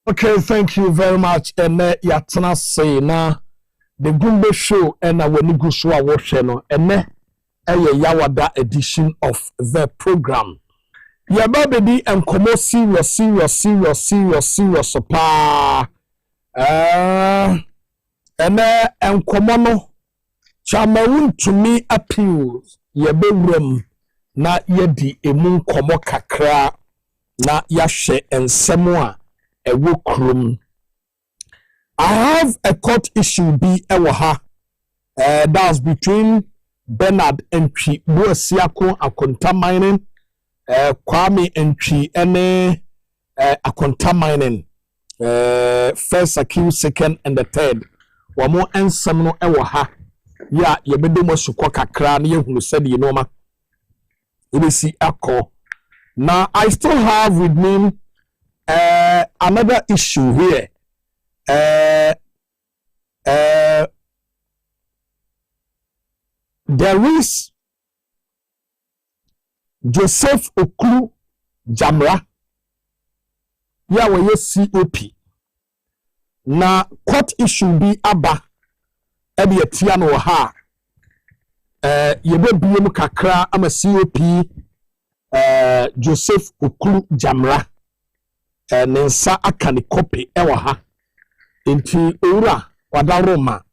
Okay, thank you very much. And yatna say na the Gumbe show and our Niguswa Washeno and a Yawada edition of the program. Yababedi and Komo serious pa and Komono Chamawun to me appeals Yabewem na yedi emun komo kakra na yashe and semwa a workroom. I have a court issue be ewaha. That's between Bernard and Chi Buasiako Akonta mining, Kwame and Chi Ene Akonta mining. First accused, second, and the third. One more and some no ewaha. Ya yebedo sukoka krani who said you know ma. You see echo. Now I still have with me another issue here. There is Joseph Oklu Jamra. Ya we COP. Na court issue be aba. Ebi etiano ha. Yebe biye kakra ama COP Joseph Oklu Jamra. Nensa akani kopi ewa ha inti ura wadaroma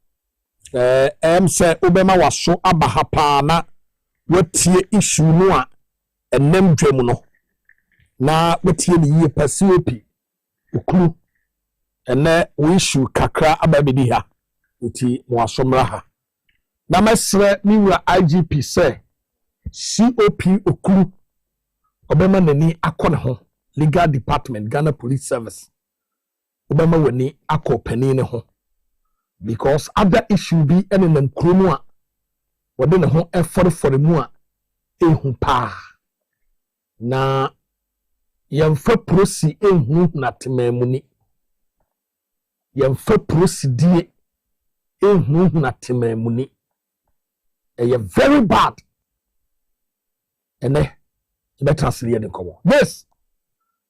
se obema waso abaha pa na watie issue no a enem dwam no na watie ni yie pa COP Oklu ene we issue kakra ababedi ha inti mwasomra ha na mesre ni wura IGP se COP Oklu obema nani akone ho Legal Department, Ghana Police Service. Obama weni ako penine ho. Because other issue be any nan kromwa. Wade ne ho effort for the mua. Ehu pa. Na yamfa prosi ehu na tememuni. Yamfa prosi die ehu na tememuni. Eye very bad. Ene better asliye de komo. This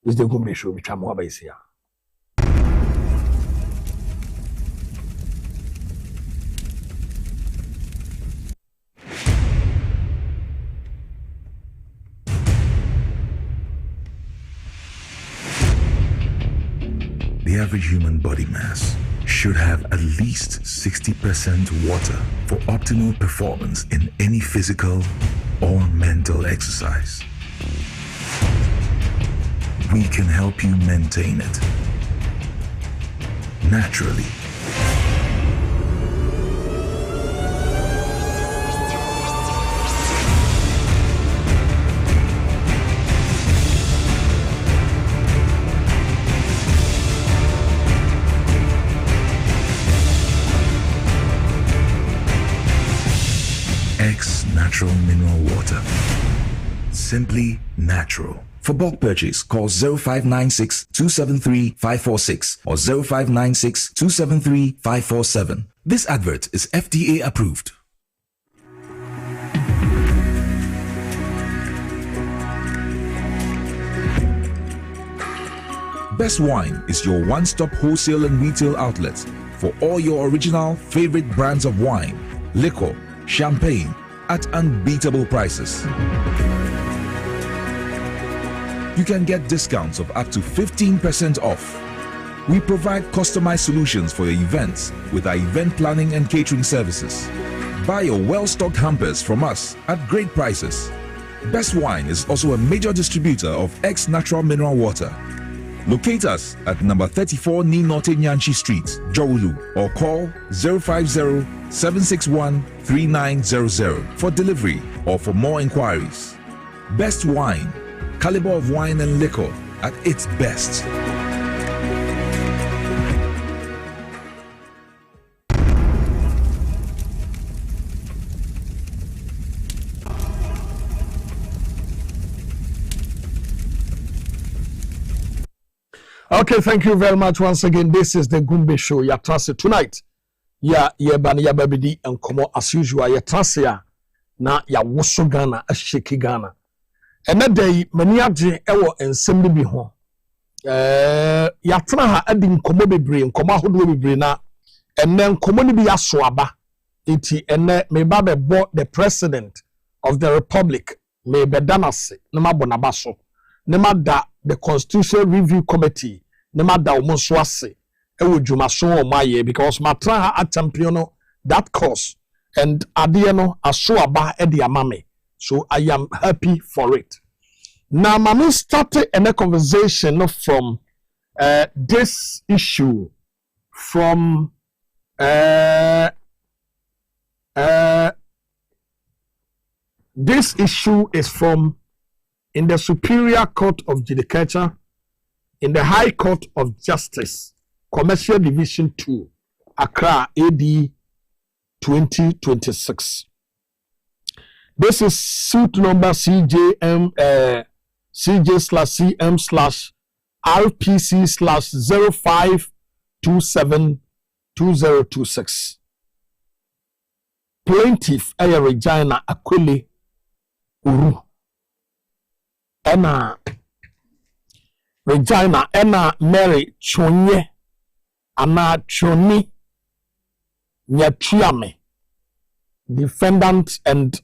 is the Gumbe show which I'm over here. The average human body mass should have at least 60% water for optimal performance in any physical or mental exercise. We can help you maintain it naturally. X Natural Mineral Water. Simply natural. For bulk purchase, call 0596 273 546 or 0596 273 547. This advert is FDA approved. Best Wine is your one-stop wholesale and retail outlet for all your original favorite brands of wine, liquor, champagne at unbeatable prices. You can get discounts of up to 15% off. We provide customized solutions for your events with our event planning and catering services. Buy your well-stocked hampers from us at great prices. Best Wine is also a major distributor of X Natural Mineral Water. Locate us at number 34 Ni Norte Nyanchi Street, Jowulu, or call 050-761-3900 for delivery or for more inquiries. Best Wine. Caliber of wine and liquor at its best. Okay, thank you very much once again. This is the Gumbe show. Yatrase tonight. Ya yebani ya babidi and komo as usual. Yatrase ya na ya woso Ghana, a shiki Ghana. And that day, many aje ewo ensem bi ho. yatena ha adi nkomo bebre nkomo ahodo bebre na enne nkomo ni bi aso aba enti enne me ba bebo the president of the republic me bedanase na mabona so ne mada the constitutional review committee ne mada omo so ase ewo dwuma so o maye because matra ha achampiono that cause and ade no aso aba e de amame so I am happy for it. Now mama started a conversation from this issue from this issue is from in the Superior Court of Judicature, in the High Court of Justice, Commercial Division 2, Accra, AD 2026. This is suit number CJ/CM/RPC/05272026. Plaintiff Aya Regina Akwele Uru. Ena Regina Ena Mary Chonye Ana Choni Nyatuame. Defendant and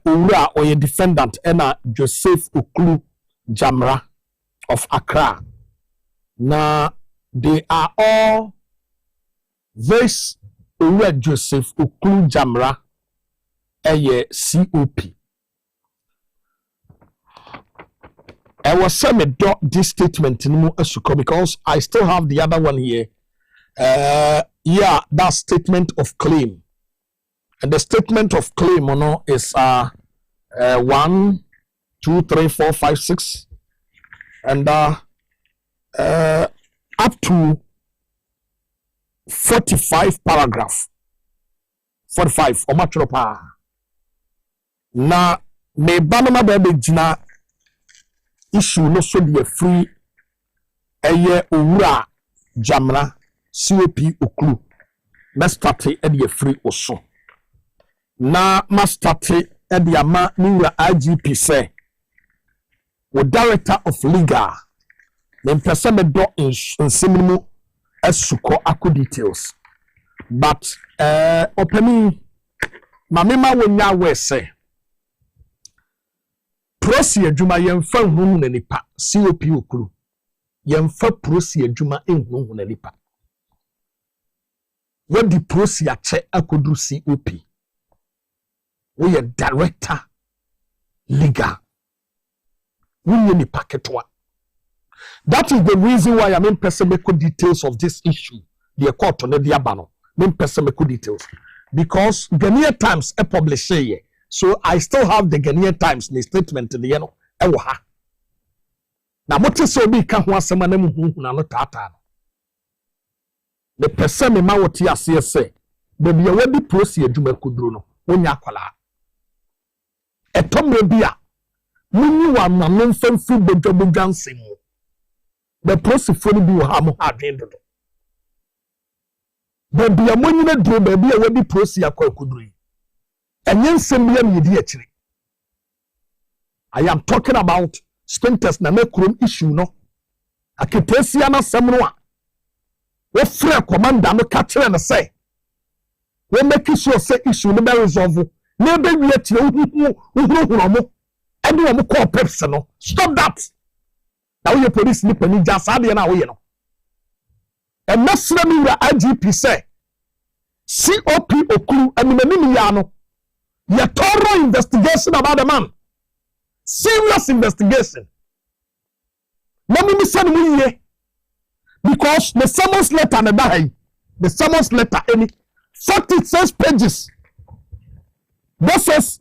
Ura or a defendant Ena Joseph Uklu Jamra of Accra. Now they are all this Ura Joseph Uklu Jamra a COP. I was saying this statement in Asuko because I still have the other one here. Yeah, that statement of claim. And the statement of claim is 1, 2, 3, 4, 5, 6, and up to 45 paragraph. 45 or much pa. Na me banama baby jina issue no so be free eye owura jamra COP oklu. Me start e dey free oso. Na mastati ediama niwa IGP say the director of legal then person me do in similar esuko aku details but opening mamema wonya we say prosi adwuma yemfa hunu na nipa COP okuru yemfa prosi adwuma ehunu na nipa what the prosi ache akodru COP. We are director legal. We need a packet one. That is the reason why I mean personal details of this issue. The court on the diabano. Mean personal details. Because Ghanaian Times are published here. So I still have the Ghanaian Times in the statement in the end. Now what is so big can one semana na no tata. The person me ma what ya say. Baby you will be proceed to kudru no. Wonya kwala. Etomre bia munyi wa na memfamfu bodwabodwansem the prosifo bi wo ha mo adwen dodo bia munyi na duro ba bia wadi prosi akwaduru enye nsem bia medi akire. I am talking about sprinters na mekurum issue no aketesia na sem no a we free commander no ka kire na say we make sure say issue no be resolve. Never yet you anyone call personal. Stop that. Now your police nip and just add now, you know. And that's what IGP say. COP Oklu and Minimiano. Your thorough investigation about the man. Serious investigation. Mommy send me because the summons letter and the summons letter any 46 pages. This is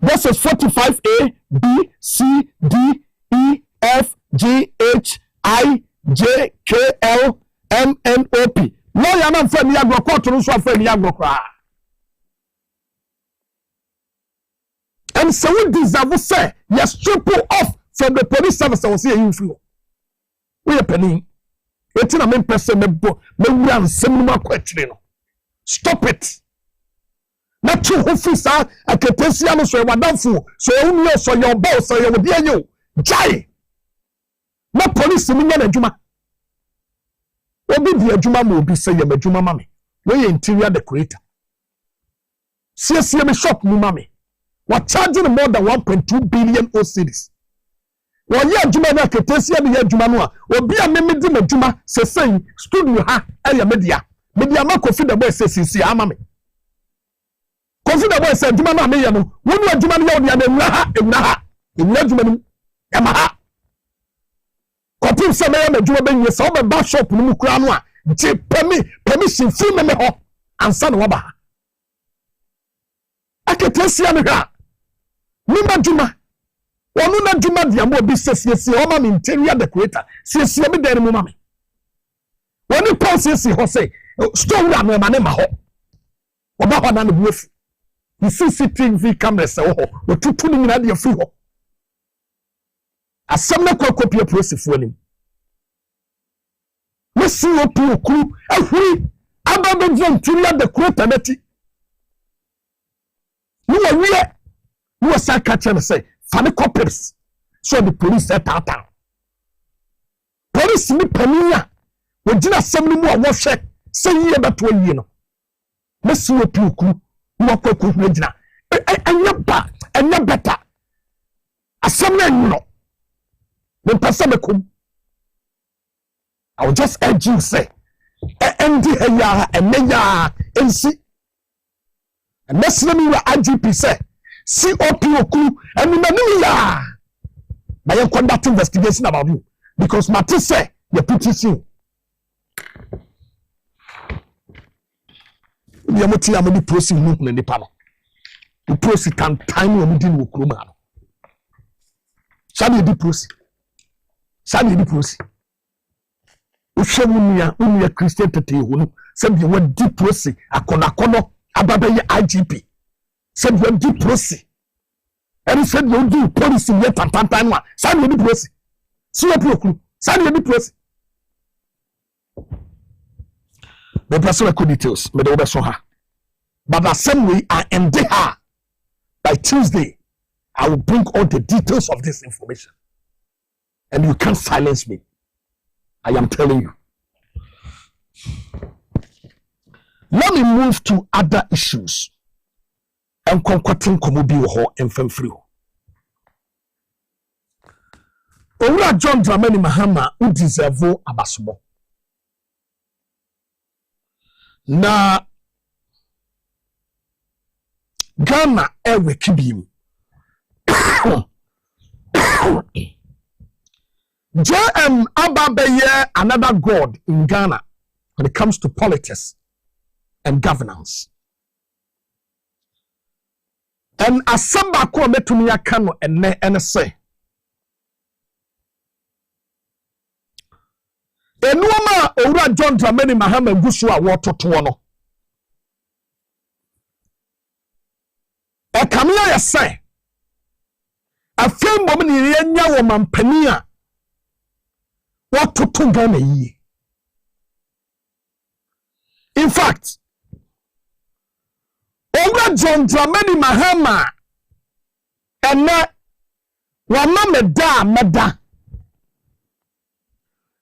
45A, B, C, D, E, F, G, H, I, J, K, L, M, N, O, P. No, you're not from Yagro Court, you are from Yagro. And so we deserve to say, yes, triple off from the police service. I will see you through. We are penny. It's in a main person, me run similar question. Stop it. Not two officer, a Catesia, so wonderful. So only so your boss, so you will be you. Jai. Not police ni nya na adwuma obi di adwuma ma obi say yam adwuma ma me we interior decorator see me shop mu ma me what charging more than 1.2 billion cedis wo ye adwuma na ketesia be ye adwuma no a obi a me di adwuma se say studio ha eya media ma Kofi the boy say sisi ama me Kofi the boy say adwuma na me ye no wonu adwuma no ye wo na ewura ha adwuma no ema ha Kopim se me ye adwuma be nye se wo be ba shop no mu kura no a je permission free me ho ansa no wa ba aketesia me ha ni madwuma wonu na adwuma dia mo bi sesiesie o ma me interior decorator siesie me der mu ma me woni ponsesi ho say store na me ma ne ma ho oba ho na ne buefu the CCTV camera se ho otutu ni nyina de free ho asem na kwakopia prosefo anim mesi opi okuru ahuri ababa interior decorator nati no wie no say catch and say fane copies so the police set out police ni pania we gina sem ni mu a wo hwe say ye beto yie no mesi opi okuru no kwaku hwe gina anya better asem na no the person come I will just urge you say endi heya emeya ensi and next me wa IGP say COP okuru and me ya na you conduct investigation about you because Mati say you petition we amoti amodi proceed no na nipa no the proceed can time we din okuru ma no sabi di proceed Ushewunya Christian tete hunu sabi we di proceed akonakono ababa ye IGP sabi we di proceed and said you do policy yet tantan no sabi di proceed si opi okuru sabi di proceed the personal details me do so ha but the same way I am there by Tuesday I will bring all the details of this information and you can't silence me. I am telling you. Let me move to other issues. And concocting komobi ho enfemfri ho. Owura John Dramani Mahama who deserve abasobo. Na Ghana ewe kibim. JM Ababeye another god in Ghana when it comes to politics and governance. And asamba ko betumi aka no ene say enuoma owura John Dramani Mahama gusu a wototo no e kamia ya say afem bom ni yenya wo mampani a wototo Ghana yi. In fact, owura John Dramani Mahama ene wama meda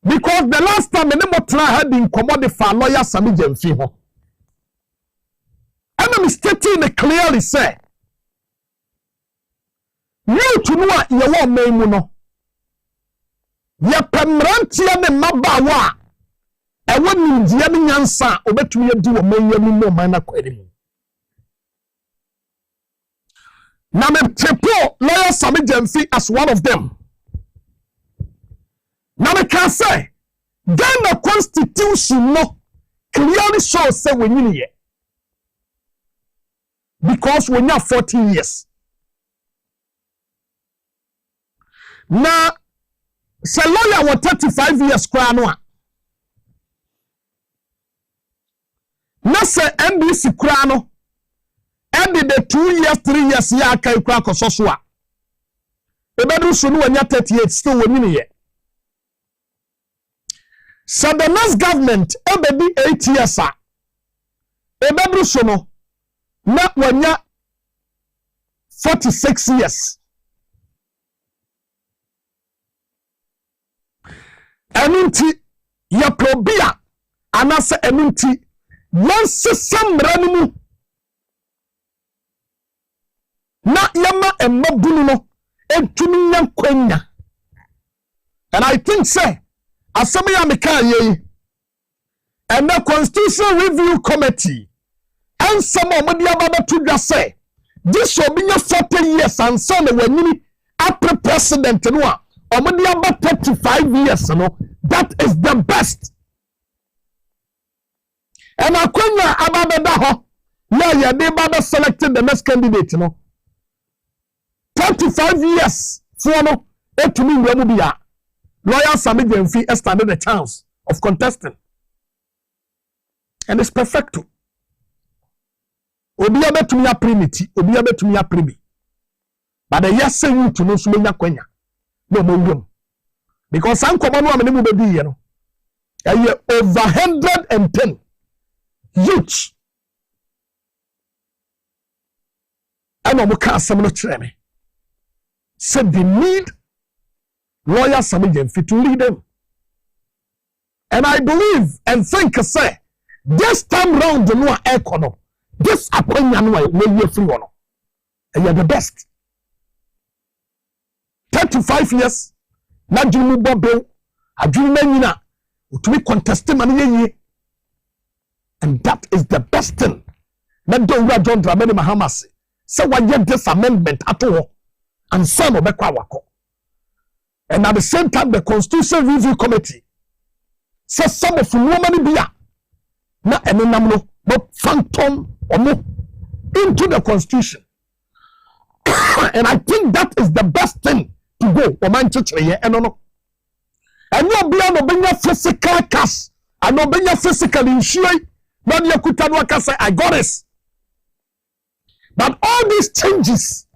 because the last time ene motra had in commodify lawyer Sami Jemfi ho and I'm stating clearly say you to know ye wo man mu no ye pemrantia ne mabawa e woni ndia ne nyansa obetumi adi wo man yamu mo man na kwade mu na me tepo lawyer Sami Jemfi as one of them. Na me can say then the constitution no clearly shows say we need here because we have 14 years. Na say lawyer was 35 years kwa no na say NBC kwa no and the 2 years 3 years ya kai kwa kososo a ebedu so no anya 38 still we need here. So the next government ebedi 8 years a ebedu so no na wanya 46 years. enunti ye probia anase enunti yansesam ranimu na yama emmabunu no entumi yankwanya. And I think say asemi ya meka ye and the Constitutional Review Committee and some of the other to say this will be 40 years and son when after president no or the other 35 years no that is the best. And akwanya ababeda ho yeah they baba selected the next candidate no 35 years for no etumi ngwamu bia lawyer Sami Jenfi standing a chance of contesting. And it's perfecto. Obiya betumi aprimiti, obiya betumi aprimi. But the yes say you to no sumenya kwenya. No more. Because some common woman will be, you know. Over 110 youths. I know we can't summon me. Said they need lawyer Sami Jenfi to lead them. And I believe and think say this time round the no econo. This akwenya no we free one. And you're the best. 35 years. Na jumu bobe adwuma nyina to be contested man ye. And that is the best thing. Na don wa John Dramani Mahama say why this amendment at all and some obekwa wako. And at the same time the Constitutional Review Committee says some of woman bia na enenam no but phantom omo into the constitution. And I think that is the best thing to go for man church here and no. And no bia no benya physical cash and no benya physical insure when you could say I got this. But all these changes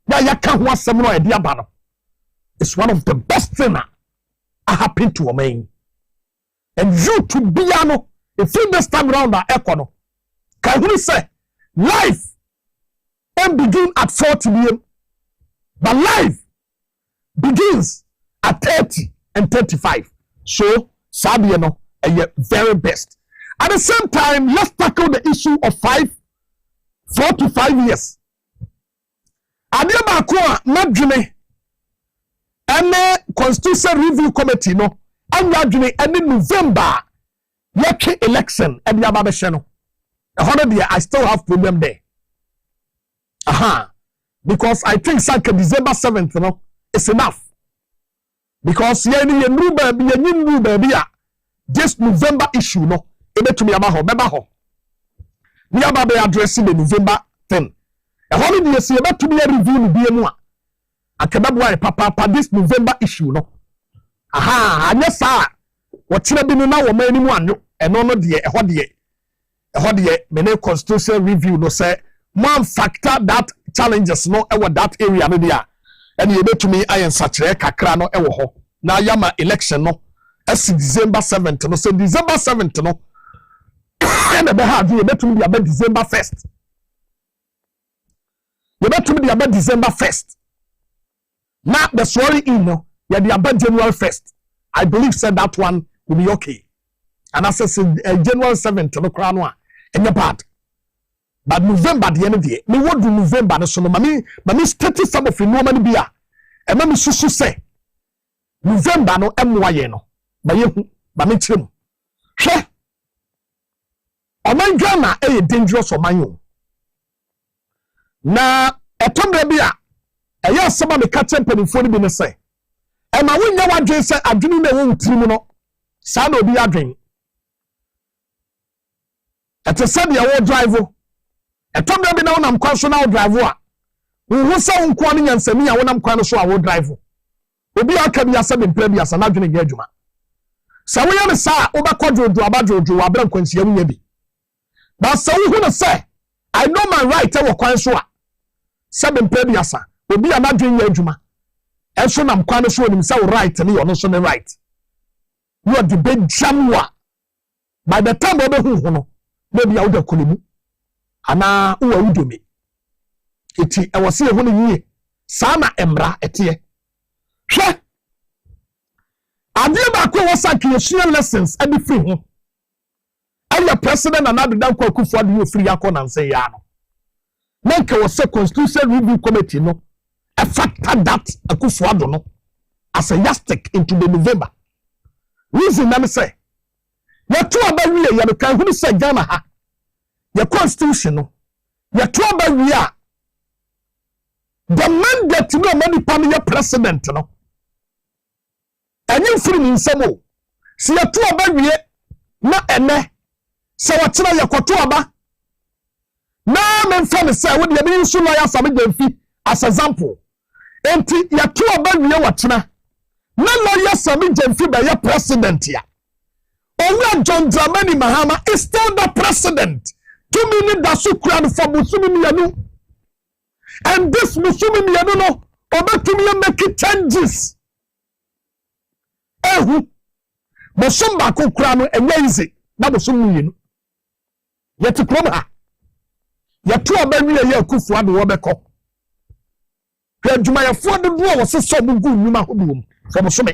that you can't want some no idea about it's one of the best things that happened to a man. And you to be ano if you this time around our econo can we say life and begin at 40 million but life begins at 30 and 35. So Sabiano are very best. At the same time, let's tackle the issue of 4 to 5 years. Adiaba kwa madwene and Constitutional Review Committee no and madwene and November yake election and yababeshe no. I still have problem there. Because I think Sanka December 7th no is enough. Because ye new baby this November issue no ebe to me about ho. Me about addressing the November 10. A holiday see about to be a review no be mu a. Akababwa papa this November issue no. Anya sa what chira bi no na wo mani mu anyo eno no de ehode mene Constitutional Review no say man factor that challenges no ewo that area no dia and you bet to me I ensachere kakra no ewo ho na yama election no as December 7th no so December 7th no and be have you bet to me about December 1st you bet to me about December 1st now the swearing in no you be about January 1st I believe said that one will be okay and I said January 7th no crown one and your part. But November the end of the year, me what do November no so no mami start some of no man bia. E mami susu say November no emwaye no. Ba yehu ba me kyerem. Hwe. Oman Ghana e dangerous oman yo. Na etomre bia e ya sema me ka tempanifo ni bi ne say. E ma wonya wadwen say adwene na wo ntiri no. Sa na obi adwen. Ete said ya wo drive etombe bi na wonam kwan so na wo drive a wo se wo nkwa no nyansami a wonam kwan so a wo drive obi aka bi asa be mpra bi asa na dwene ge adwuma sa wo ya ne sa wo ba kodwodo abadwodo wa bra nkwansia wo nya bi ba sa wo hu na say I know my right e wo kwan so a se be mpra bi asa obi a na dwene nya adwuma enso nam kwan so onim say wo right ne yo no so ne right you are the big jamwa by the time we be hu no maybe I would have ana uwa udome eti ewose ehu ne yie saa na emra etie hwe ade ba ko was like your lessons and the free. And your president and other danko kufu adu free yakon and say ya no. Nanka was a constitution review committee no. A factor that akufu adu no as a yardstick into the November. Reason na me say. Ya to aba wi ya no kan hu say Ghana ha. Your constitution no. Ya to aba wi a the mandate no many pamia president no. And you free in some more. See a two about me, not a ne. So what's your cotoaba? Now, men family say, what the mean soon I have some as example. And ya two about me, what's na? No lawyer Sammy Jenfi by your president here. Only John Dramani Mahama is still the president. 2 minutes that so crowd for Musumi Mianu. And this Musumi Mianu no, over to me make it changes. Ehu bosom ba ko kura no enye easy na bosom yinu yeti krom ha yeto abawi ye akufu ade wo beko kwa djuma ye fo de wo se so bugu nyuma hodum so bosom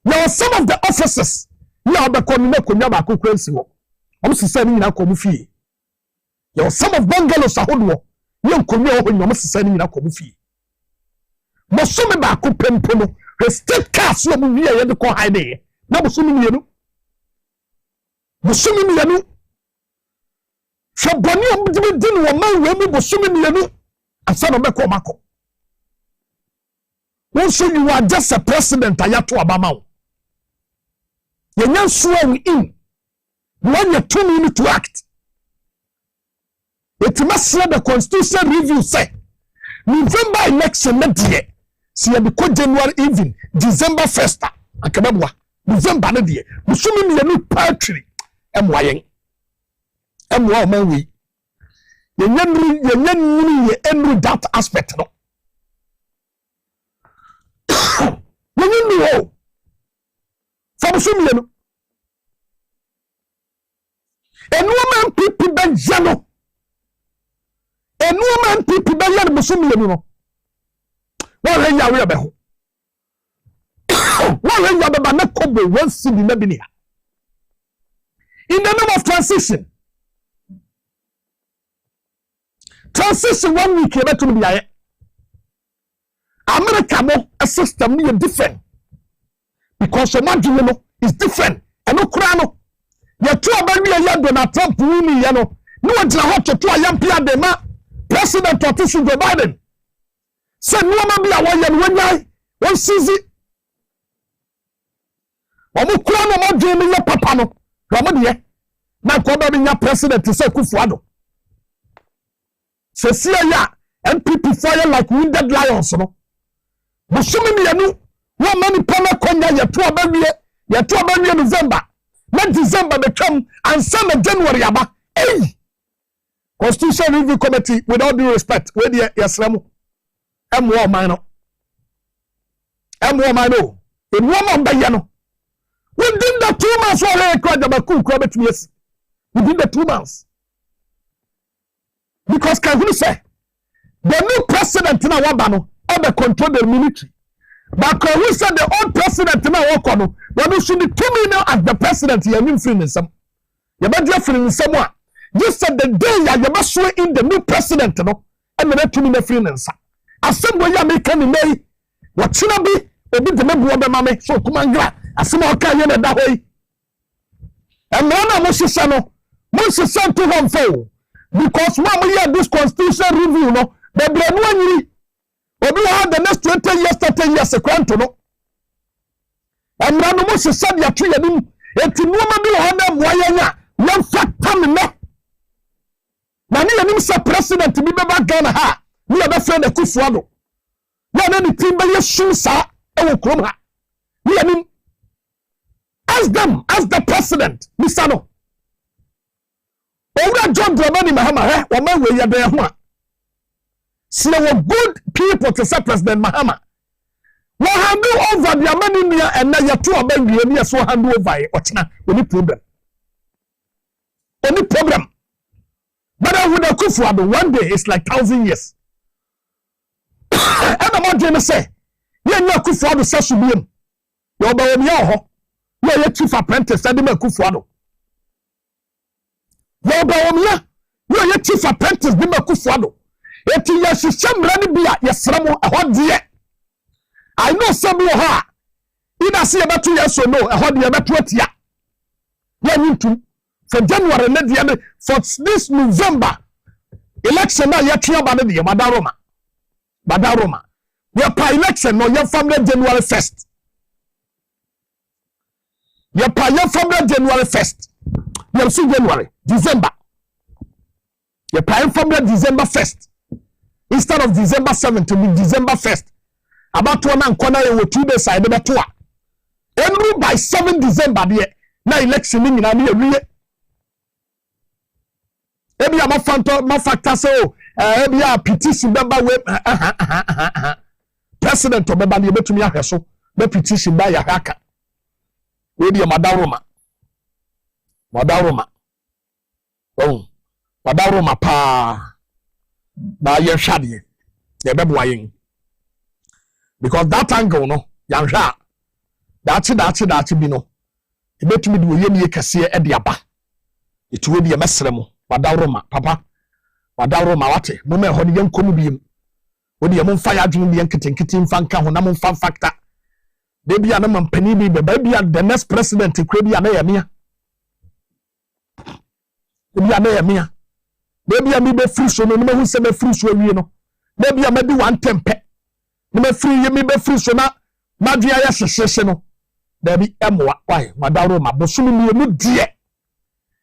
now some of the officers ya obeko ni makonya ba ko kwansi wo om sesa ni nyina ko mu fie ya some of bungalows ahodwo ye nkonya wo nyom sesa ni nyina ko mu fie Mosumi ba ko pempo no state cars no mu wiye de ko haide na mosumi mienu so boni omdimi din wo man we mu mosumi mienu asa no be ko mako won so you are just a president ayato abama wo yenya so in when you 2 minutes to act it must say the constitution review say November election na die see ya because January even December 1st akababwa November na die musumi mienu patri emwayen emwa manwi yenyanru ye enru that aspect no yenyanru ho for musumi mienu enwoman people be jano enwoman people be yan musumi mienu no wọ́n rẹ̀ yàwó ẹ̀bẹ̀ hù wọ́n rẹ̀ yàwó ẹ̀bẹ̀ mẹ́kọ̀bọ̀ wọ́n sì ní mẹ́bí nìyà in the name of transition 1 week ẹ̀bẹ̀ tó ní bìyà yẹ America mo a system ní yẹ different because ọmọ adwuma no is different ẹnu kura no yẹ tó ọba ní ẹ̀yẹ Donald Trump wù ní yẹ no ní wọ́n gyina hɔ tó ayé mpí àdèmá president ọ̀tún Joe Biden. Say no man be a one won one sisi omo kura no mo dwe me papa no romo de na ko ba be nya president say Kufuado se sia ya MPP fire like wounded lions no bosumi me yanu one man pama konya ye to abawie November na December be come and some January aba eh Constitution Review Committee with all due respect we dey yesremu emwo man no enwo ba ye no within the 2 months or he kwa jabaku kwa betumi yes within the 2 months because can who say the new president na waba no obe control the military but can who say the old president na wako no we should be 2 million as the president ya nim free nsam ya ba dia free nsam a just said the day ya ba so in the new president no e me na 2 million free nsam asem boya make ni mai watina bi obi de mebu obe mame so kumangra asem o ka ye na da hoyi emra na mo hyehyɛ no mo hyehyɛ to hom fo because when we hear this constitution review no the brand anyiri obi have the next 20 years 30 years kwanto no emra no mo hyehyɛ de ato ye nim eti no ma bi ho na moya nya na fakta me no na ne nim se president bi be ba Ghana ha ni aba friend Kufuado na ni timba ye shinsa e wo krom ha ni ask the president misano owura John Dramani Mahama wo ma we yade ho a se wo good people to say President Mahama wo handle over the money nia and na yeto aba wie ni so handle over e ochina oni problem but with the Kufuado one day it's like 1,000 years. And I'm not going to say, ye na Akufo-Addo sasu biem ye obawom ye ho ye chief apprentice ade ma Akufo-Addo ye obawom ye chief apprentice de ma Akufo-Addo eti ye hyehyemra ne bia ye sremo eho de I know some of her ina see about 2 years or no eho de ye beto atia ye nyintu for January ne de for this November election na ye twa ba ne de Badaroma ye pa election no ye family January 1st ye pa ye family January 1st ye see January December ye pa ye family December 1st instead of December 7th to be December 1st about one and corner ye 2 days I be to enru by 7 December de na election ni na ye ebi ama fanto ma factor so ebi a petition beba we president obeba ne betumi ahweso be petition ba ya haka we bi Madaroma pa ba ye hwade ye bebo ayen because that angle no ya hwa dachi bi no e betumi de we ye ne kase e de aba etuwe bi e mesremo Madaroma papa Madaroma wate mo me ho ne yankomu biem wodi ye momfa ya adwene bi enketenkete mfa nka ho na momfa factor de bia na mampani bi be bia the next president kura bia na yamia de bia mi be free so no me hu se be free so awie no de bia ma di one tempe no me free ye mi be free so na madua ya hyehyehye no da bi emwa wai Madaroma bosumi mi enu die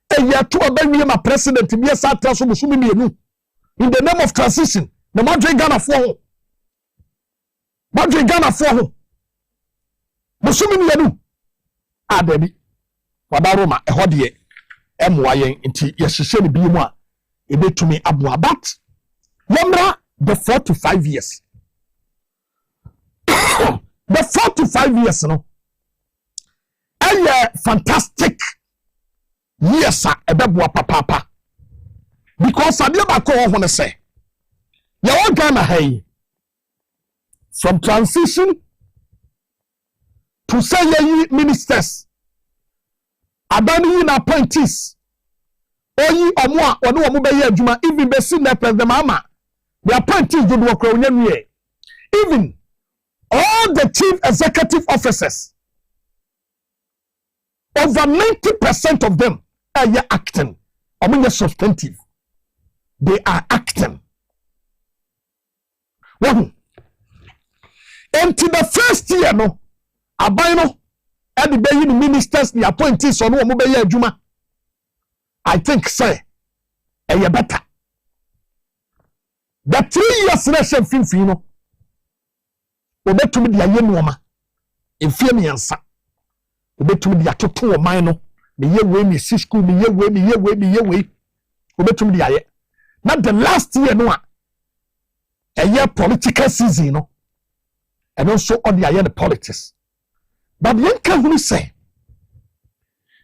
eya to obawie ma president bi esa traso bosumi mi enu in the name of transition na madwe Ghana fo ho bosumi mi enu adabi Madaroma eho de emwa yen nti ye hyehyehye ne bi mu a ebetumi aboa but yamra the 4 to 5 years the 4 to 5 years no fantastic years ebeboa papa because ade ba ko ho ne say ya wo Ghana hay from transition to say ye ministers adani na appointees oyi omo a one wo be ye adwuma even be see na president mama the appointees do work onyanwe even all the chief executive officers over 90% of them are acting. I mean, substantive. They are acting. One. And to the first year, no, abino, and the ministers, the appointees, or no, mobile juma. I think, say, a better. The 3 years election, Finfino, obe to me the ayen woman, in Fiamiansa. Obetumi dia toto o man no me ye we me school me ye we obetumi dia ye na the last year no a year political season no and also on the the politics but yen ka hunu say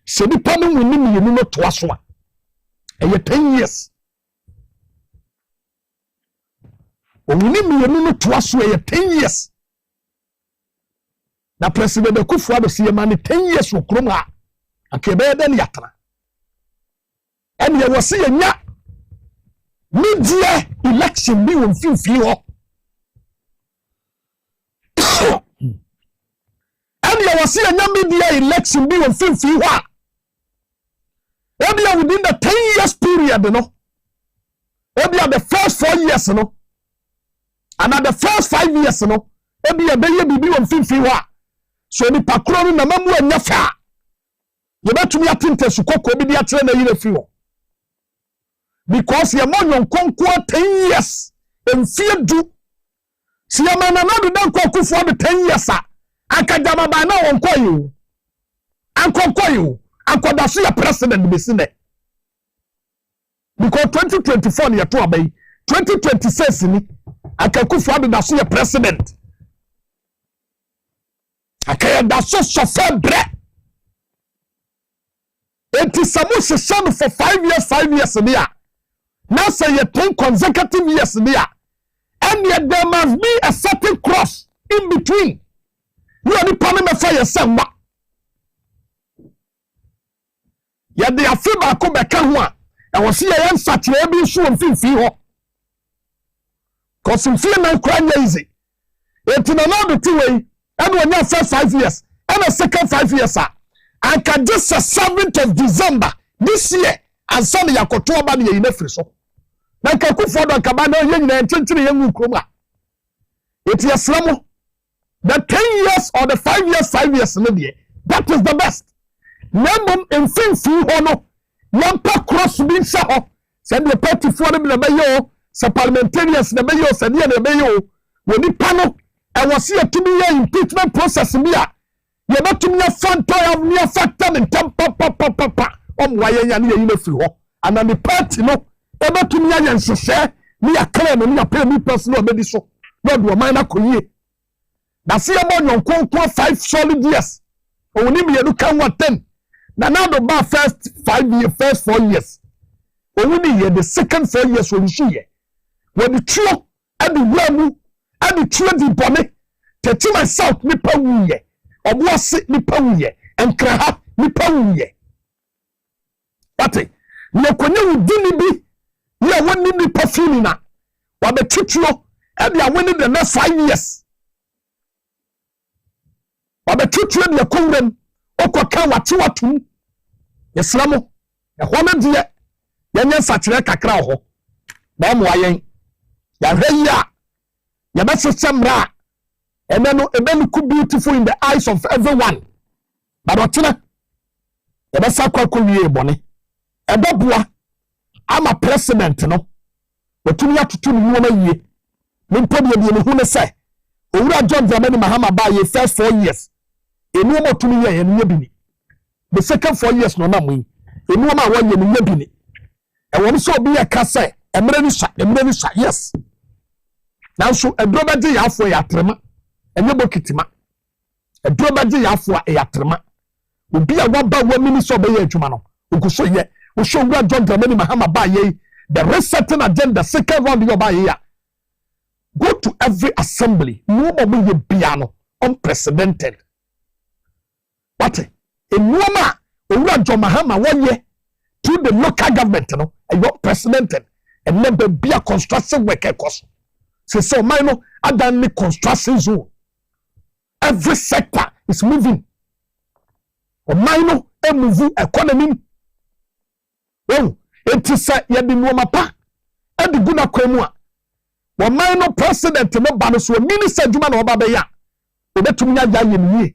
se ni pa no wini me no to aso a ye 10 years o wini me no to aso a ye 10 years na president Akufo-Addo siye mani 10 years okrom a akebe den yatra en ye wose ye nya media election bi won finfi ho en ye wose ye nya media election bi won finfi ho ebia within the 10 years period no ebia the first 4 years no and the first 5 years no ebia be ye bibi won finfi ho so ni pakro na mamu anya fa ye betumi atinte su kokko bi dia tere na yire fi ho because ye monyon konko 10 years emfie du si ye mana na do dan kokufo de 10 years a akajama ba na won koyo ankoda so ya president be sine because 2024 ni to abai 2026 ni akakufo de da so ya president akaya da so bre enti samu shanu for 5 years dia now say 10 consecutive years dia and yet there must be a certain cross in between. You are the parliament fire somewhat. Yet they are free back come back one. And was here and such a be sure and feel. Cause in fear man crying easy. It's in another 2 way, and when you first 5 years, and a second 5 years, I can just a 7th of December this year, and Sunday I could talk about the Inefriso. Like I could for the Cabana young and 20 young Kuma. It's a slum. The 10 years or the 5 years, 5 years, that is the best. Number in fin honor, Yampa cross being saw, said the party for them the mayo, so parliamentarians the mayo, said the mayo, when the panel, I was here to be an impeachment process. You're not to me a front toy of mere factor and papa, why you know, and on the party, no, ever to me and share me a claim and me a pay me personal medicine. Not do a minor coye. That's here about your 5 solid years. Only me look at 10. Now the bar first 5 years, first 4 years. Only year the second 4 years when she when the true and the worm and the true the bonnet, to myself me powye, or was it me powye, and craha me powye. What it? You can you be, you are winning the perfume now, or the titulo, and you are winning the next 5 years. Or the titulo, you call them. Okwa Yeslamo e hona de yenye sachire kakra ho ba mo ayen ya hweya ya ba sesemra emenu ku beautiful in the eyes of everyone but otena ya ba sakwa wie bone e doboa ama president no otumi atutu ni wona yie nimpo de ne hu ne se owura John Dramani Mahama ba ye first 4 years enu mo tumi ye enu bini the second 4 years no na mu enu ma wa ye enu bini e won so bi ye ka say emre ni sha yes now so edroba de ya afo ya trema enye bokitima edroba de ya afo ya trema obi a wa ba wa mini so be ye adwuma no oguso ye wo so owura John Dramani Mahama ba ye the resetting agenda second round yo ba ye ya go to every assembly no mo ye biano unprecedented. What? In Noma, Owura John Mahama 1 year to the local government, no, and your president and never be a construction worker cost. So minor than construction zone. Every sector is moving. Or minor a move economy. Oh, it is a Yadinoma pa and the Guna Kwemua. One minor president no banus or minister Juman or Babaya. Obetumia Yayin.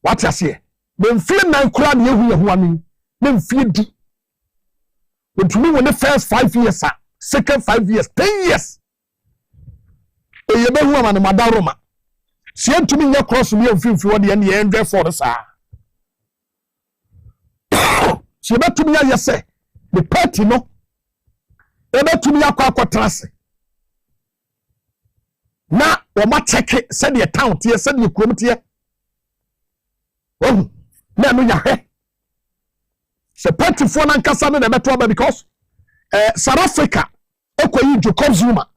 What you say? Then fear man crowd you who are then fear do. But to me, when the first 5 years, second 5 years, 10 years. A young woman, Madame Roma. She had to me your cross me of you for the end for the sir. She bet to me, yes, say, the party no. They bet to me a quatrasse. Now, or my check it, said the account here, said you come here. Oh, no, ya. Se party for an Cassandra never trouble because South Africa, okay, Jacob Zuma.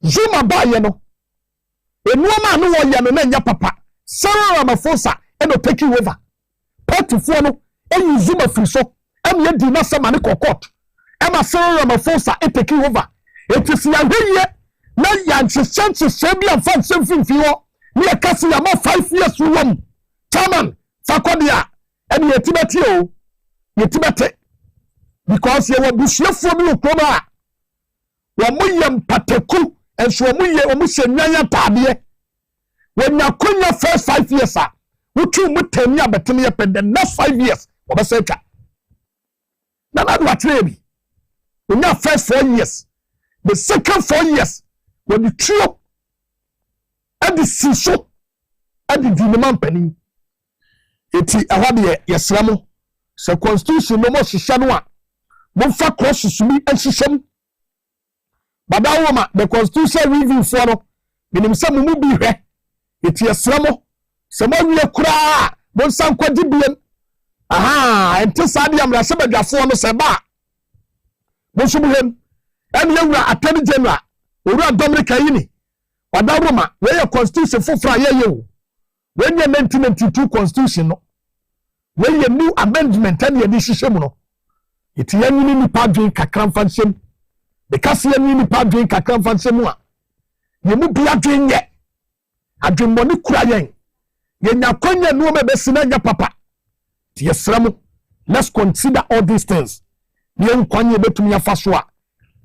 Zuma by no. A woman no one yan papa. Sarah Ramaphosa and take you over. Party for no, and you Zuma free so, and yet did not some money court. Emma Sarah Ramaphosa and take you over. It is your way. Now, yan chances, Sabia found something for you. Me a castle about 5 years to one. Chairman, Fakodia, and Yetibetio, Yetibete, because you were Bushia from you, Koma. Wamuyam Pateku, and Swamuya Omusanya Tabie. When you could your first 5 years, which you would tell me about the next 5 years, of a second. Now, that's what really. In your first 4 years, the second 4 years, when you true and the Siso and the Dinaman Penny. Eti awade yesramo se constitution no mo hihye no a mo fa cross sumi ahihye badawoma the constitution review for no minim se mo bi hwe eti yesramo se mo wie kura mo san kwadi biem aha enti sade amra se badwafo no se ba mo so buhem ene yewura attorney general owura Dominic Ayini wada Roma we constitution fofra ye o when ye 1992 constitution no when ye new amendment and ye decision no it ye ni pa dwen kakran fansem because ye ni pa dwen kakran fansem a ye mu bia dwen ye adwenboni kura yen ye nya kwanya no me besina nya papa ti ye sramu let's consider all these things ye nkwanye betumi afa so a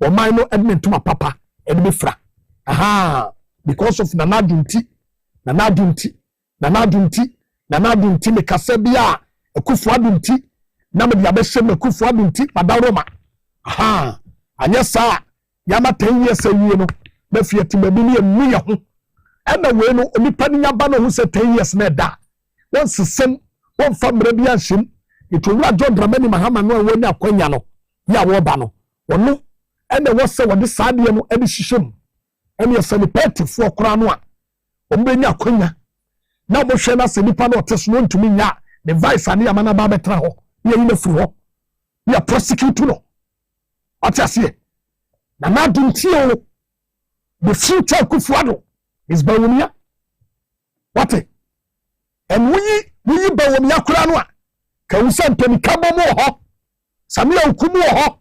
o man no edmentuma papa edbe fra aha because of nanadunti me kasa bia ekufu adunti na me dia be hye me ekufu adunti padaroma aha anya sa yama 10 years awie no na fiati babi ne emu ye ho ena we no onipa nya ba no ho se 10 years na da won sesem won fa mra bia hyem itowura John Dramani Mahama no woni akwanya no ya wo ba no wono ena wo se wode saade no ebe hyehyem ene ye se ni petifo okra no a ombenya akwanya na mo hwe na se nipa no oteso no ntumi nya the vice ani amana ba betra ho ye yin afuru ho ye prosecute no atiase na nadunti o the future kufuado is bawumia what and we bawumia kura no a ka wusa ntoni kabo mo ho samia okumu ho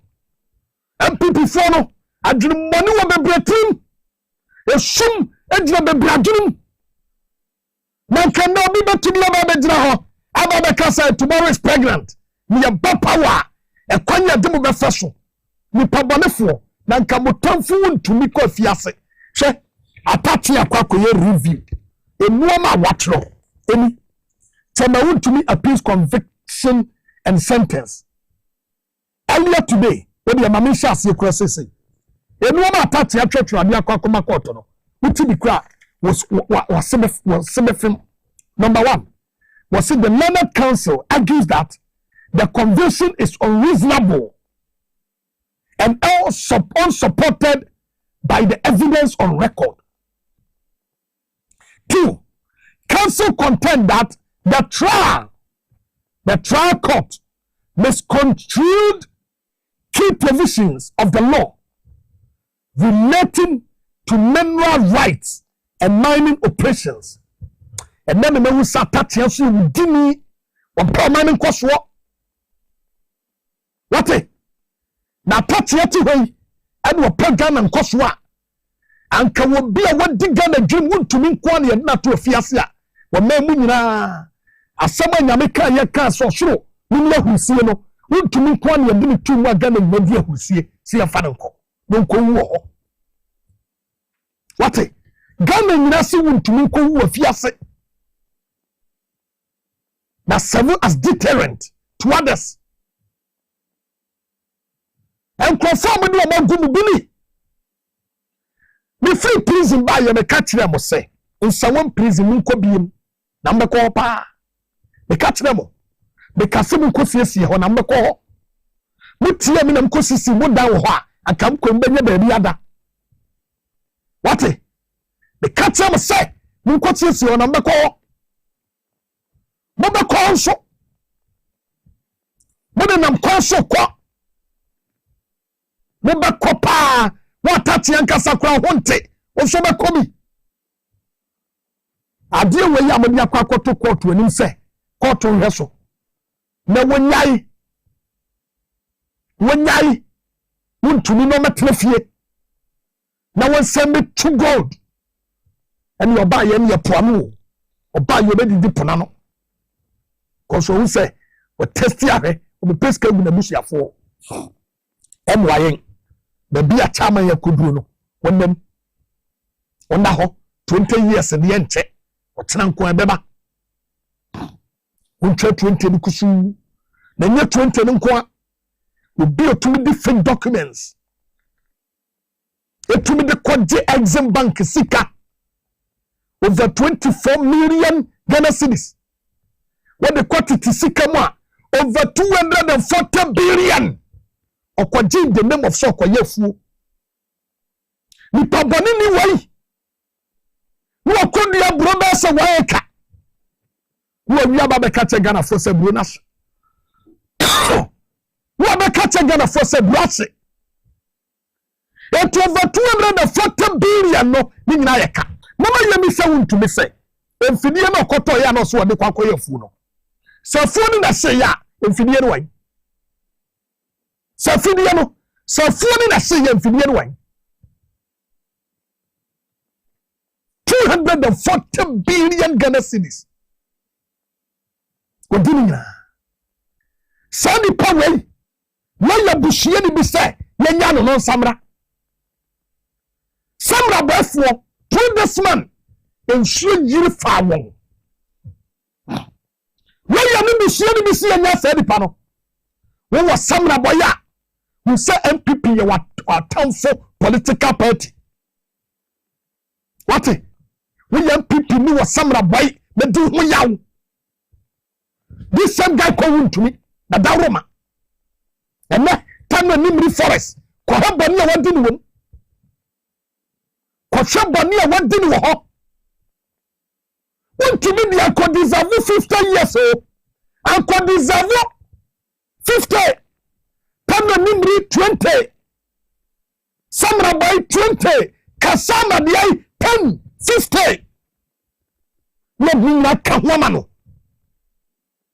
MPP fo no adwummoni wo bebretim esum edina bebradunum na kanda obi betumi aba bedira ho aba bekasa tomorrow is pregnant me ya power e kwanya demu befaso ni pabonefo na nka motamfu ntumi ko afiase hwe atati akwako ye review enuoma watro eni tema ntumi appeals conviction and sentence earlier today we be mama shase kurasese enuoma atati atwetwe ade akwakoma court no uti bi kra was sebefim. Number 1 was it the learned counsel argues that the conviction is unreasonable and unsupported by the evidence on record. 2, counsel contend that the trial court misconstrued key provisions of the law relating to mineral rights and mining operations. And then we start touching so dini on mining cost what na touching way and we program and cost and can we be a what dig a dream would to mean quality and not to a fiasia or memuna as someone yamaka yaka so sure we know who see no would to mean quality and give 2 more gun and media who see a fanco don't go war what gun and nasi would to mean ko fiase. That serve as deterrent to others. And conform with what Gumbe Bennie. Me free prison by you, me catch them or say. In someone prison, munko bim. Number call pa. Me catch them. Me kasi munko siesi ho number call. Mutia mi na munko sisi muda ho and come kumbenye baby ada. What? Me catch them say. Munko siesi ho number call. Mobe konso mobe nam konso kwa mobe kopa watati yankasa kwa honte oso be komi ade we ya modi akwa koto court anim se court nhweso na wonyai wontumi no metrefie na wonsembe to gold and your buy any poano oba yo be didi ponano. Because we say, we test here, we pass came in the bush for MYN. The be a chairman ya kuduno. When them on that 20 years in the end check, or Tranco and Beba. 20 Kusu, the year 20 Nkwa will be 2 different documents. It to me the Kwaji Exim Bank Sika over 24 million Ghana cedis. When the quantity sikama over 240 billion okwaji the name of soko yefu ni pabani ni wai wo kondi ya broda se waeka wo wi ba kache Ghana for se brunas wo ba kache Ghana for se brase it over 240 billion no ni nyina yeka mama yemi se wuntumi se emfidie na okoto ya no so de kwakoye fu no se fu ni na se ya emfidie no wan se fidie no se fu ni na se ya emfidie no wan 240 billion Ghana cedis odininya sani power na ya bushie ni bi se yenya no samra bafo to this man ensuo yiri fa won na ya ni bushie ni bi se yenya sa nipa no wo samra boya who say MPP ye what for political party what we MPP ni wo samra boy be do ho yawo this same guy called to me na daroma ene tan ni mri forest ko ha boni a wadi ni won ko hwe boni a wadi ni wo ho won to me dia ko deserve 50 years o an ko deserve 50 tan ni mri 20 samra boy 20 kasama dia 10 50 no bi na ka ho ma no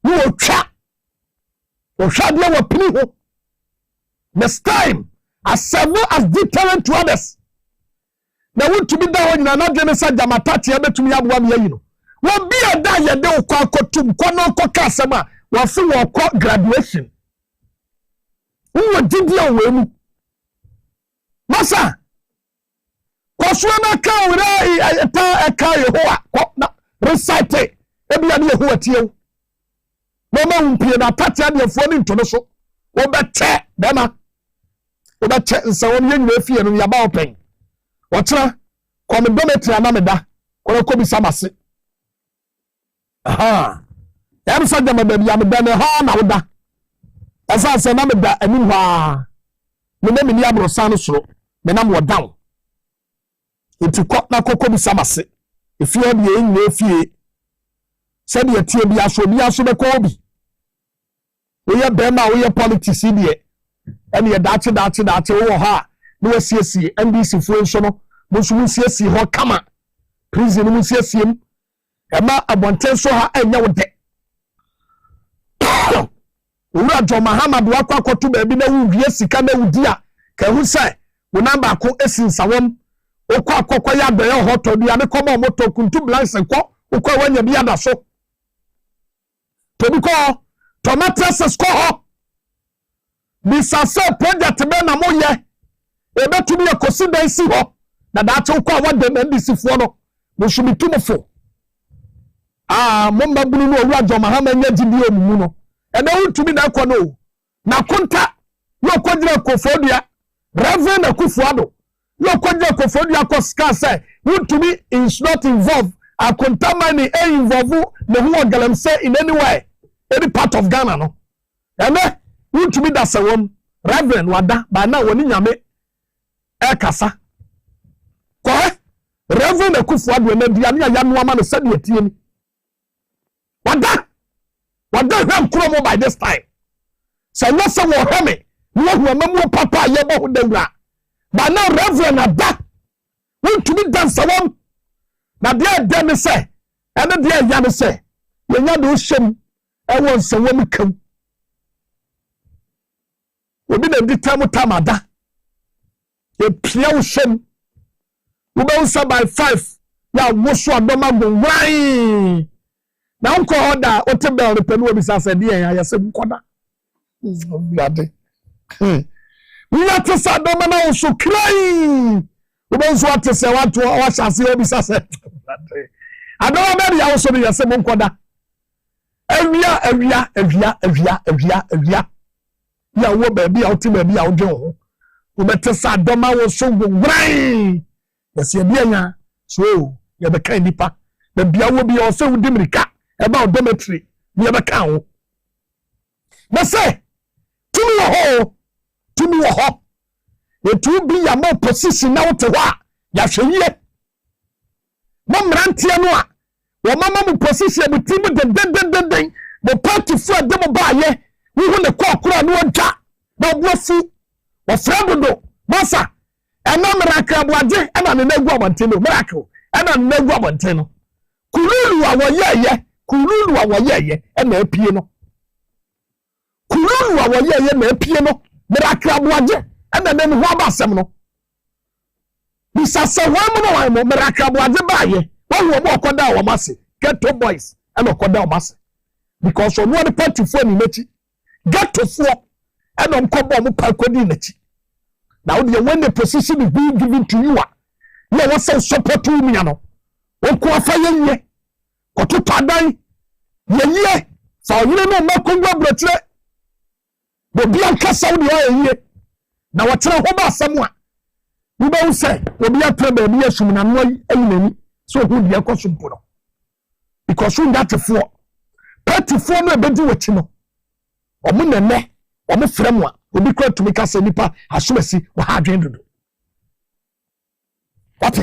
wo twa dia wa pini ho this time as several as deterrent to others na want to be down na dwene sa jamatati abetumi aboa me yi no wo bia da ye de ukọ akotum ko no ko kasema wo fi wo ko graduation wo didi awe mu masa ko so na ka wura ta ka yehoa ko na recite ebia ne yehoa tie mama umpie na tati adefo ni ntono so wo bete bema wo bete nsawon ye nyina fie no yaba open wo tira ko me dometri na me da ko bi samase aha ya so jama ba bia me da ne ha na wo da asa se na me da anim ha me na me ni abrosa no soro me na mo down enti ko na ko bi samase efie bi ye nyina fie se de tie bi aso be ko bi we bema we politics die ene ye dache wo ha no wasiesie NDC fo nso no musu siesie ho kama prison mu siesiem ema abonten so ha enya wo de ura jo Muhammad wakwakoto ba bi na wuwie sika na wudia ka hu sai wo namba ko esinsawom okwa akokwa ya do ye hoto bia ne komo moto kuntu blanche ko okwa wanya bia da so to bi ko tomatoes ko ho bisase project be na moye ebetumi ekosidan si ho na dache ko awade na ndisifo no mo shumitumofo momba bunu no owura jo Muhammad nya gidi omumu no ebe wuntumi na ko no na konta no kodira kofodua reverend akufuado no kodira kofodua ko ska say wuntumi is not involved akonta money involve no hu ogalam say in any way any part of Ghana no eme wuntumi da sewom reverend wada ba na woni nyame kasa ko reverend akufuado na dia na ya no ama no sade atie ni wada hwam kromo by this time so no se wo hwame no hwamamu papa ye bo hodawura ba na reverend ada wuntumi da sewom na dia dem se ene dia ya ne se yenya do hyem ewon sewom kam obi na di tamada e pia wo hyem wo be unsa by 5 ya woso adoma go wai na unko oda otebel repenu obi sase de ya yase nkoda ngade wina tsa adoma na wo so krai wo be unso atse watu wa shase obi sase adoma be ya wo so bi yase nkoda awia ya wo baby out baby out jo wo betesa doma wo so go wrai yes ye bia so ye be kan nipa na bia wo bia o so wo dimirika e ba odometry ye be kan wo na say tumi wo ho e tu bi ya mo position na wo te ho a ya hweye mo mrantie no a wo mama mo position mo timu den mo party for dem ba ye we hu ne kokora no odwa na obofu wo fradodo masa ena miracle boade ena ne nagu amante no miracle ana nagwa bonten no kululu a woyeye na apie no kululu a woyeye na apie no merakra boaje ana nem ho abasem no bisasa wa mo merakra boaje baaye wo mo okoda wo mase get to boys and okoda wo mase because on one party for ni mechi get to for and on kobo mo pa kodi nachi now when the position is being given to you you want to support me no o ko afa ye koto padan ye so you no makongwa brotre bo bia kasa wo ye na watere ho ba asem a wo ba wo say obi atra ba bi asum na no ayinani so ho dia kosumpo no because you that for party for no ebedi wachi no omo nene omo frem a obi kra tumi kasa nipa asomasi wo ha adwen dodo what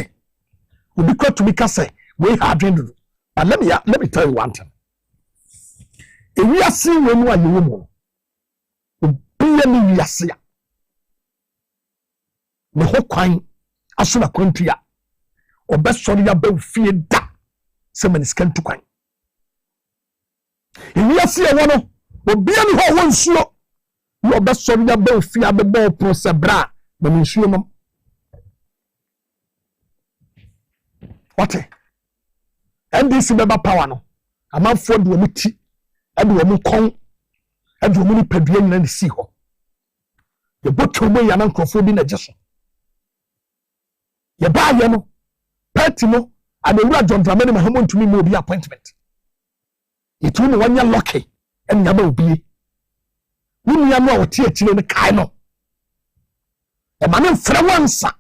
obi kra tumi kasa we ha adwen dodo but let me tell you one thing ewi ase we no ayewo mo obi ya ni wiase a ne ho kwan aso na kwantua obesori ya ba fie da se maniskan tu kwan ewi ase e wono obi ya ni ho wonsuo no obesori ya ba fie abebo pro sebra ba nsuo no what NDC beba power no amanfo de omu ti ade omu kon ade omu ni padua nyina ne si ho ye boto mo ya na nkrofo bi na jeso ye ba ye no party no adewura John Dramani Mahamo ntumi mo bi appointment itu no wanya lucky en nyaba obi wuni ya no a wote akire ne kai no e ma ne mfra wansa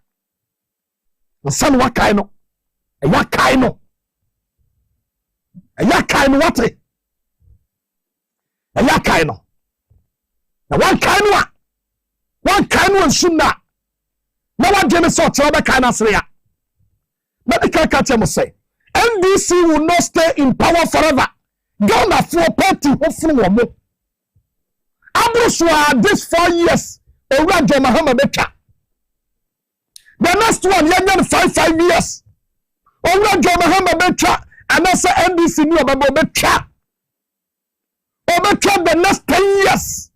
nsa no wakai no e ya kai no ya kai no what ya kai no na wan kai no sunna na wan gene so tell be kai na sere ya medical catch say NDC will not stay in power forever Ghana for party hofunu wo mo abuswa this 4 years Oheneba Boamah Bennie the next one yan 5 years Oheneba Boamah Bennie and I say NDC knew about Obecha the next 10 years.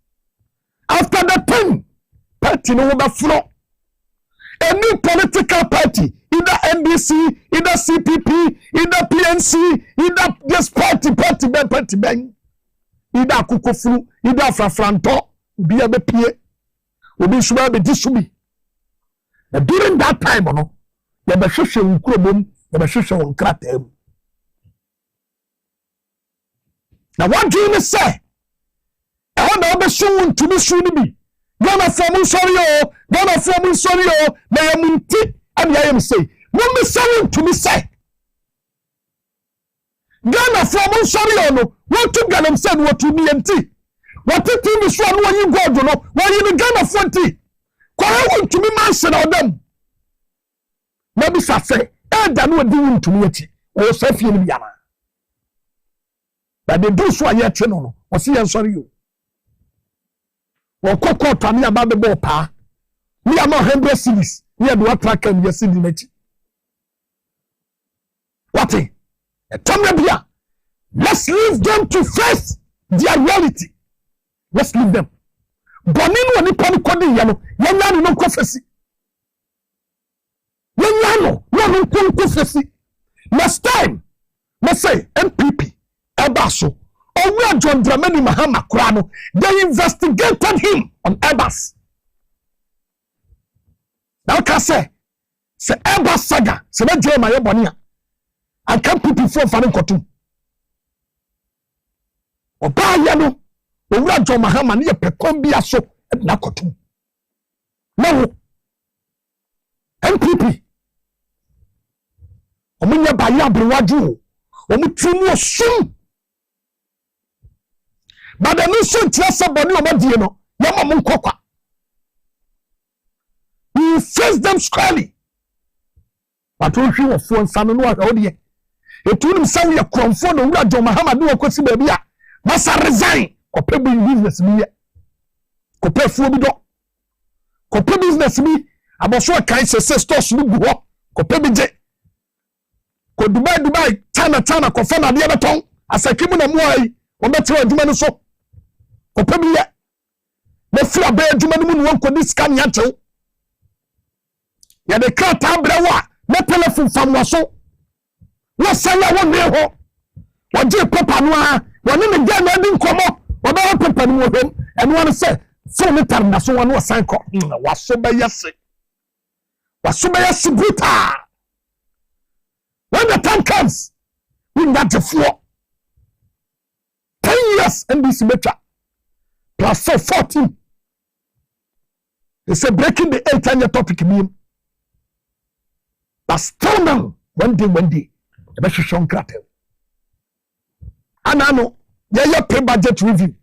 After the 10, party no overflow. A new political party, either NDC, either CPP, either PNC, either this party bang, either Kukofru, either Frafranto, be a BPA, will be sure be disubi. During that time, no, the Bashusha Krobum, the Bashusha on Kratem. Now what do you say? I want to be soon to be soon be. Gonna form sorry, may I munti, and I am say, won't be sorry to me say. Gonna form sorry, no, what to get them said what to me and tea. What to tell me so when you go, you know, when you gonna 40. Quarrel to me, man, on them. Maybe I say, and then what doing to me, or Sophie in Yana. But they do so yet, no, or see, I'm sorry you. Or Coco Tami about the ball pa. We are not 100 cities. We are the track and we are sitting in it. What a Tomabia. Let's leave them to face their reality. Let's leave them. Bonino and Nippon Cody Yano, Yanano no prophecy. Yanano, no prophecy. Next time, let's say MPP. Ebaso, or John Dramani Mahama Krano, they investigated him on Ebas. Now can say Ebas saga, say that Jeremiah Bonia. I can't put before Fanning Kotu. Or Bayano, or John Mahama near Pecombia so at Nakotu. No MPP. Omunya Baya Brewaju, Omutumo soon. But the mission tells somebody about Dino, Yamam Kokwa. You face them squarely. But we feel of one son and what audio. It told him some your comfort and Rajo Mahama do a question, baby. Must resign or pay business me. Compare Fubido. Compare business me. I'm also a kind of stores to go. Compare me. ko Dubai China ko fa na de beton asakimu na muai wo betre adwuma no so ko pabiye na fura ba adwuma no mu no ko dis kan ya tew ya de krata brewa na telephone famwa so wo sala wo ne ho wo je papa no a wo ne me gya na di nkomo wo ba papa no ho eno wan say so me tar na so wo san ko wa so ba yese brutal. When the time comes, we got the floor. 10 years NBC Metra plus 14. They say breaking the 8-year topic mean. But still now, one day, the best show crater. And I know, yeah, pre-budget review.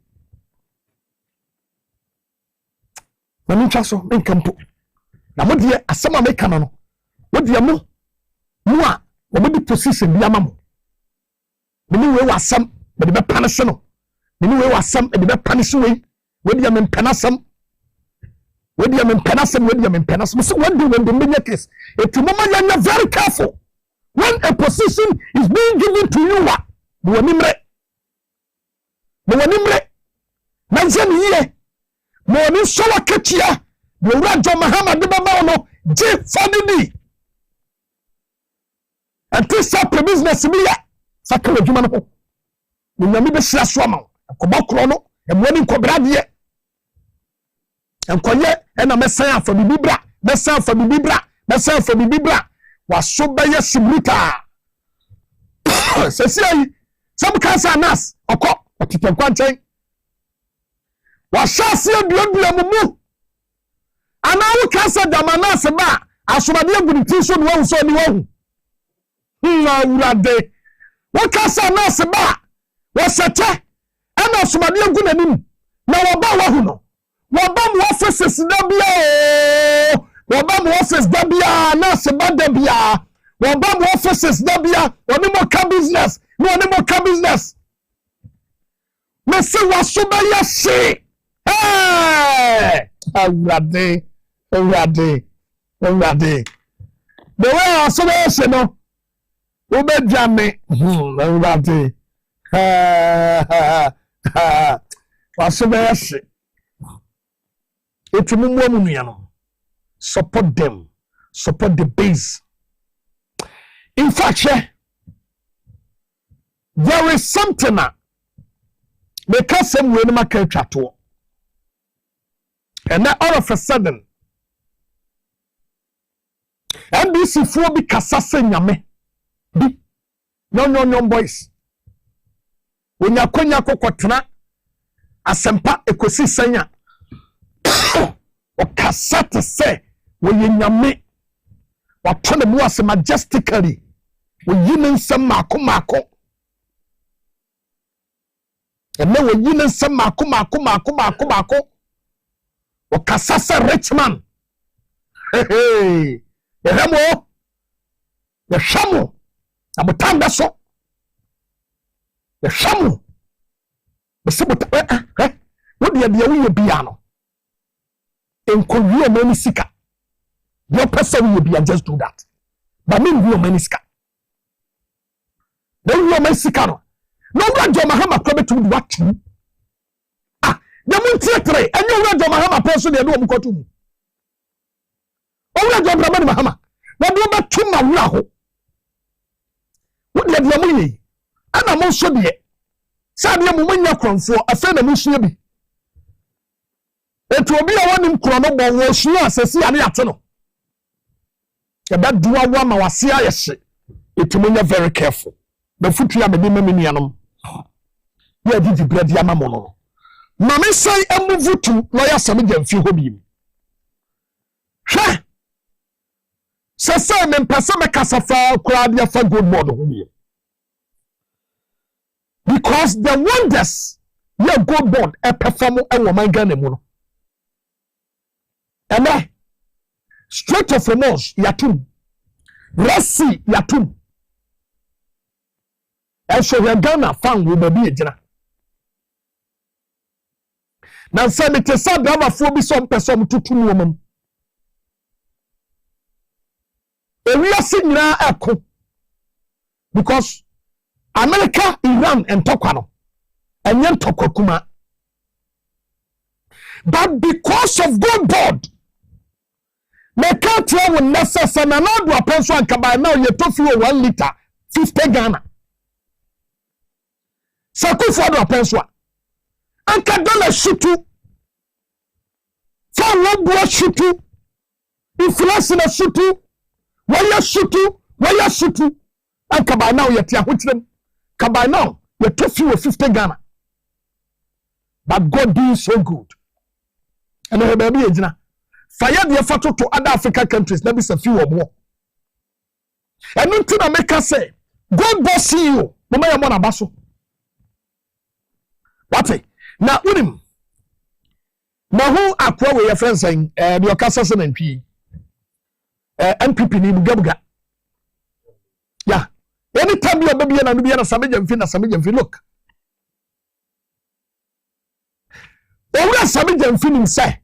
Mami chaso, men kampo. Na mo die asema me kana no. Wo die mo a wo be position bi amamo. Me ni we wasam, me de be panish no. Me ni we wasam, me de be panish we. We die me penasam. We die me penasam. So when the media case, it mama you are very careful. When a position is being given to you, mo nimre. Na nzem ye. Mo ni so waketia. The Rajo Muhammad Baba J Fadidi. And this up business me ya. Sakalo Jumano. Nyami be swama. Kobokro and winning Kobradie. And Koye and a messiah for the Bibra. Messiah for the Bibra. Was so by your Sibuta. Say, some cancer nas or cop or Titan Quante. Was shall see a blood. Ana wo kasa damana seba asomade agudi so no so ni wo na urade wo kasa na seba wo sete ana asomade agu nanim na wo ba wo hu no wo ba mo offices da bia wo ba mo office da bia na seba da bia wo ba mo offices da bia oni mo ka business me se wa so ba ya se urade the way I saw this, no, Ube Jammy, urade, what's the it's a woman, support them, support the base. In fact, there is something that because some way my culture to. And then all of a sudden, NBC for be kasase nyame bi no boys when yakonya kokotena asempa ekosi sanya o kasate se we nyame watone mu ase majestically we yinin nsem mako and then we yinin nsem mako o kasase rich man hey Remo, the shamu, abutanda so. The shamu, the sabut. What do you be piano? In Korea, many sika. Your person will be and just do that. But me, you many sika. Then you are my sikano. No, Rajo Mahama come to what you. The moon theatre, and you Rajo Mahama person, they don't go to me. Owura John Brahman Mahama na do ba tuma wura ho wo de de mo yi ana mo so de sa de mo manya kronfo afa na mo sua bi etu obi a wonim kro no bo wo sua asasi ane ate no e ba duwa wa ma wase ayehye etu monya very careful the futu ya me de mami nuanom ya didi bread ya mamo no ma me sai amuvutu no ya same jamfi ho bi hwe Sasa men pasa me kasafa kwabia for good board because the wonders your good board e perform e wo man Ghana mu no ene straight of remorse yatum resi yatum e so we Ghana fan wo baby ejina na se me tesa drama fo bi so person tutu mu mam Ewia sinyina akọ because America, Iran, and Tokano, and then Tokokuma. But because of God board, my country will necessarily not do a pencil and come by now. You took you 1 liter, 50 Ghana. So, go for a pencil. And can do a shoot you. For one boy shoot you. Influence in a shoot you. Why you shoot you? Why you shoot you? And come by now, you're here with them. Come by now, you took you 50 Ghana. But God being so good. And I baby, fire the effort to other African countries, maybe a few or more. And nothing I make us say, God boss see you, no matter what abaso. What? Now, Unim. Now, who are probably your friends saying, your Casas and MP? MPP ni Bugabuga. Yeah. Anytime you're baby and be a Samaj and Fin, look. Owura Samaj and Fin say,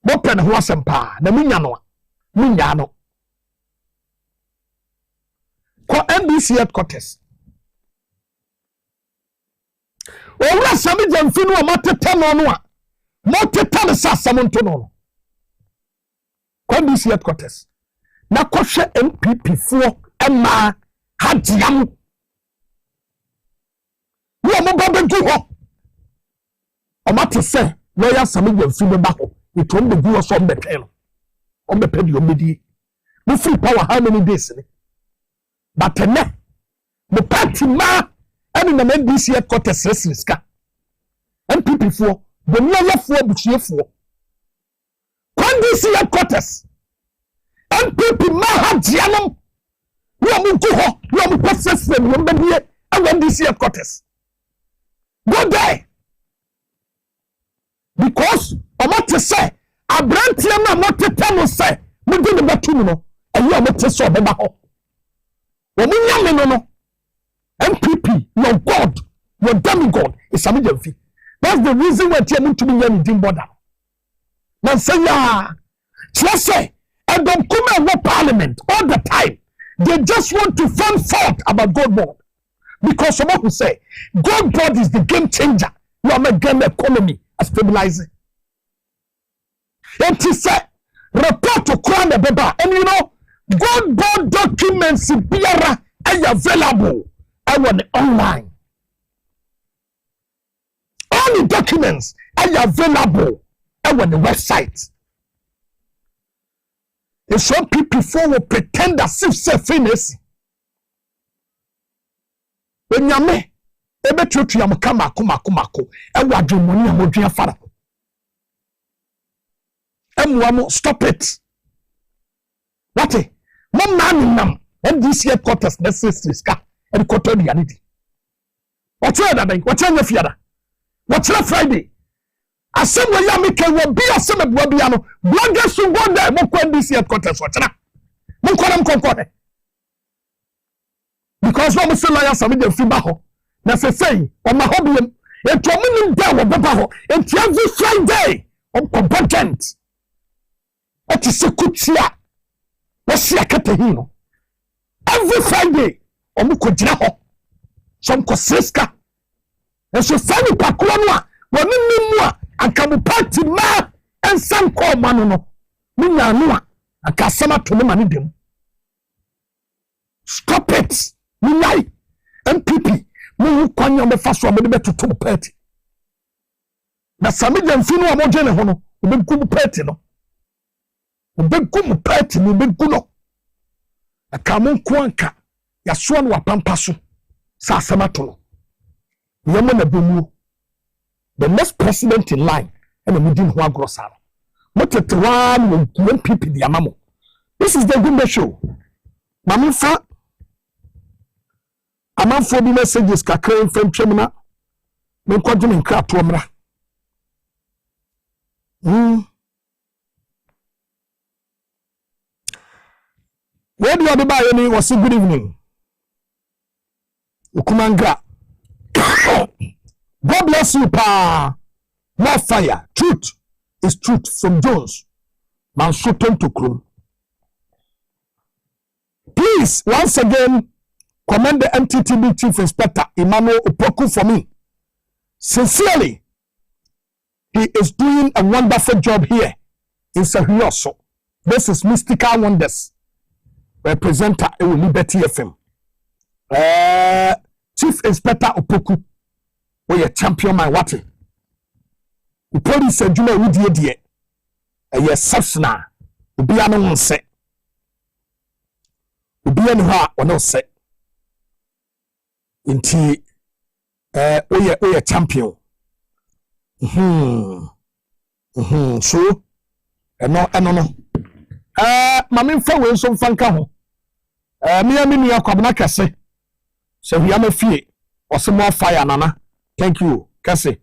Mopen who was empa, the Minyano. Ko NBC headquarters. Owura Samaj and Fin were Matetanonwa. Motetan Sasamontono. NBC headquarters. Na koshe MPP for Emma Hadiam. You are more to ho. O mate say, lawyer Samaj and Fin back. It won't be good on the pen. On the pen, you made no free power how many days? But the party ma and in the NBC headquarters riska. And people for the lawyer for the for. NBC headquarters. And people ma had Janum. You are Mukuho, you are process them, you are and NBC headquarters. Go there. Because I'm not to say, a brand team, I'm not to tell say, we do the batuno, and you are not to saw the baho. When we young no, MPP, your God, your demigod is a medium fee. That's the reason why you're to be young in border. Now say, yeah, just say, and don't come out parliament all the time. They just want to find fault about God board. Because someone who say, God board is the game changer. You are making the economy stabilizing. And he said, report to Crown the Beba. And you know, God board documents are available on online. All the documents are available on the website. And some people will pretend as if they're famous. When you me, ebe tutu ya mako, ewa jomoni ya modri ya fara. Emwamo, stop it. Wate, nam, NDC headquarters, necessary ska, and koto di yanidi. What's your fiada? What's your Friday? Assembly Yamika will be a summer Bobiano. Bloggers who go there, Moko NDC headquarters, what's that? Mokoram Concorde. Because one was lawyer Samid Fibaho. That's a saying, on my hobby, a prominent day of Babaho, and every Friday, on competent. What is a kutia? What's your catahino? Every Friday, on Mukojinaho, some Kosiska, and so Fanny Pakuanwa, one more, and Kamu ma, and some call Manono, Mina Nua, and Kasama to the Manidim. Stop it! Milai, MPP, mu kwanya me faso me be tutu party. Na Samija mfinu wa moje ne hono, obegu party no. Obegu party no obegu no. Akamu kwanka ya so no wapampaso sa asamato no. Yemo na bemu. The next president in line and we didn't want grossar. Motete one MPP di amamo. This is the Gumbe show. Mamufa Among 4 messages kakra from Chemina. Men kwaju min kra to mra. Where do you buy any was good evening? Ukumanga. God bless you, pa. More fire. Truth is truth from Jones. Man Soton to Krum. Please, once again, commend the MTTB Chief Inspector Emmanuel Opoku for me. Sincerely, he is doing a wonderful job here in Sahioso. This is Mystical Wonders, representer in Liberty FM. Chief Inspector Opoku, we are champion my water. The police said, "You know, we did a yes, subsna, be an on set. Be an ha or no set. In tea, we are champion. So, no. Mammy Faw will some fun come. Me and me are Kobnakase. So we are a fee or some more fire, Nana. Thank you, Cassie.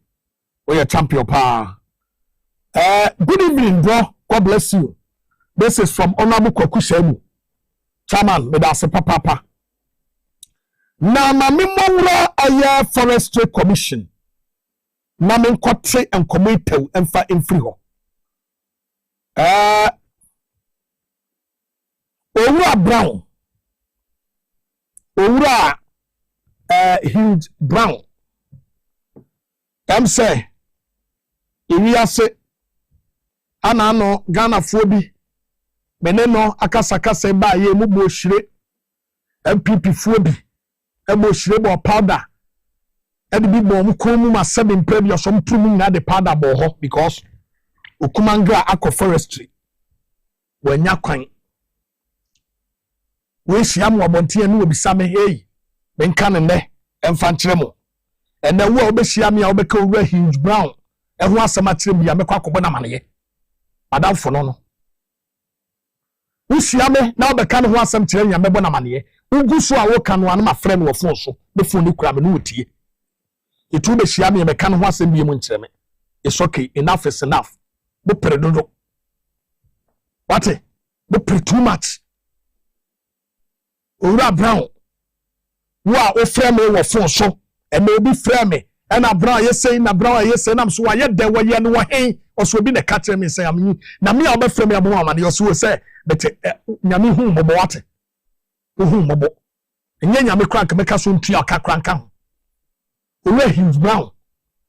We are champion pa. Good evening, bro. God bless you. This is from Honorable Kokusemu. Chairman, Medase Papa. Na mami mwura aya Forestry Commission. Na men kote en komite emfa emfri ho. Owura Brown. Owura Huge Brown. Say Iriase Anano Ghana Fobi Meneno Akasakase ba ye mubo shire MPP Fobi Ebo shire bo powder Edibi bo mukomu ma 7 previous some tumu na the powder bo ho because Okumanga Aqua Forestry wenya kwan we shiam wabontie no obisame hey benka ne ne emfa nkyere mo and then we obeshia me obeka owura Huge Brown eho asema kire bia mekwa akobɔ na maneye madam fo no usia me na obeka ne ho asem kire nya mebɔ na maneye ugu so a wo ka no ma frɛ no wofo so me fo ni kura me no wotie etu beshia me meka ne ho asem bia mu nkyere me it's okay, enough is enough bo pere dodo what bo pere too much owura Brown wa o frɛ me wofo so and may be frame and a bra yes say na bra yes and I'm so I yet there were ye no hey or so be the catcher me say I'm na me I'll be from me woman you so say but nyame hu mobo wate hu mobo enye nyame crank meka so ntua ka cranka ho we Huge Brown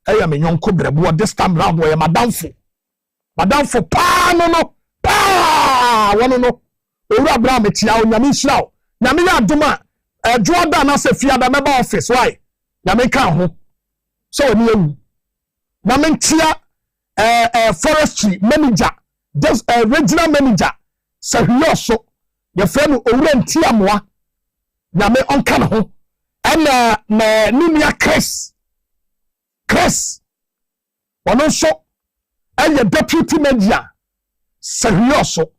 eya me nyonko brebo this time round we madam fo pa no pa wono no owura bra me tia o nyame hira o nyame ya adoma Jordan na se fiada meba office why na me kan ho so ni ewu na me tia forestry manager just regional manager Sahioso ye frɛ no owura ntia moa na me onka no ho na nimia Chris wono so eye deputy manager Sahioso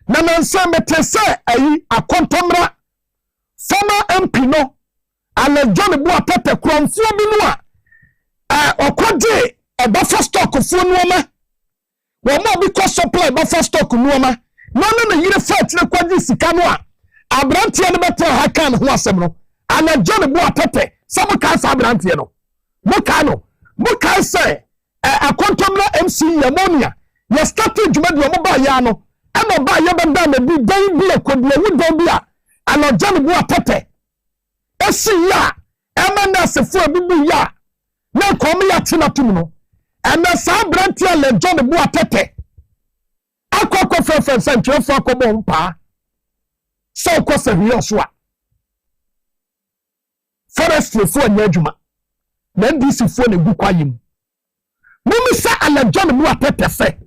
na nansa mete se ayi akontomra former MP no ale John Boatete kronfo bi no a okode e buffer stock fo no ma wo ma bi ko supply buffer stock no ma no yire fight ne kwaji sika no a abrantie no beto ha kan ho asem no ale John Boatete some kan sa abrantie no mo kan say akontomna MC Yamonia ye started djuma de mo ba ya no e mo ba ye benda na bi dan bi akodie wo bi a ale John Boatete esi ya emana sefo bibu ya na komi ya tinatum no ena sa branti ale John Boatete akoko fefe sentwefo akobo mpa so ko Sahioso a forestry fo anya adwuma na ndisi fo na gu kwayim mumi sa ale John Boatete fe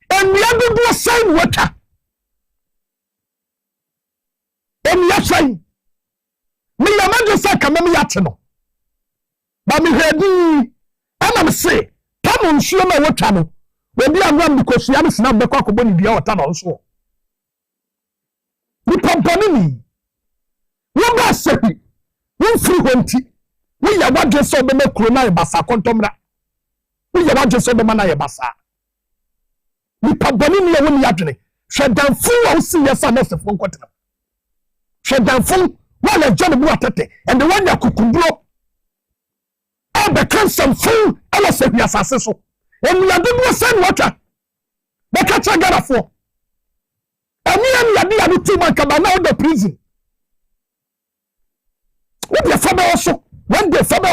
enua bibu sign water enua sign me yamaje sa kamem yate no ba me hwedi ana me se tamu nsuo na wotwa no we bi anwam bikosu ya me sina be kwa akobɔ ni bia wota no nso ni pampani ni wo ba sebi wo firi honti wo ya wadwe so be makuro na ye basa kontomra wo ya wadwe so be ma na ye basa ni pampani ni ye wo ni adwene hwedanfu wo si yesa na sefo nkotena hwedanfu wala John Boatete and the one ya kukundro the cancer full ala se bia sase so and we are doing send water the catcher gara for and me ya too much about now the prison fabe also one day fabe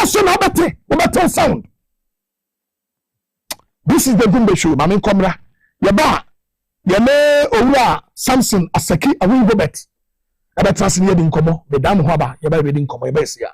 also na obete sound. This is the Gumbe show. Mami Komra. Yaba. Yame Owura Samson Asaki Awin Gobet. Aba transfer di nkomo. Be dam ho aba. Yaba be di nkomo. Yaba sia.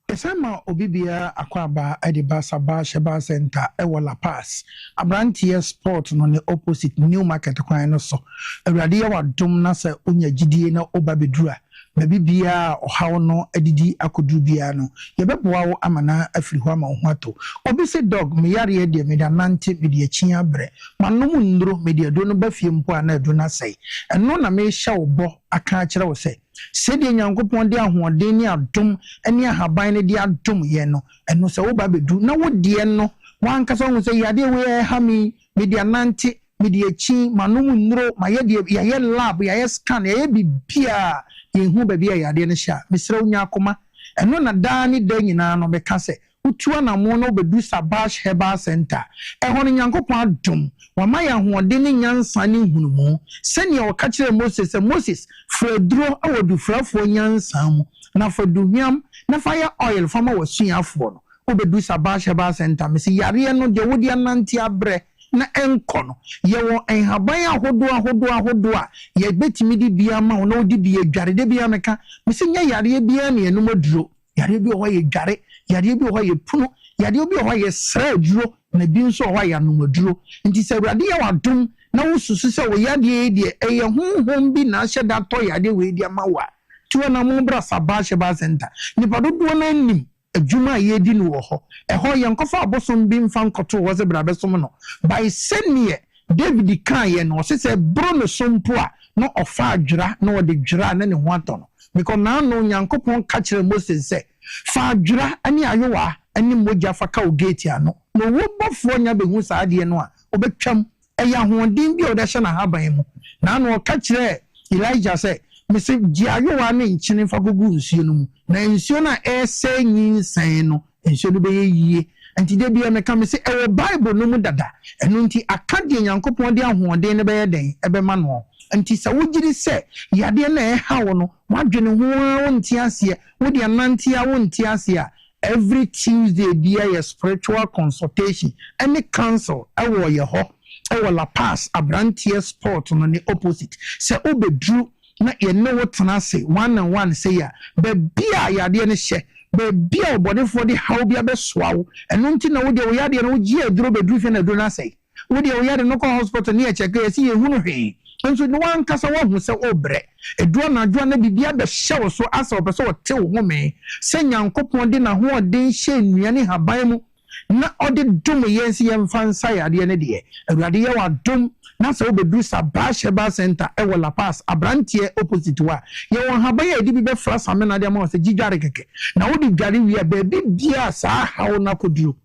Esema obibia akwaba ediba Saba Sheba Center ewo La Paz. Abrantie sport no ne opposite New Market kwan no so. Awurade ya wadom na se onya gidie na obabedura. Baby bia ohaw no adidi akodu bia no yebeboa wo amana afiri ho ama ho ato obi se dog me yare de me da nante me de achi abre manom nduro me de do no bafie mpo ana adu na sei eno na me hya wo bo aka kire wo sei se de nyankopon de ahoden ni adom ani ahaban ne de adom ye no eno se wo ba bedu na wo de no wan kasa wo se yade we ha me de nante me de achi manom nduro ma ye de ye lab ye scan ye bibia yehu baby ya de ne hia mesrew nya akoma eno na da ni da nyina no beka se utua na mo no bedu Sabash Herbal Center eho ne nyankopon adom wa ma ya hoode ne nyansa ne hunumu sene o ka kire Moses fredro awodu frafo nyansa mu na foduhiam na fire oil fama wasuafo no obedu Sabash Herbal Center mesi yare no de wodi ananti abre na enkono ye won enhaban ahodo a ye betimi di bia ma wona odi bia dware de bia meka mesinya yare bia ne enum aduro yare bi ho ye dware yare bi ho ye puno yare bi ho ye sra aduro na bi nso ho ya num aduro nti se awurade ye wadom na wosusu se wo yade de eye honhom bi na hye da to yade we di ama wa tuwa na mo bra Sabash Herbal Center ni padodo na nim adwuma ye di no ho eho ye nkofa abosom bi mfa nkoto wo ze bra besom no by senie David kan ye no se bro no sompo a no ofa adwira no de dwira na ne ho ato no because na no nyankopon ka kire Moses se fa adwira ani ayowa ani moja fa ka o gate ano no wo bofo nya behu saade no a obetwam eya hoden bi o de hye na haban mu na no ka kire Elijah se mese giayowa ne nchine fa gugu nsuo no mu na nsuo na ese nyinsan no nsuo no be yie anti de bia meka mese ewo Bible no mu dada eno nti akade nyankopon de ahoden ne be yeden ebe ma no anti sa wogiri se yade na hawo no wadwene ho nti ase wodi ananti a wonti ase a every Tuesday dia your spiritual consultation any counsel ewo ye ho ewo La Paz Abrantie sport no ne opposite se obedru na ye no wotena se 1-on-1 say ya be bia yade ne hye be bia obodefo de how bia be soawo eno nti na wode wo yade no gi aduro bedru fe na aduro na say wode wo yade no ko hospital ne check ye si ye hunu hwe nso no wan kasa wo hu se obre eduo na adwo na bibia be hye wo so asa opeso wo te wo home se nyankopon de na ho den hye nnuane haban mu na ode dum yensi yemfansa yade ne de awurade ye wa dum na se obedu Sabash Herbal Center ewo La Paz Abrantie opposite wa ye won haban ye di bi be fra samena de ma se gidware keke na wodi dware wi be bia sa hawo na koduro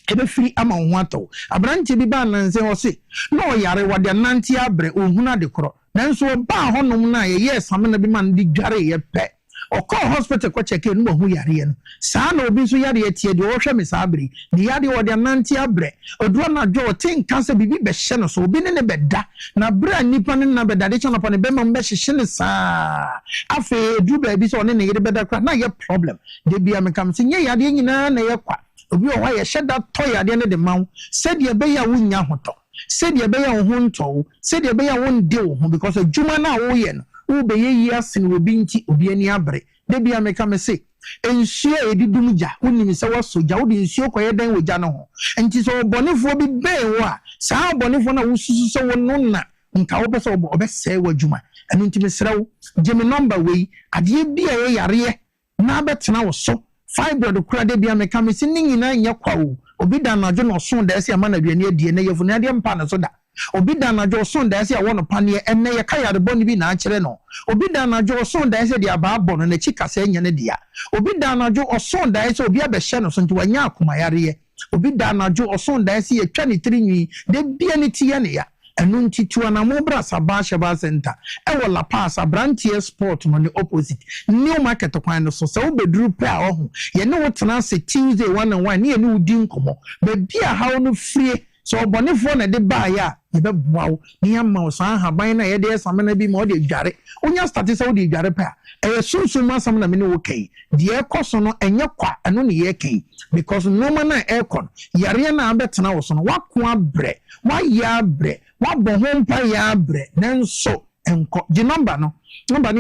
ebe free ama ho ato Abrantie bi ba nanse ho se na o yare wode nanti abre ohuna de koro nanso ba honom na ye samena bi man di dware ye pe oko hospital ko check no hu yare no saa na obi so yare tie de wo hwe me saa abre ni yare wode nanti abre oduro na dwo tin kansa bibi be hye no so obi ne beda na bra nipa ne na beda de chana pa ne be ma be hye ne saa afa edu ba bi so ne yere beda kwa na ye problem de bia me kam se nye yare nyina na ye kwa obi o wa ye hye da to yare ne de maw se de be ya wunya hoto se de be ya wo ho nto se de be ya wo nde wo ho because adwuma na wo ye no ube ye yasin obi nti obi ani abre de bia meka me se ensuo edidum ja woni se waso ja wodi ensuo koye dan woja no ho enti so bonefo bi ben wo a saa bonefo na wususu se wonu na nka wo pese obe se wadwuma eno nti me srew gemi number we ade bia ye yare na betena wo so fibroid kura de bia meka me se nyina nya kwawo obi dan na dwo no so da ese ama na duane adie na yefu na de mpa na so da obi dan na jo so da ese ya wono pane enne ye kaya de boni bi na akere no obi dan na jo so da ese de abaabo no na chikasa enya ne dia obi dan na jo so da ese obi abehye no so nti wanya akoma yare obi dan na jo so da ese ye twa ne tirinwi de bia ne tie ne ya enu nti tuwa na mo bra Sabash Herbal Center ewo La Paz Abrantie sport no ne opposite New Market kwan no so se obeduru pe a ohu ye ne wotena se Tuesday 1-on-1 ne ye ne udi nkomo be bia hawo no frie so bonifo na de ba ya ye be boawo ni amma san haban na ye de samana bi ma o de dware onya start say o de dware pa e sunsun masam na me no kai de ekoso no enye kwa eno ne ye kai because no man na ekon yare na abetena wo so no wako abre wa ya abre wa bo ho mpa ya abre nanso enko di number no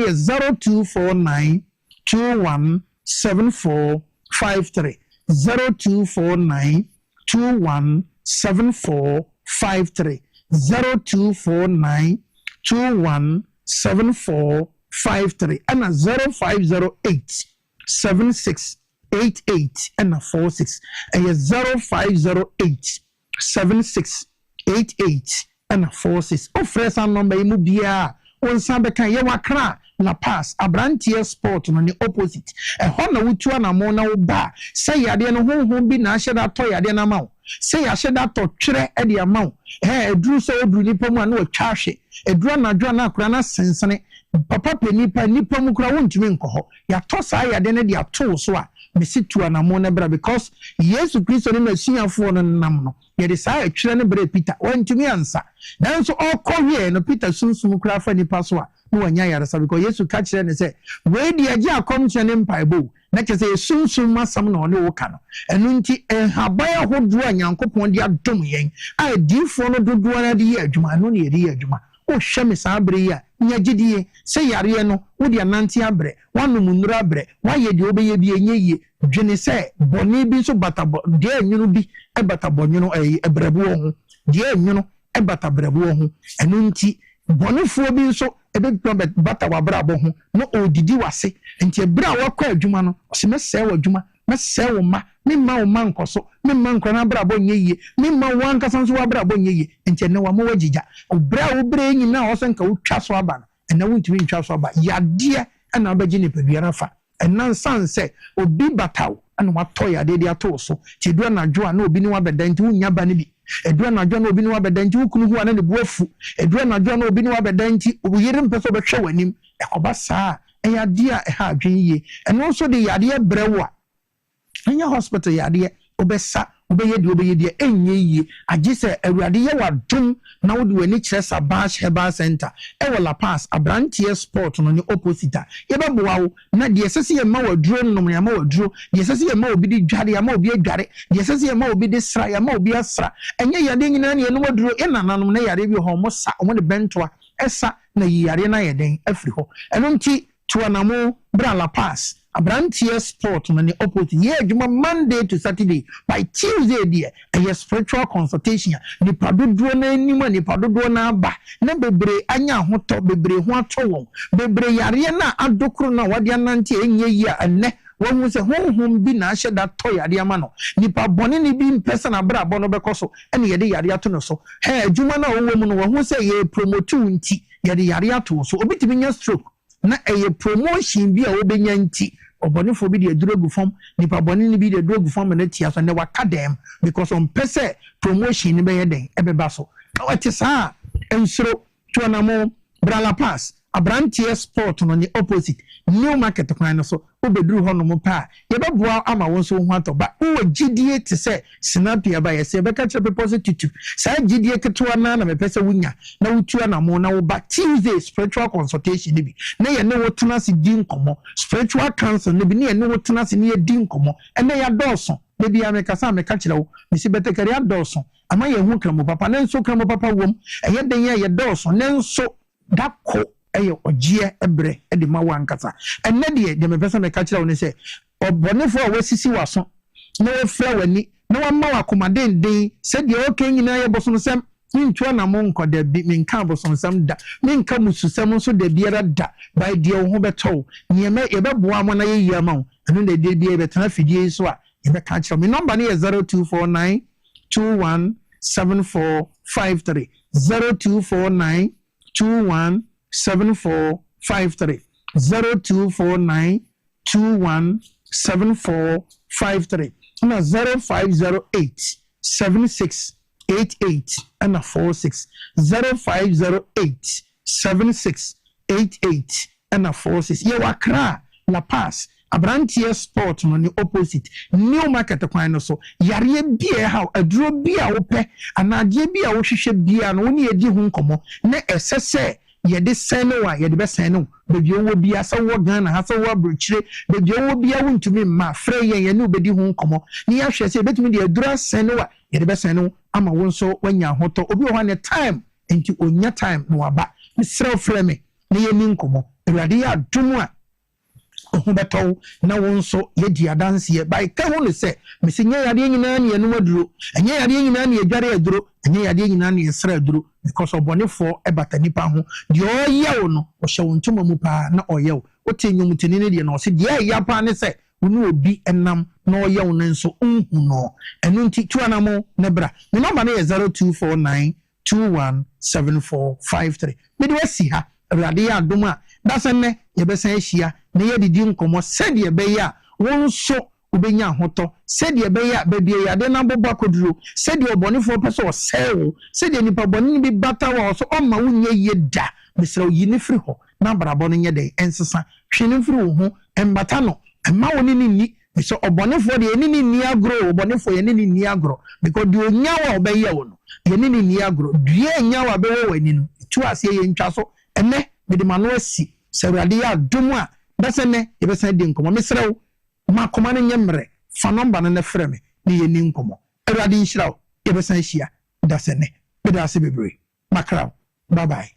is 0249 217453 0249 217453 0249 217453 and 0508 7688 and 46 and 0508 7688 and 46 o fresh number mu bia on sambe kan ye wakra La Paz Abrantia Sport no ni opposite e ho na wutu na mo na wo ba say yade no honhom bi na ahye da to yade na ma wo say ahye da to twere e de ama wo eduru so oduru nipa mu na wo twa hwe eduru na dwa na akura na sensene papa pe nipa mu kura wontumi nkoho ya to sa yade ne de ato so a mesitu na mo na bra because Yesu Kristo ne masiafo no nam no ye de sa atwere ne bra Peter wontumi ansa nanso okɔhwe no Peter sunsum kura fa nipa so a no wanya yarasa because Yesu ka kire ne say we di age akom kire ne mpaibo na kire say sunsum masam na one wo ka no enu nti haban ahodo anyankopon di adom yen a difo no dodo na di ye adwuma no ne ye adwuma o hwe me sa abre ya nya gidie say yare no wo di anante abre wanu munuru abre wa ye di obeye bi enye ye dwene say boni bi so batabo de anyunu bi e batabo nyunu ebrebo ho de anyunu e batabrebo ho enu nti bonifo bi so ebe bata wabrabo ho no odidi wase nti ebra wakɔ adwuma no ɔse mesɛ wɔ adwuma mesɛ wo ma memma wo ma nkoso memma nkona brabo nyeye memma wankasa nso wabrabo nyeye nti ne wa mo wagigya obra wo bre nyina ɔse nka wotwa so aba no ɛna wontumi ntwa so aba yade ɛna abagye ne paduara fa ɛna nsanse obi bataw ɛna watɔ yade de ato so ti do na dwo na obi ne wabɛda nti wonya ba ne bi edura na dwa na obi ne wabɛda nti wokunu hu ana ne buafu edura na dwa na obi ne wabɛda nti obuyere mpɛso bɛhwɛ wanim ɛkɔba saa ɛyade a ɛha adwen yie ɛno nso de yade brɛwo a anya hospital yade obɛsa obɛyɛ de enye yie agye sɛ awurade yɛ wadom na wode wani kyerɛ Sabash Herbal Center ɛwɔ La Paz Abrantia Sport no ne opposite yɛbɛboa wo na de ɛsɛ sɛ yɛ ma waduro nom ya ma waduro de ɛsɛ sɛ yɛ ma obi de dware ya ma obi adware de ɛsɛ sɛ yɛ ma obi de sra ya ma obi asra ɛnyɛ yade nyina ne no waduro ɛnananom na yare bi hɔ mo sa mo de bentoa ɛsa na yare na yɛ den afiri hɔ ɛno nti tuanamo bra La Paz Abrantia Sport no ne opposite ye adwuma Monday to Saturday by Tuesday there a spiritual consultation ni padodo na anim ni padodo na aba na bebre anya hoto bebre ho ato won bebre yare na adokro na wade anante enye yi a ene won se honhom bi na ahye da to yare ama no nipa bone ni bi mpesa na bra bo no bekoso ene ye de yare ato no so adwuma na wo mu no wo se ye promote nti ye de yare ato so obi timi nya stroke na eye promotion bi a obenya nti obonifo bi de adrogu form nipa boni ni bi de adrogu form na tia so ne waka dem because on pese promotion ni be ye den ebeba so wati saa ensuro tuanamo brala pass Abrantia Sport no ni opposite new market kwan no so obeduru ho no mo pa ye beboa ama won so hu atoba wo gidie te se sinapia ba ye se be ka kire positive sa gidie ketwa na me pese wunya na wutua na mo na wo ba Tuesday spiritual consultation ni bi na ye ne wo tena se di nkomo spiritual counsel ni bi na ye ne wo tena se ni ye di nkomo ene ya doso de bia me kasa me ka kire wo me si betekari adoso ama ye hu kramo papa na nso kramo papa wom eye den ye doso na nso dako eyo ogie ebre e de ma wankasa enne de me pesa me ka kira woni se obonefo a wasisi waso na wafra wani na wamma wakomaden den se de oken nyina ye boso sem ntua na mo nkoda bi menka boso sem da menka mususem so da biara da by de wo ho beto niema e beboa mo na ye yia ma enu de de bi e betana fidie so a e be ka kira me number na 0249 217453 0249 217453 0249 217453 and 0508 7688 and 46 0508 7688 and 46 ye wakra La Paz abrantie sport no ne opposite new market kwan no so yare bia ha aduro bia wo pɛ anadie bia wo hwehwɛ bia no woni edi ho nkomo na ɛsɛsɛ yɛde sɛn wa yɛde bɛ sɛn no bebi wo bia sɛ wo Ghana ha sɛ wo abrochire bebi wo bia wo ntumi ma frɛ yɛn ne obedi ho nkomo ne yɛhwɛ sɛ betumi de aduro sɛn wa yɛde bɛ sɛn no ama wo nso wanya hotɔ obi wo ha ne time enti onya time no waba misrɛ frɛ me ne yɛ ni nkomo awurade yɛ adom a ho bɛtɔw na wo nso yɛdi adanseɛ by ka ho ne sɛ mesi nyɛ yadeɛ nyinaa ne yɛnom aduro ɛnyɛ yadeɛ nyinaa ne yɛdware aduro ɛnyɛ yadeɛ nyinaa ne yɛsrɛ aduro because ɔbɔnefoɔ ɛbata nipa ho deɛ ɔyɛ wo no ɔhyɛ wo ntoma mu paa na ɔyɛ wo wote nnwomtini ne deɛ na ɔse deɛ ɛyɛ paa ne sɛ wo ne obi ɛnam na ɔyɛ wo no nso nhu no ɛno nti tuanamo ne bra me nɔmba no yɛ 0249 217453 mede wasi ha awurade yɛ adom a dasɛnnɛ yɛbɛsan ahyia na yɛdidi nkɔmmɔ sɛdeɛ ɛbɛyɛ a wɔn nso wobɛnya ahotɔ sɛdeɛ ɛbɛyɛ a baabi yɛade no abɔbɔ akɔduro sɛdeɛ ɔbɔnefoɔ pɛ sɛ ɔsɛe wo sɛdeɛ nipa bɔne no bi bata wɔ so ɔma wo nyɛ yie da mesrɛ wo yi ne firi hɔ na abrabɔ no nyɛ dɛn ɛnsesa hwe ne mfiri wo ho ɛmbata no ɛma wo ne ne nni mesɛ ɔbɔnefoɔ deɛ ɛne ne nni agorɔ ɔbɔnefoɔ yɛne ne nni agorɔ because deɛ ɔnya wo a ɔbɛyɛ wo no yɛne ne nni agorɔ dua ɛnya wo a bɛwɔ w'ani no ɛtu aseɛ yɛntwa so ɛnɛ mede ma no asi sɛ awurade yɛ adom a dasɛnnɛ yɛbɛsan di nkɔmmɔ mesrɛ wo ma kɔma no nyɛ mmerɛ fa nɔmba no frɛ me ne yɛni nkɔmmɔ awurade nhyira wo yɛbɛsan hyia dasɛnnɛ mede ase bebree makra wo bye bye.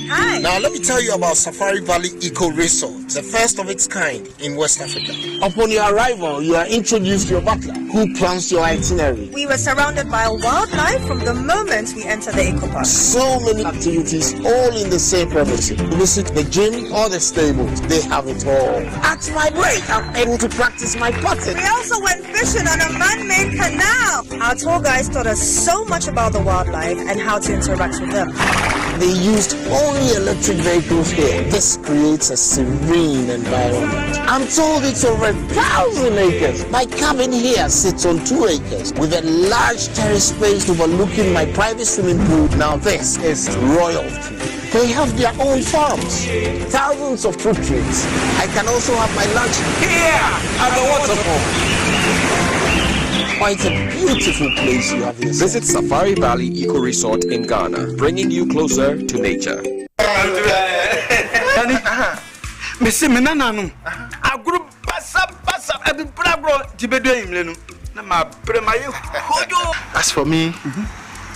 Hi. Now let me tell you about Safari Valley Eco Resort, the first of its kind in West Africa. Upon your arrival, you are introduced to your butler, who plans your itinerary. We were surrounded by wildlife from the moment we entered the eco park. So many activities, all in the same premises. Visit the gym or the stables, they have it all. At my break, I'm able to practice my putting. We also went fishing on a man-made canal. Our tour guides taught us so much about the wildlife and how to interact with them. They used only electric vehicles here. This creates a serene environment. I'm told it's over 1,000 acres. My cabin here sits on 2 acres with a large terrace space overlooking my private swimming pool. Now this is royalty. They have their own farms, thousands of fruit trees. I can also have my lunch here at the waterfall. Quite a beautiful place you have here. Visit Safari Valley Eco Resort in Ghana, bringing you closer to nature. As for me,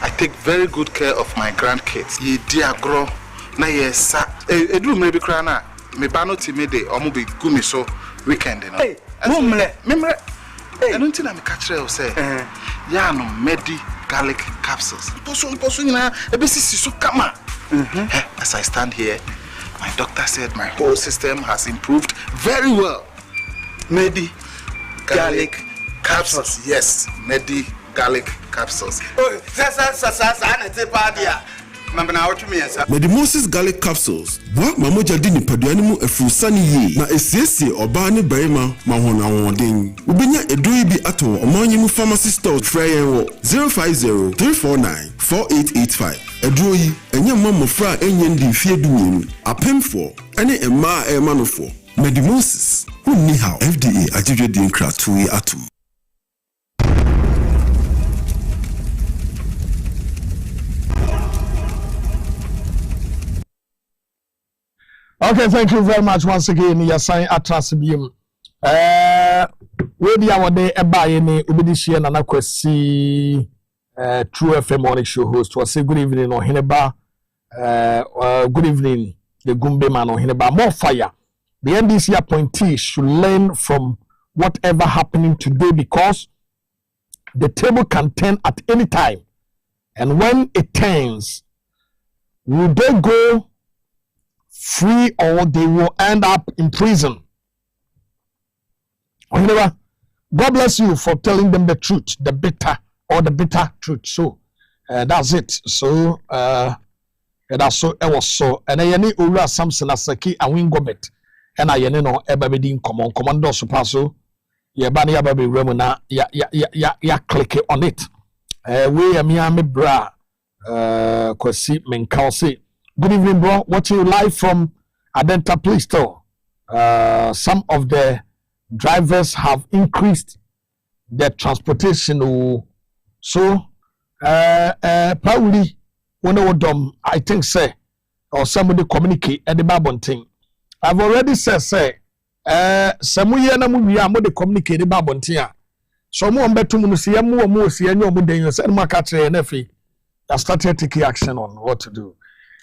I take very good care of my grandkids. Ye dear grow, na yes, do maybe crana. Me bano timide, or maybe gumi so weekend. Hey, memre. I don't think I'm a catcher or say, yeah, no medi garlic capsules. As I stand here, my doctor said my whole system has improved very well. Medi garlic capsules. Yes, medi garlic capsules. Medimosis garlic capsules. Wa mamoja dini paduani mu efusani ye na esiesie oba ne barima ma hona wodin. Ubenya edoi bi ato omanyi mu pharmacy store frey wo 050 349 4885. Eduro yi enye mamofra enye ndi fie duwem apemfo ene emma emanofo. Medimosis unni how FDA ajije di nkra tuwi atum. Okay, thank you very much once again. You're saying Atrasibium. Where the hour day a buy any Ubidishian and Akwesi True FM morning show host was say good evening Oheneba. Good evening, the Gumbe man Oheneba. More fire. The NDC appointee should learn from whatever happening today because the table can turn at any time. And when it turns, will they go free or they will end up in prison? God bless you for telling them the truth, the bitter truth. So that's it. So that's so it was so. And I any Ura Samson Asaki and win Gobet. And I no ebabedin common commando supaso. Ya bani ya baby remona ya click on it. We am ya me bra. Kwasi Menkause. Good evening, bro. Watching you live from Adenta Play Store. Some of the drivers have increased their transportation. So, probably one of them, I think, say, or somebody communicate at the Babon thing. I've already said, some we are the communicate the Babon thing. So, more better to see more see any of the days and my catcher and Effie. I started taking action on what to do.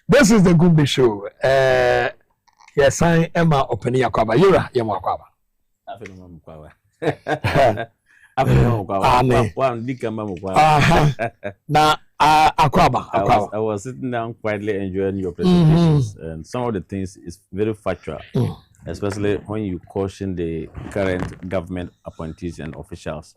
This is the Gumbe show. Yes, I am opening a kwaba. Yura, yama kwaba. Now, Akwaba. I was sitting down quietly enjoying your presentations, and some of the things is very factual, especially when you caution the current government appointees and officials,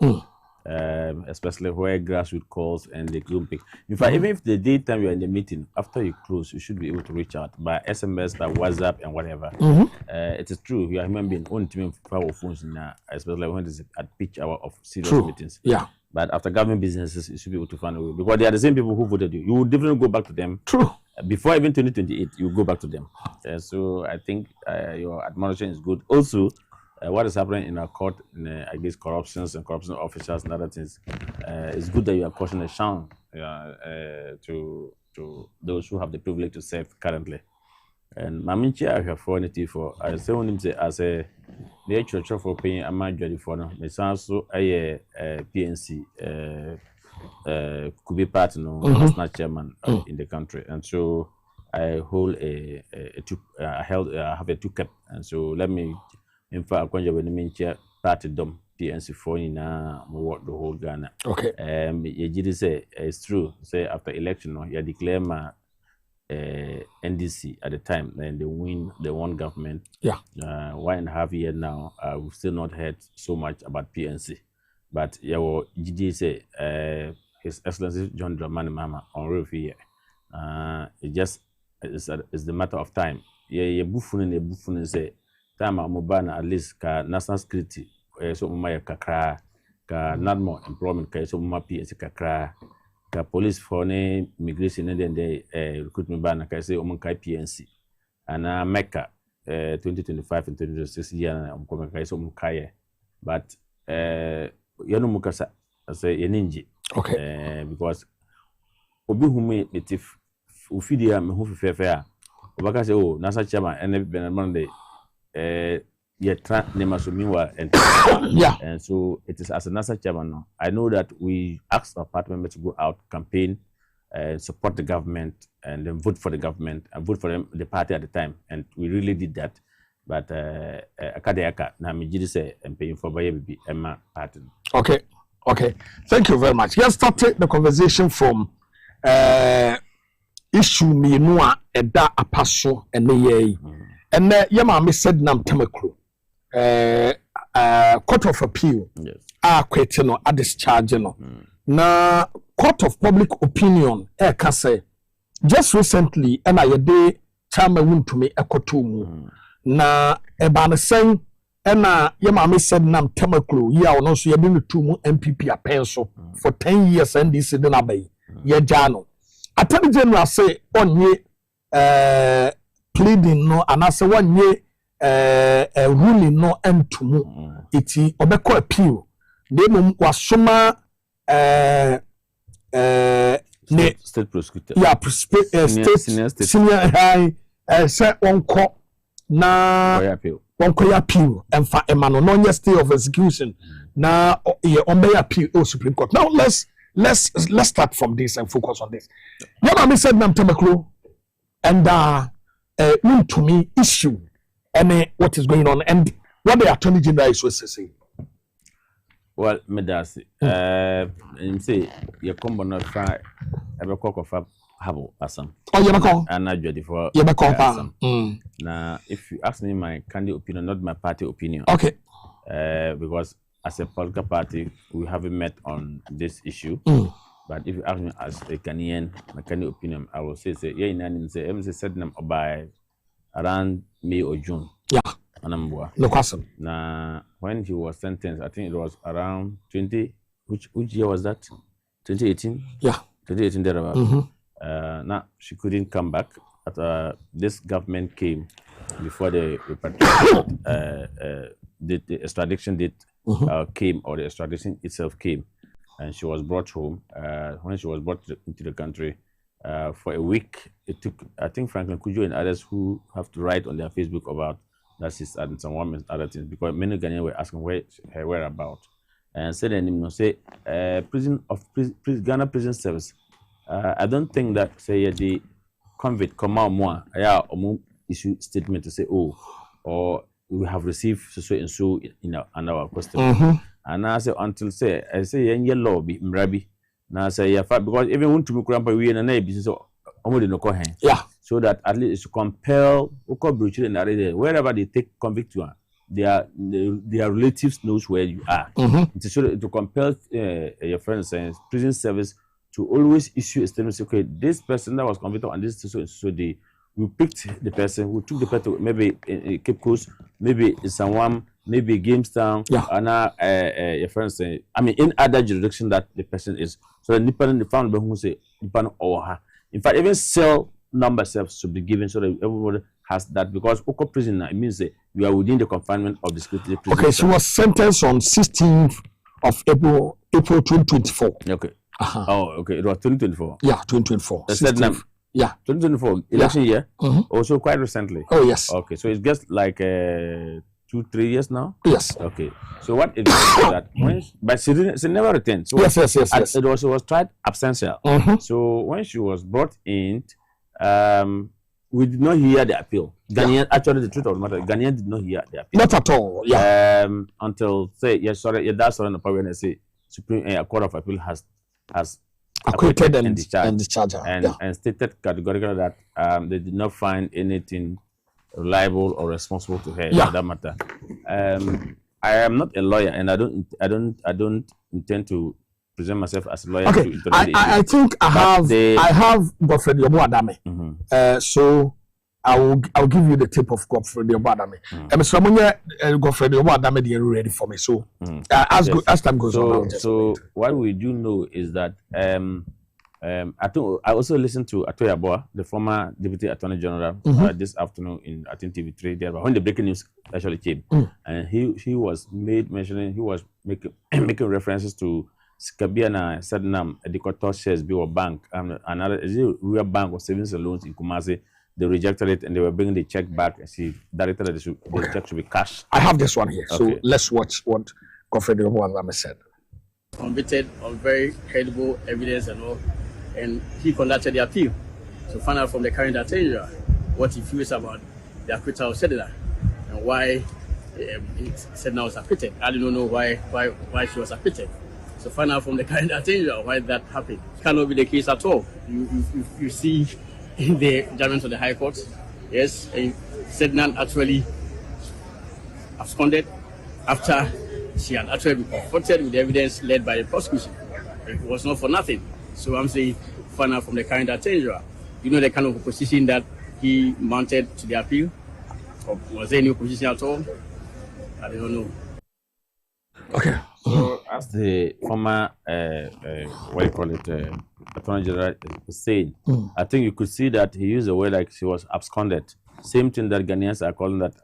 especially where grassroots calls and the Gumbe. In fact, even if the daytime you're in the meeting, after you close, you should be able to reach out by SMS, by WhatsApp, and whatever. It is true. You are human being. Only team power phones now, especially when it is at pitch hour of serious meetings. Yeah. But after government businesses, you should be able to find a way because they are the same people who voted you. You will definitely go back to them. True. Before even 2028, you go back to them. So I think your admonition is good. Also, what is happening in our court, against corruptions and corruption officials and other things, it's good that you are cautioning a shame to those who have the privilege to serve currently. And Maminchi, I have for I say when him say as a the church for paying a majority for no, me also a PNC could be part national chairman in the country, and so I hold I have a two cap, and so let me. In fact, when you mean party dom PNC for na work the whole Ghana. Okay. You say it's true. Say after election, you declare my NDC at the time, then they won government. Yeah. 1.5 years now, we've still not heard so much about PNC. But GD say His Excellency John Dramani Mahama on review. It just it's the matter of time. Yeah, buffon say. Time mobile at least ka national security so mama kakra ka not more employment ka so mama PNC kakra ka police for ne immigration and then they recruitment ban ka say ka PNC and Mecca 2025 and 2026 year am ka so ka but yanu mukasa say yeninji okay because obi hume native ufidia me hu fefefe a obaka say oh national chairman and Ben Monday and so it is as a NASA chairman now. I know that we asked our party members to go out, campaign, support the government, and then vote for the government and vote for the party at the time, and we really did that. But Akadeyaka, na mijidi say and paying for baby Emma party. Okay. Thank you very much. Let's start the conversation from issue me noa eda apaso ene and Yama said Nam Tamakru, Court of Appeal, quitting or discharge. Na Court of Public Opinion, say, just recently, and I day Chama went to me a kotumu. Na Ebana saying, and Yama said Nam Tamakru, ya or no, so you been to MPP a pencil for 10 years and this is the Nabe, ye Jano. Attorney General say, on ye, pleading no and as 1 year ruling no end to mu iti obeko appeal they was soma state prosecutor senior high say onko na onko appeal and for emano no stay of execution na on appeal Supreme Court. Now let's start from this and focus on this. Yama said Nam Tamakro and to me issue and what is going on and what the Attorney General is saying. Well, Medasi, say your combo not fire ever cock of habo asam. Oh, you're not and not ready for now. If you ask me my candid opinion, not my party opinion, okay, because as a political party, we haven't met on this issue. But if you ask me as a Ghanaian, my candid opinion, I will say, MC said them by around May or June. Yeah. Anambua. No question. Now, when he was sentenced, I think it was around 20. Which year was that? 2018. Yeah. 2018 thereabout. Now she couldn't come back. But, this government came before the repatriation the extradition date came, or the extradition itself came, and she was brought home. When she was brought into the country for a week, it took, I think, Franklin Kujo and others who have to write on their Facebook about that she's and some women other things, because many Ghanaians were asking where her whereabouts, and said Ghana Prison Service. I don't think that say the convict come out more. Issue statement to say, oh, or we have received so and so in our custom. And I say until say I say in your law be mrabi. Now I say because even want to be grandpa we in a business so yeah. So that at least to compel wherever they take convict to, their relatives knows where you are. It's to compel your friends and prison service to always issue a statement. Say, okay, this person that was convicted on this so day. We picked the person, we took the person maybe in Cape Coast, maybe in San maybe Jamestown, and your friends say, I mean, in other jurisdiction that the person is. So the Nippon found who say Nippon or her. In fact, even cell number self should be given so that everybody has that, because Oko prison it means that you are within the confinement of the security prison. Okay, she was sentenced on 16th of April 2024. Okay. Oh, okay. It was 2024. Yeah, 2024. Yeah, 2024 election year. Also quite recently. Oh yes. Okay, so it's just like 2-3 years now. Yes. Okay. So what it is that when but she never returned. So yes. It was tried absential. So when she was brought in, we did not hear the appeal. Ghanaian actually the truth of the matter, Ghanaian did not hear the appeal. Not at all. Yeah. Until say that's the problem. I say Supreme Court of Appeal has acquitted and discharged her. And stated categorically that they did not find anything reliable or responsible to her for that matter. I am not a lawyer, and I don't intend to present myself as a lawyer. Okay, I think I have Godfrey Boamah. So I'll give you the tip of Godfrey Boamah. Mr. Ramonia, Godfrey Boamah, they are ready for me. So as time goes on. So what we do know is that I also listened to Atoya Boa, the former Deputy Attorney General, this afternoon in TV3 there, when the breaking news actually came, and he was making references to Skabiana Sadnam, Educator Shares Bill Bank, another real bank of savings and loans in Kumasi. They rejected it and they were bringing the check back. And she directed that the check should be cashed. I have this one here, so let's watch what Godfrey Boamah said. Convicted on very credible evidence and all, and he conducted the appeal to find out from the current attorney general what he feels about the acquittal of Sedna and why Sedna was acquitted. I don't know why she was acquitted. So find out from the current attorney general why that happened. It cannot be the case at all. You see in the judgment of the High Court, yes, Sedna actually absconded after she had actually been confronted with the evidence led by the prosecution. It was not for nothing. So I'm saying, find out from the current attorney general, you know the kind of opposition that he mounted to the appeal? Or was there any opposition at all? I don't know. Okay. So as the former, Attorney General is saying, I think you could see that he used a word like she was absconded. Same thing that Ghanaians are calling that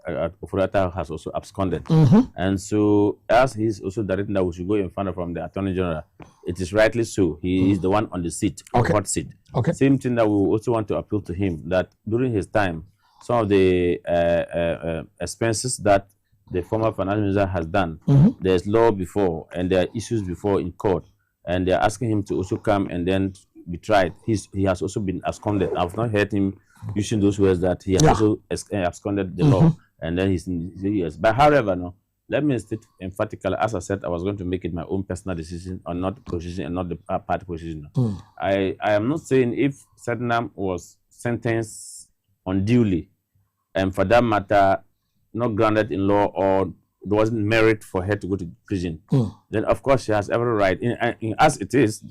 Ofurata has also absconded. And so, as he's also directing that we should go in front of the Attorney General, it is rightly so. He is the one on the seat, hot seat. Okay. Same thing that we also want to appeal to him, that during his time, some of the expenses that the former finance minister has done, there's law before and there are issues before in court, and they're asking him to also come and then be tried. He has also been absconded. I've not heard him using those words that he has also absconded the law, and then he's in the years. But however, no, let me state emphatically, as I said, I was going to make it my own personal decision or not position and not the party position. I am not saying if Sedna was sentenced unduly, and for that matter, not grounded in law or there wasn't merit for her to go to prison, then of course she has every right. As it is,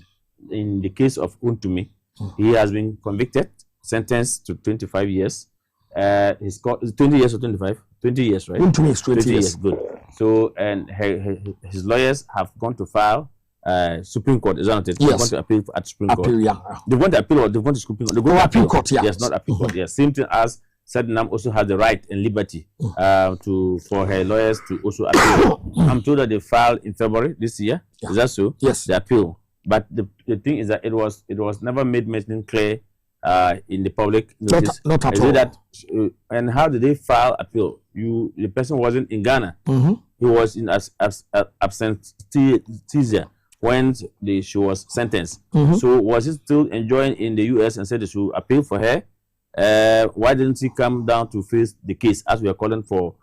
in the case of Untumi, he has been convicted, sentenced to 25 years. He's got 20 years or 25? 20 years, right? Untumi is 20 years. Good. So, and his lawyers have gone to file Supreme Court. Is that not it? Yes. They want to appeal at Supreme Court. Yeah. They want to appeal or they want to Supreme Court. They go to appeal court. Yeah. Yes, not appeal court. Yes. Same thing as Sadnam also has the right and liberty for her lawyers to also appeal. I'm told that they filed in February this year. Yeah. Is that so? Yes. The appeal. But the thing is that it was never made mention clear in the public notice. Not at all. That, and how did they file appeal? The person wasn't in Ghana. He was in absentia when she was sentenced. So was he still enjoying in the US and said they should appeal for her? Why didn't he come down to face the case as we are calling for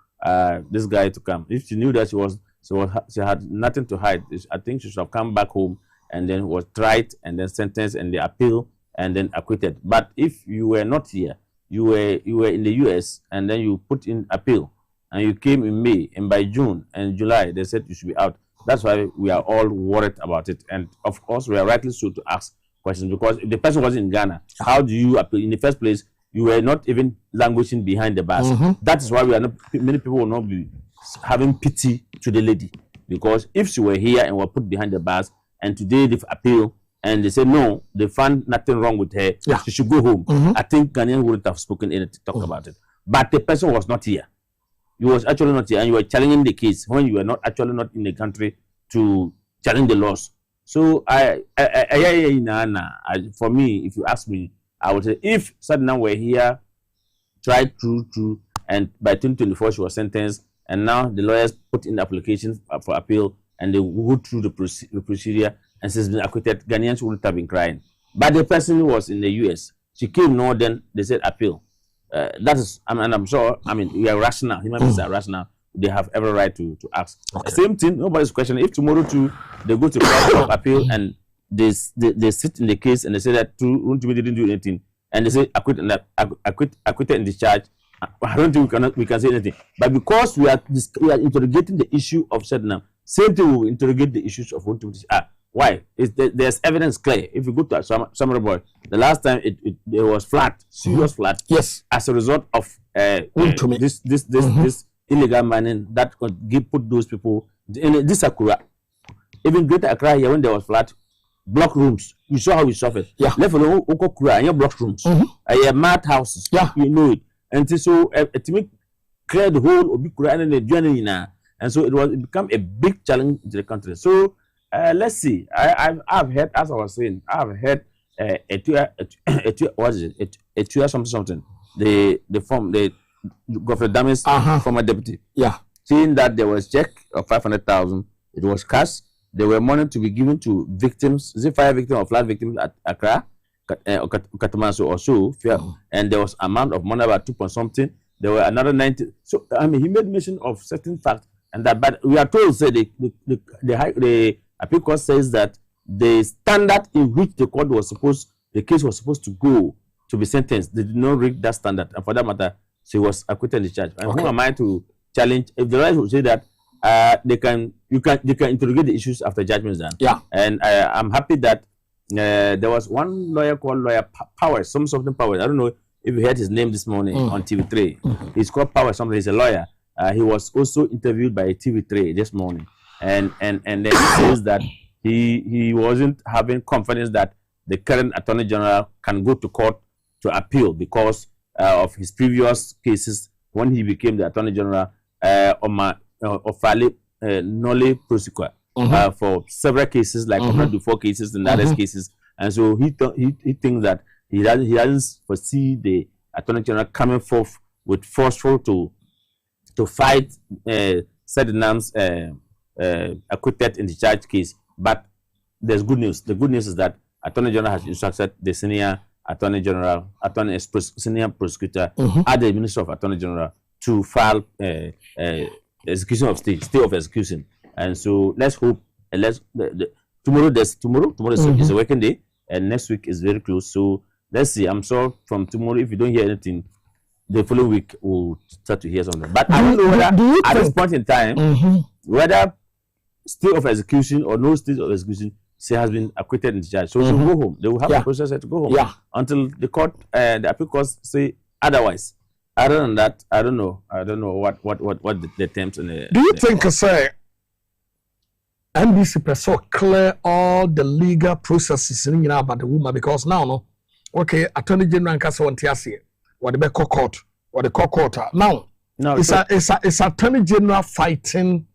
this guy to come? If she knew that she had nothing to hide, I think she should have come back home and then was tried and then sentenced and they appeal and then acquitted. But if you were not here, you were in the US and then you put in appeal and you came in May and by June and July they said you should be out. That's why we are all worried about it. And of course we are rightly so to ask questions, because if the person wasn't in Ghana, how do you appeal? In the first place, you were not even languishing behind the bars. That is why many people will not be having pity to the lady, because if she were here and were put behind the bars and today they've appealed and they say no, they found nothing wrong with her, she should go home. I think Ghanaian wouldn't have spoken anything to talk about it. But the person was not here. He was actually not here, and you were challenging the case when you were not in the country to challenge the laws. So for me, if you ask me, I would say if Sadnam were here, tried through, and by 2024 she was sentenced, and now the lawyers put in applications for appeal, and they go through the procedure, and she's been acquitted, Ghanaians wouldn't have been crying. But the person who was in the US, she came north, then they said appeal. That is, I'm sure, we are rational, human beings are rational. They have every right to ask. Same thing, nobody's questioning. If tomorrow too, they go to court of appeal and they sit in the case and they say that they didn't do anything, and they say acquitted and discharged, I don't think we can say anything. But because we are interrogating the issue of Sadnam, same thing we will interrogate the issues of why? There's evidence clear. If you go to Summary Boy, the last time it was flat, serious flat. Yes. As a result of this illegal mining that could put those people in this Accra, even Greater Accra here, when there was flat, block rooms. You saw how we suffered. Yeah. Left alone, Accra, and your block rooms. Mad houses. Yeah. You know it. And so to clear the whole of Accra and the journey now. And so it became a big challenge to the country. So let's see. I've heard, as I was saying, I've heard what is it? Something. The Governor Damis, former deputy. Yeah. Saying that there was check of 500,000. It was cash. There were money to be given to victims, fire victims or flood victims at Accra, Katamanso or so. And there was amount of money about 2 point something. There were another 90. So he made mention of certain facts, and that. But we are told, say the appeal court says that the standard in which the case was supposed to go to be sentenced, they did not reach that standard, and for that matter, she was acquitted in the charge. And who am I to challenge? If the lawyers would say that they can interrogate the issues after judgment is done. Yeah. And I'm happy that there was one lawyer called Lawyer Powers, something Powers. I don't know if you heard his name this morning on TV3. He's called Powers something. He's a lawyer. He was also interviewed by TV3 this morning, and then he says that he wasn't having confidence that the current Attorney General can go to court to appeal because of his previous cases when he became the Attorney General Ofale Nole prosecutor for several cases, like 104 cases and other cases, and so he thinks that he doesn't foresee the Attorney General coming forth with forceful to fight Sadnam's acquitted in the charge case. But there's good news. The good news is that Attorney General has instructed the senior Attorney General, senior prosecutor at the Ministry of Attorney General to file execution of stay of execution. And so let's hope. Tomorrow is a working day, and next week is very close. So let's see. I'm sure from tomorrow, if you don't hear anything, the following week we'll start to hear something. But I don't know whether at this point in time, whether stay of execution or no stay of execution, she has been acquitted in the charge. So she'll go home. They will have a process to go home until the court, the appeal court say otherwise. Other than that, I don't know. I don't know what the terms and the. Do you think, say, NBC person clear all the legal processes in about the woman because now no okay Attorney General Nkasa Wantiasi what the court what the court now it's Attorney General fighting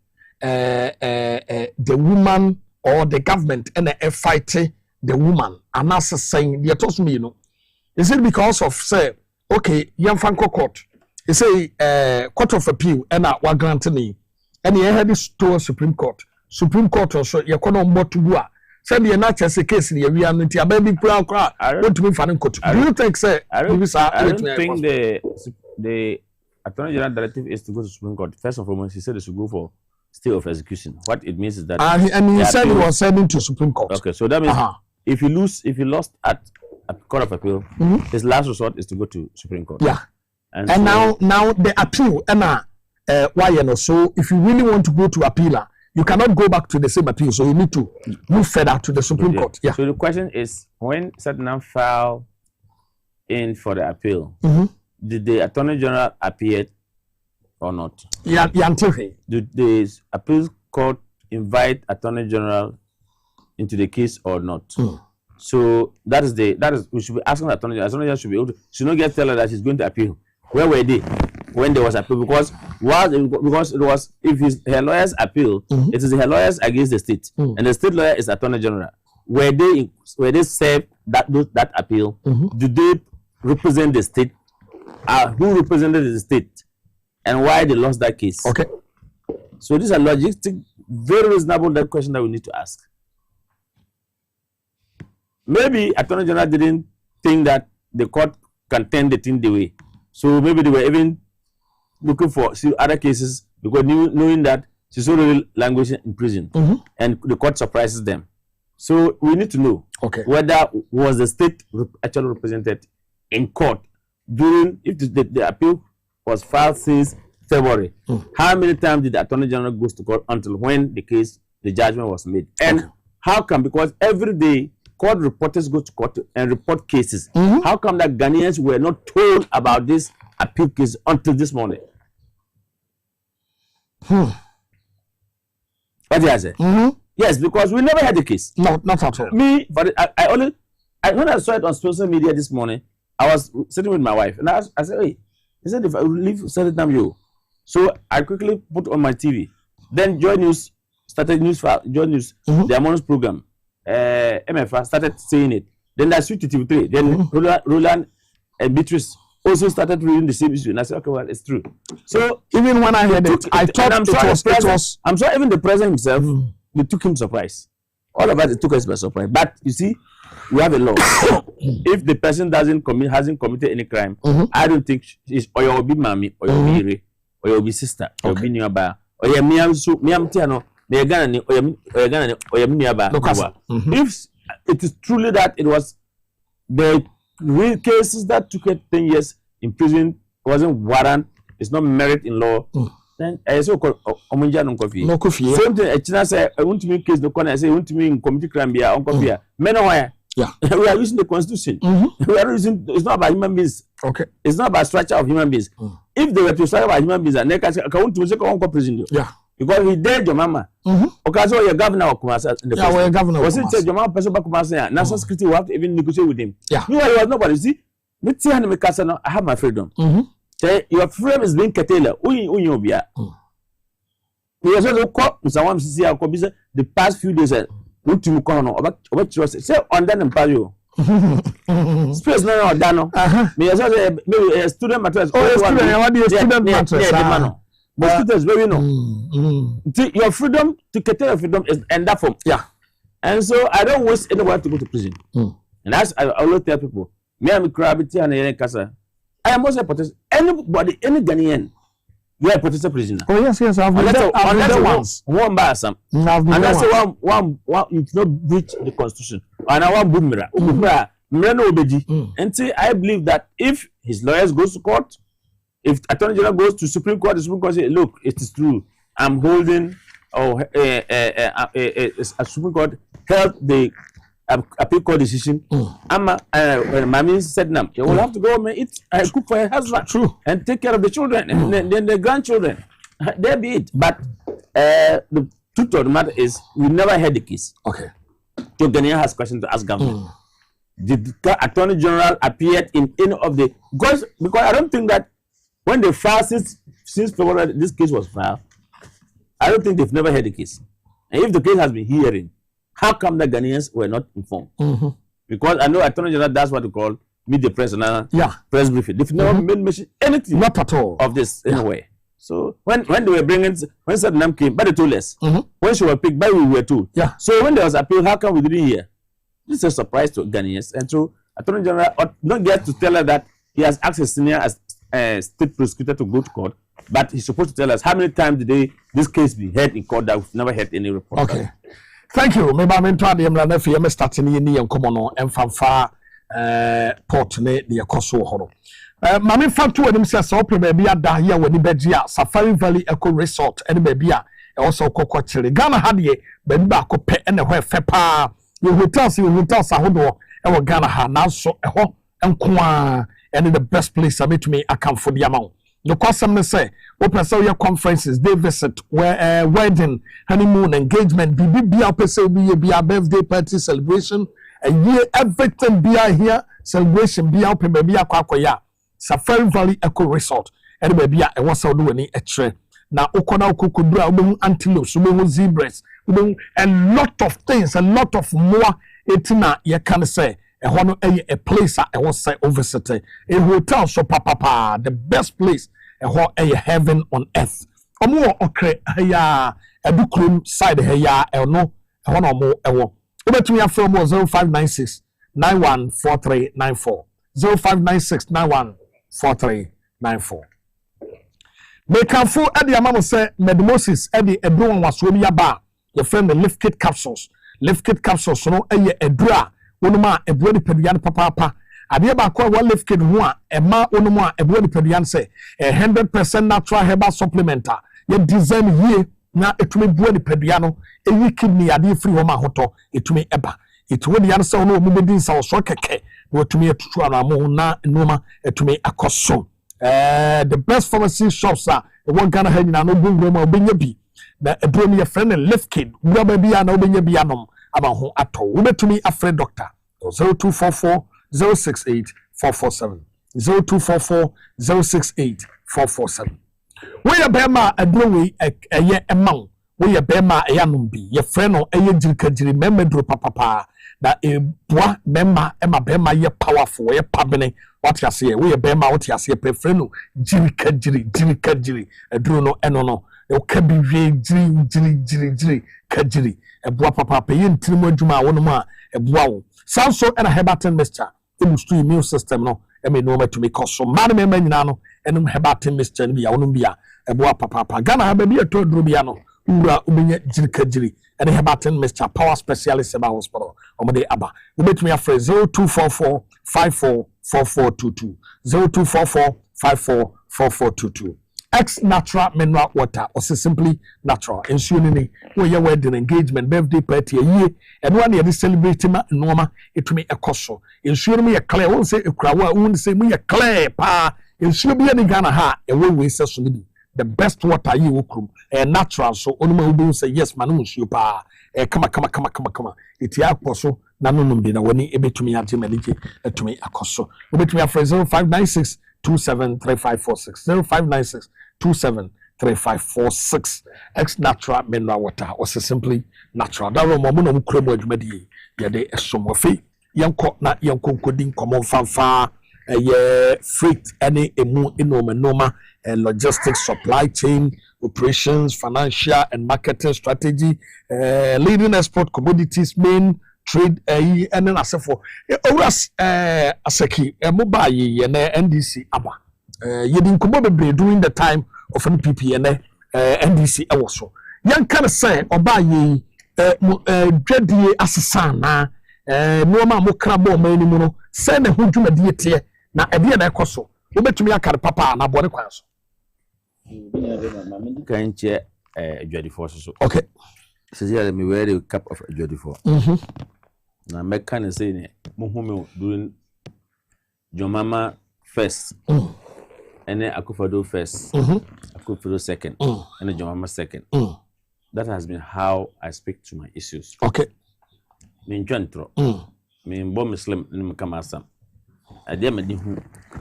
the woman or the government and fighting the woman and that's saying they told me is it because of say okay young Franco court you say court of appeal and what granted me and you had this to Supreme Court also you couldn't want to do send you not just a case in we are not a baby crown want to be fun court do you think say I don't think the Attorney General directive is to go to Supreme Court. First and foremost, he said they should go for stay of execution. What it means is that and he said he was sending to Supreme Court. Okay, so that means if you lost at Court of Appeal, his last resort is to go to Supreme Court. Yeah, and so, now the appeal why you know so if you really want to go to appeal, you cannot go back to the same appeal, so you need to move further to the Supreme Court. Yeah. So the question is, when Satnam filed in for the appeal, did the Attorney General appear or not? Yeah, did the appeal court invite Attorney General into the case or not? So that is we should be asking the Attorney General. Attorney General should be able to, should not get tell her that she's going to appeal. Where were they when there was appeal? Because it was if her lawyers appeal, it is her lawyers against the state, and the state lawyer is Attorney General. Were they served that appeal? Do they represent the state? Who represented the state and why they lost that case? Okay. So these are logistic, very reasonable that question that we need to ask. Maybe Attorney General didn't think that the court can turn the thing the way. So maybe they were even looking for other cases because knowing that she's already languishing in prison and the court surprises them. So we need to know whether was the state actually represented in court during if the appeal was filed since February. How many times did the Attorney General go to court until when the judgment was made? And how come, because every day court reporters go to court and report cases, how come that Ghanaians were not told about this appeal case until this morning? What do you say? Yes, because we never had the case. No, not at all. But when I saw it on social media this morning, I was sitting with my wife and I said, hey, he said if I leave certain time you. So I quickly put on my TV. Then Joy News started Joy News, their morning program. MFA started saying it. Then I switched to TV3. Then Roland and Beatrice also started reading the same issue. And I said, okay, well, it's true. So even when I heard it, I thought it was. I'm sure even the president himself, it took him surprise. All of us, it took us by surprise. But you see, we have a law. If the person hasn't committed any crime, I don't think it's or your be mommy, or your be re, or your be sister, or be nearby, or your miam tiano, or your nearby. If it is truly that it was the real cases that took 10 years in prison, wasn't warrant, it's not merit in law. Then I say, Omunja no coffee. No coffee. Same thing. I China say, I want to make case no corner. I say, I want to make committee crime be on coffee. Men why? Yeah. We are using the constitution. We are using. It's not about human beings. Okay. It's not about structure of human beings. If they were to strike about human beings, and they can say, I want to make a prison. Yeah. Because he dead your mama. Okay, so your governor of Kumasi. Yeah, well, governor. Was it your mama person back Kumasi? National security will have to even negotiate with him. Yeah. You are nobody. See, let's see how to make Kasano. I have my freedom. Say your freedom is being curtailed. Uyobia. We also look someone see the past few days. Say on that empire. Space no dano. Me as maybe a student matters. Student matters. Mosquitoes very no. Your freedom to curtail your freedom is and that form. Yeah. And so I don't wish anyone to go to prison. And that's I always tell people. Me I'm crabby and a casa. I am also a protest. Anybody, any Ghanaian, you are a protester prisoner. Oh yes, I've been there once. One by some. And that's one. You cannot breach the constitution. And I want boomera. And say I believe that if his lawyers goes to court, if Attorney General goes to Supreme Court, the Supreme Court say, look, it is true. I'm holding a Supreme Court held the appeal court decision. Mommy said, "No, you will have to go and eat, cook for her husband, and take care of the children and then the grandchildren. There be it." But the truth of the matter is, we never heard the case. Okay. So Ghanaian has questions to ask government. Did the Attorney General appear in any of the because I don't think that when they filed since February this case was filed, I don't think they've never heard the case. And if the case has been hearing, how come the Ghanaians were not informed? Because I know Attorney General does what we call meet the press and press briefing. They've never made mention anything not at all of this anyway. So when they were bringing when Saddam came, but they told us when she was picked, but we were told. So when there was appeal, how come we didn't hear? This is a surprise to Ghanaians, and so Attorney General not get to tell us that he has asked his senior state prosecutor to go to court, but he's supposed to tell us how many times did this case be heard in court that we've never heard any report. Okay, thank you. Maybe I'm into the Emla for you starting in the common and fanfare port ne the Koso Horo. Mami Fatu and himself so baby at Dahia when the Bedia Safari Valley Eco Resort and baby also Coco Chile Ghana had ye baby back pet and where fepa. You hotels ahodo e Ghana ha now so eho enko and the best place I meet me account for the amount. The custom say open so your conferences they visit where wedding, honeymoon, engagement, bia person be a birthday party celebration, a year everything be here celebration be open baby akwakoya. Safari Valley Eco Resort and baby e won so do any etre. Na ukona ukukudura ubemu antelopes ubemu zebras ubemu a lot of things, a lot of more etina ye can say a place I was say visit a hotel so papa the best place a heaven on earth omo okre ya edukrum side ya no hono mo ewo ubetumi afro mo 0596 914394 0596 914394. Mekanfo ade amamo se Medmosis ade edron waso bi aba your friend the lift kit capsules no eye edura wonuma ebro de peduan papa ade ba ko wa lift kit ho a ema wonuma ebro de peduan se 100% natural herbal supplement ye design here na etumi buo de peduan no eyi kidney ade free ho ma hoto etumi eba etuwe de yansa no mu bedin sa so keke wotumi etutu anamo na noma etumi akoso. The best pharmacy shops are one Ghana head na no gungrema obenya bi na ebro me friend lift kid wura ba bia na obenya bia nom aba ho ato wobetumi afre doctor 0244 068 447 0244 068 447. We ya bema adro we eye emang we ya bema eyanom bi ye friend no eye jirikajiri memedro papa na boa bema ema bema ye powerful ye pabene what you say we bema what you say prefer no jirikajiri adro no eno no e ka bi we jiri kajiri e boa papa ye ntirimo adwuma wono mu a e boa wo sanso ena hebatin mixture e boost immune system no e me no to make us so man me nyina no enum hebatin mixture bi ya wono bia e boa papa Ghana ha ba bi eto adro bia no ura ubenya jirikajiri and hebatin mixture power specialist about hospital omode aba ubetumi afre 0244 544422 0244 544422 X natural mineral water or simply natural ensuring we your wedding engagement birthday party a year and one year celebrating normal it me a coso ensure me a clear won't say a crowd won't say me a clear pa ensure be any Ghana ha a way so the best water you will natural so only will say yes man you pa come it ya poso na no numbi na woni ebetumi age manage etumi akoso obetumi afre 0596 273546 0596 273546 X natural mineral water or simply natural that room mo no kremo adwumadi ye de esomofi yenko na yenko kodin common fanfa freight any emu inoma logistics supply chain operations financial and marketing strategy leading export commodities main trade and then asefo oras aseki mobile ye na NDC aba yedin kobo bebre during the time of NPP and NDC ewoso yan kan say oba ye dwadie asesa na no ma mo krabo ma ni mu no say na hodwumadie tie na ede na ekoso obetumi akare papa na bone kwan so kan che adwadifo so okay say me wear the cap of adwadifo na meka ne say ne mohume during Jomama first and then Akufado first Akufado second and Jomama second that has been how I speak to my issues. Okay. Me njantro. Me mbo Muslim ni kama asam. Ade me dihu,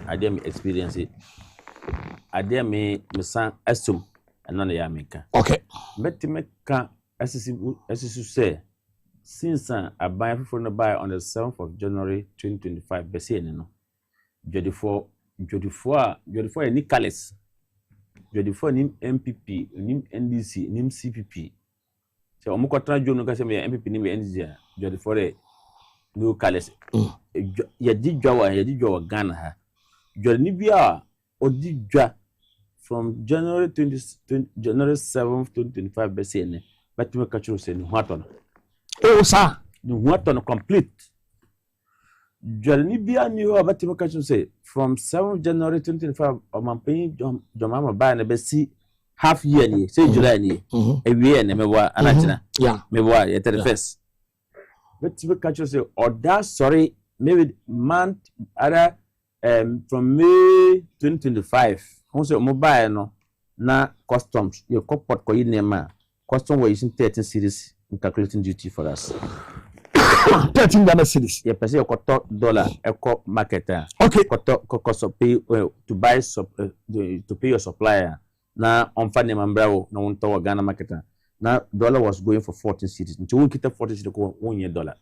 ade me experience it. Ade me san asum eno na ya meka. Okay. Meti meka asisu say since I buy for no buy on the 7th of January 2025 bese ni no. Jodifo ni Kales. Jodifo ni MPP, ni NDC, ni CPP. So omukotra jono ka se me MPP ni me NDC. Jodifo re no Kales. Yadi jwa Ghana ha. Jodi ni bia odi jwa from January 7th 2025 bese ni. Bati me ka churu se ni huaton. Oh sir, ni huaton complete. Jolini bia mi ho abati me ka churu se from 7th January 2025 omanpen jomama ba na besi half year ni say July ni ewie na mebwa anachina mebwa ya 31st. Bati me ka churu se oda sorry maybe month other from May 2025 who say mobile no na customs your corporate ko yinema custom were using 13 series in calculating duty for us. 13 Ghana cedis. Yeah, person $1 eco marketer. Okay. Cost pay to buy to pay your supplier. Now on funny mambrao no one to Ghana marketer. Now dollar was going for 14 cedis. Until we get 14 cedis $1.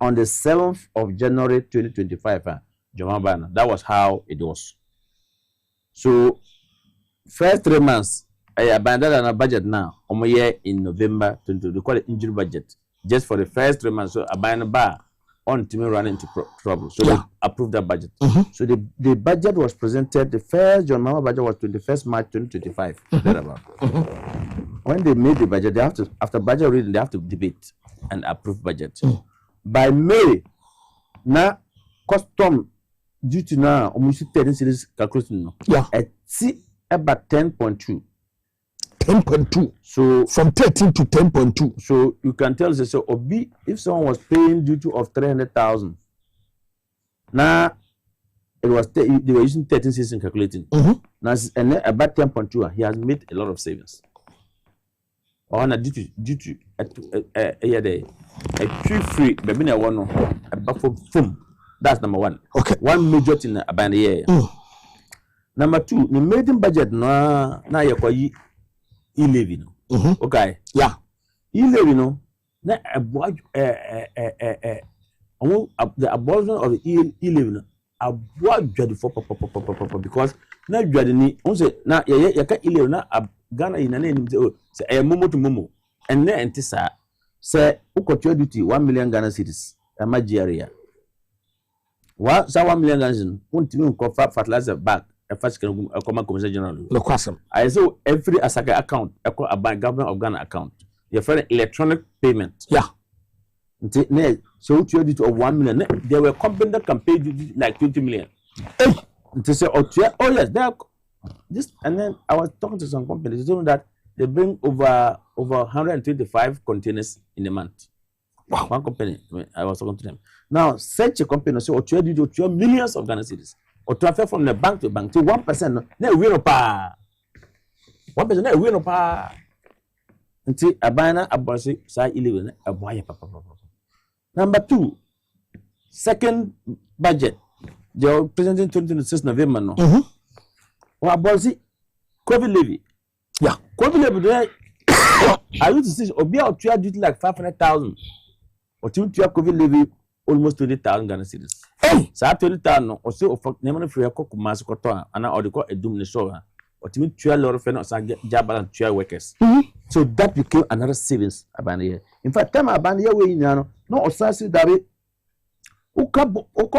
On the 7th of January 2025, Jomabana. That was how it was. So first 3 months I abandoned a budget now. Year in November 2020. They call it injury budget. Just for the first 3 months, so I buy a bar on to me run into trouble. So they approved that budget. So the budget was presented. The first John Mama budget was 21st March 2025. When they made the budget, they have to after budget reading they have to debate and approve budget. By May, now custom duty now almost 10 series calculation. See about 10.2. 10.2. So from 13 to 10.2. So you can tell us so Obi if someone was paying duty of 300,000. Now it was they were using 13 cents in calculating. Now and then about 10.2 he has made a lot of savings. On a duty free baby na one about from that's number one. Okay. One major thing about the year. Number two, the maiden budget na yakwa e-levy no. Okay. Yeah. E-levy no na the abolishment of the e-levy no aboa dwade for because na dwade ni on say na yaka e-levy na Ghana ina na enim say e momo to momo and na entisa say ukotua duty 1 million Ghana cedis amagiaria wa sa 1 million Ghana cedis untimi nko fertilizer bag first can come commercial general. Look, I say every Asaka account, a bank government of Ghana account. Your friend electronic payment. Yeah. So to you to 1 million. There were companies that can pay like 20 million. Hey, to say oh yes, they are this and then I was talking to some companies. They told me that they bring over 125 containers in a month. Wow. One company, I was talking to them. Now such a company say to you millions of Ghana cedis. Or transfer from the bank to 1%. No, we no pa. 1% no we no pa. Until abana abasi sa 11 aboya papa. Number 2, second budget. They are presenting 26 November no. Or abasi COVID levy. Yeah, COVID levy. I used to see obia or try duty like 500,000. Or to COVID levy almost 20,000 Ghana cedis. Hey, so 20,000 or so of name free cook maskoto and or the call a doom the show or to 12 lot of friends job and 12 workers. So that became another savings abandon. In fact, time abandon way no osasi dabe uka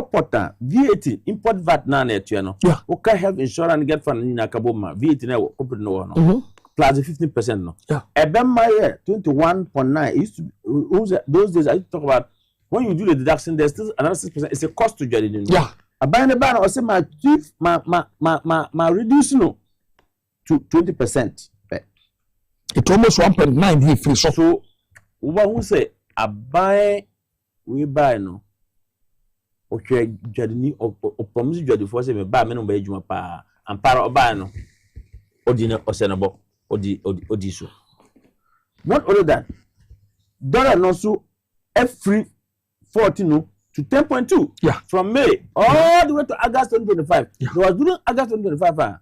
pota VAT import VAT na na etuano. Uka health insurance get fund na kaboma VAT na corporate no plus 15% no. Ebema year 21.9 used to those days I used to talk about when you do the deduction, there's still another 6%. It's a cost to judge. Yeah. I buy the banner or say my chief, my reducing to 20%. It's almost 1.9 here free. So what who say I buy we buy no. Okay, judge or promise judge for say me buy me no buy juma pa and para buy no. Ordinary or senable or di so. Not only that, dollar also every 14 to 10.2. Yeah. From May all the way to August 2025. Yeah. There was during August 2025.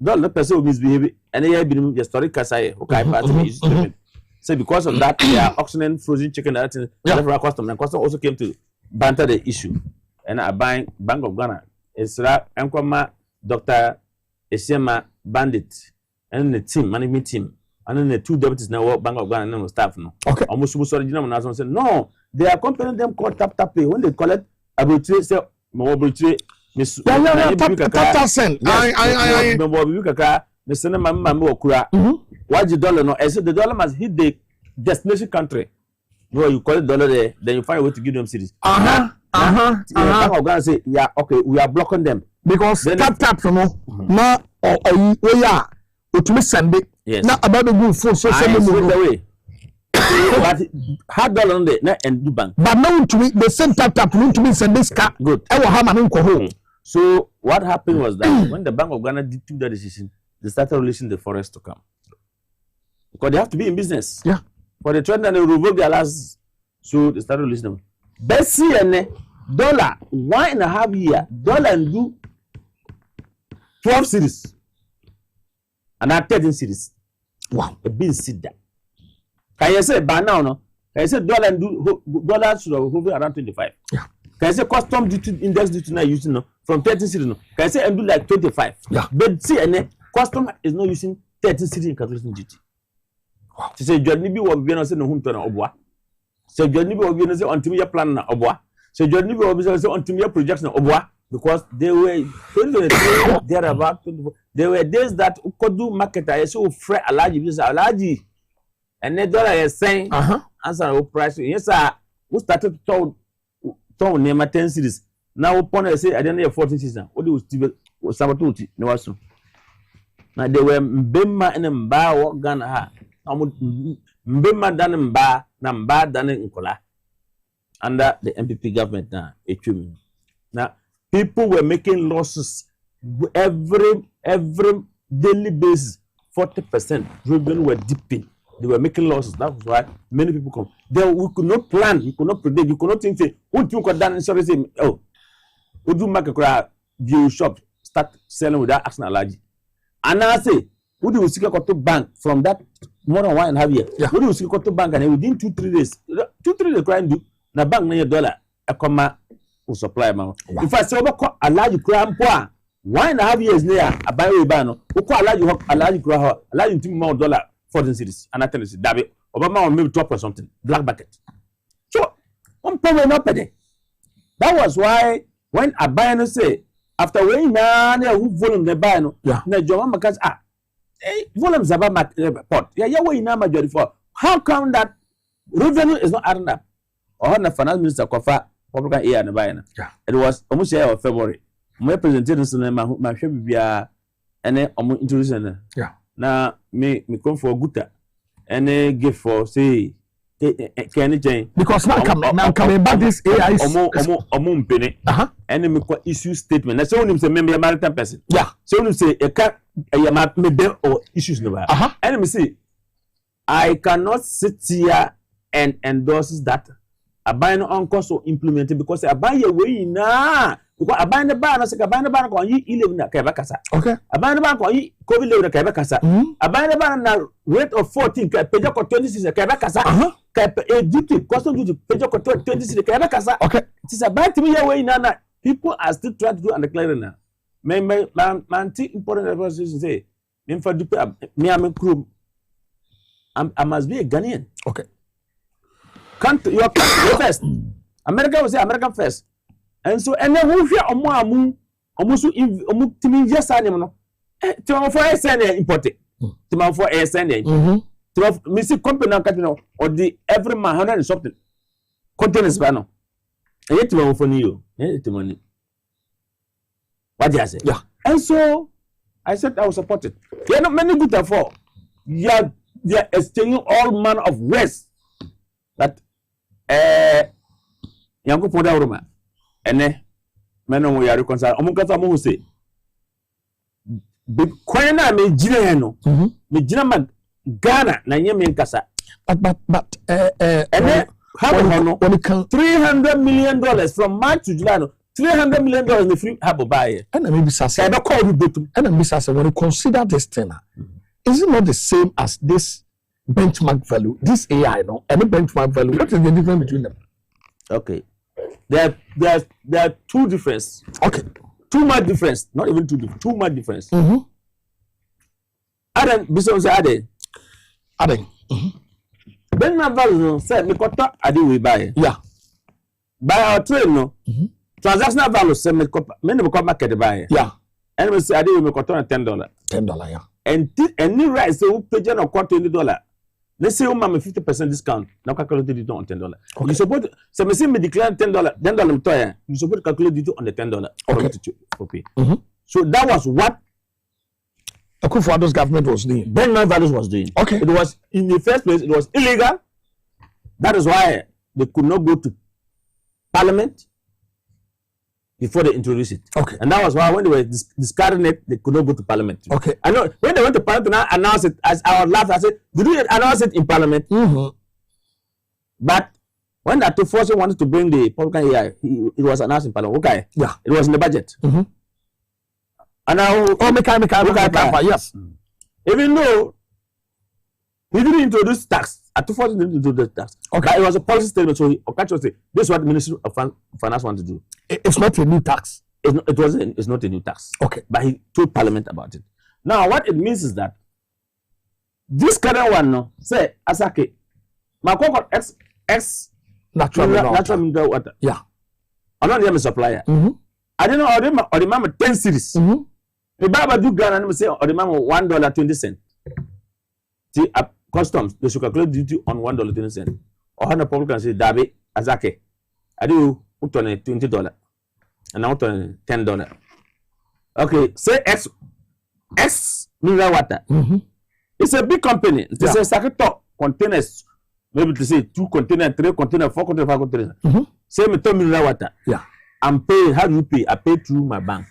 Dollar person will misbehave and they have been historic say okay, so because of that, they are auctioning frozen chicken and that custom. And custom also came to banter the issue. And I buy Bank of Ghana. It's Nkoma Dr. Esiema Bandit and the team, management team, and then the 2 deputies now work Bank of Ghana and staff no. Okay. Almost original say no, they are comparing them called tap pay when they call it arbitrary say arbitrary miss tap send. I Mr. Mamma Okura. Why the dollar no? I said the dollar must hit the destination country. No, you call it dollar there, then you find a way to give them cities. Bank of Ghana say, yeah, okay, we are blocking them. Because tap from now or we are to send it. Yes. Now about the good for so send it away. But hard dollar on the net and do bank. But now to me, the same tap to me send this car. Good. I will have an uncle home. So what happened was that when the Bank of Ghana took that decision, they started releasing the forest to come. Because they have to be in business. Yeah. For the trend and they revoke their last, so they started releasing them. Bessie and dollar 1.5 year, dollar and do 12 series. And now 13 series. Wow. A big sit there. Can you say by now, no? Can you say dollar and do dollar should have hover around 25? Yeah. Can you say custom duty index duty now using no from 13 series? No? Can you say and do like 25? Yeah. But see, and custom is not using 13 series in calculation duty. Wow. To say Johnny B will be no say no hum to na obwa. So Johnny B will be no say on your plan na obwa. So Johnny B will be say on your projection na obwa because they were 2023 there about 24. There were days that could do market I so fret alaji because alaji and the dollar is saying answer our price. Yes sir, we started to name 10 series. Now upon say I didn't have 14 season. What do you sabatuti no waso. Now they were mbemma and mba wo Ghana ha. Mbemma dan mba na mba dan nkola. Under the MPP government now, now people were making losses every daily basis. 40% revenue were dipping. They were making losses. That was why many people come. Then we could not plan, we could not predict, you could not think, say, what you could done, sorry, say, oh, would you make a crowd, view shop, start selling without asking a large. And I say, would you seek a to bank from that more than 1.5 years? Yeah. Would you seek a to bank and within 2-3 days, 2-3 days, crying do, na bank na $1, a comma will supply amount. Wow. If I say, a large crime, 1.5 years near a buy a banner, who call a large crowd, allow you to more $14 series, and I tell you, David, Obama will maybe top or something, black bucket. So, one problem not pay. That was why when a buyer say, after when who volume the buyer, na John Macas, volumes about my report. Yeah, we now majority for. How come that revenue is not adding up? Or the finance minister Kofa, public year and the buyer. It was almost year of February. My presentation, my ship be and then introducing. Yeah. Now, me come for Guta and give for say, can it change? Because now coming back this AI is penny. And then me issue statement. That's only say member maritime person. Yeah. So only say a cat me or issues no. And me say I cannot sit here and endorse that a buy no on cost or implement it because I buy a way na. Because I buy the bar, I say I buy the bar on you 11 na kebakasa. Okay. I buy the bar on you COVID level na kebakasa. I buy the bar na rate of 14 peja ko 26 na kebakasa. Duty custom duty peja ko 26 na kebakasa. Okay. It is about to be away na people are still trying to do and declare now. Man important representation say me for dupe me am crew. I must be a Ghanaian. Okay. Country your country first. America will say American first. And so, and then who fear omu so timi just animal no. Timo for SN imported. Timo for SN. Timo me see company now catching or the every man 100 and something containers ba no. E timo for you. E timo ni. What do I say? Yeah. And so I said I will support it. There are not many good for. They are exchanging all manner of ways that yango for that room. Ene meno mo yare concern omukasa mo say be kwena me jina no me jina Ghana na nye men kasa. But when it comes $300 million from March to July, no, $300 million in the free harbor buy. And maybe say when you consider this thing, is it not the same as this benchmark value? This AI, no, any benchmark value. What is the difference between them? Okay, there are two difference. Okay, too much difference. Not even too much difference. Aden, besides Aden. Benchmark value no say me kota ade we buy. Yeah. Buy our train no. Transactional value say me kota market buy. Yeah. And we say ade we me kota $10. $10, yeah. And any right say we pay no $20. Let's say we make 50% discount. Now calculate it on $10. Okay. You suppose say me say me declare $10 me toy. You suppose calculate it on the $10. Okay. So that was what Akufo-Addo's government was doing. Benchmark values was doing. Okay. It was in the first place. It was illegal. That is why they could not go to Parliament before they introduced it. Okay. And that was why when they were discarding it, they could not go to Parliament. Okay. I know when they went to Parliament and announced it, as our last, I said, did you announce it in Parliament? But when that force wanted to bring the public here, it was announced in Parliament. Okay. Yeah. It was in the budget. And now, yes. Even though he didn't introduce tax, at 240 didn't introduce tax. Okay, it was a policy statement. So he said, this is what the Ministry of Finance wanted to do. It's not a new tax. It's not a new tax. Okay, but he told Parliament about it. Now, what it means is that this current one, no, say Asake, my X natural mineral water. Yeah, I'm not the supplier. I don't know. Or remember 10 cities. The Baba do Ghana and say, or remember $1.20. See, customs, they should calculate duty on $1.20. Or the public can say, Dabi, Azake, I do put on $20 and out on $10. Okay, say X mineral water. It's a big company. It's a second containers, maybe to say 2 containers, 3 containers, 4 containers, 5 containers. Say me mineral water. Yeah. I'm paying. How do you pay? I pay through my bank.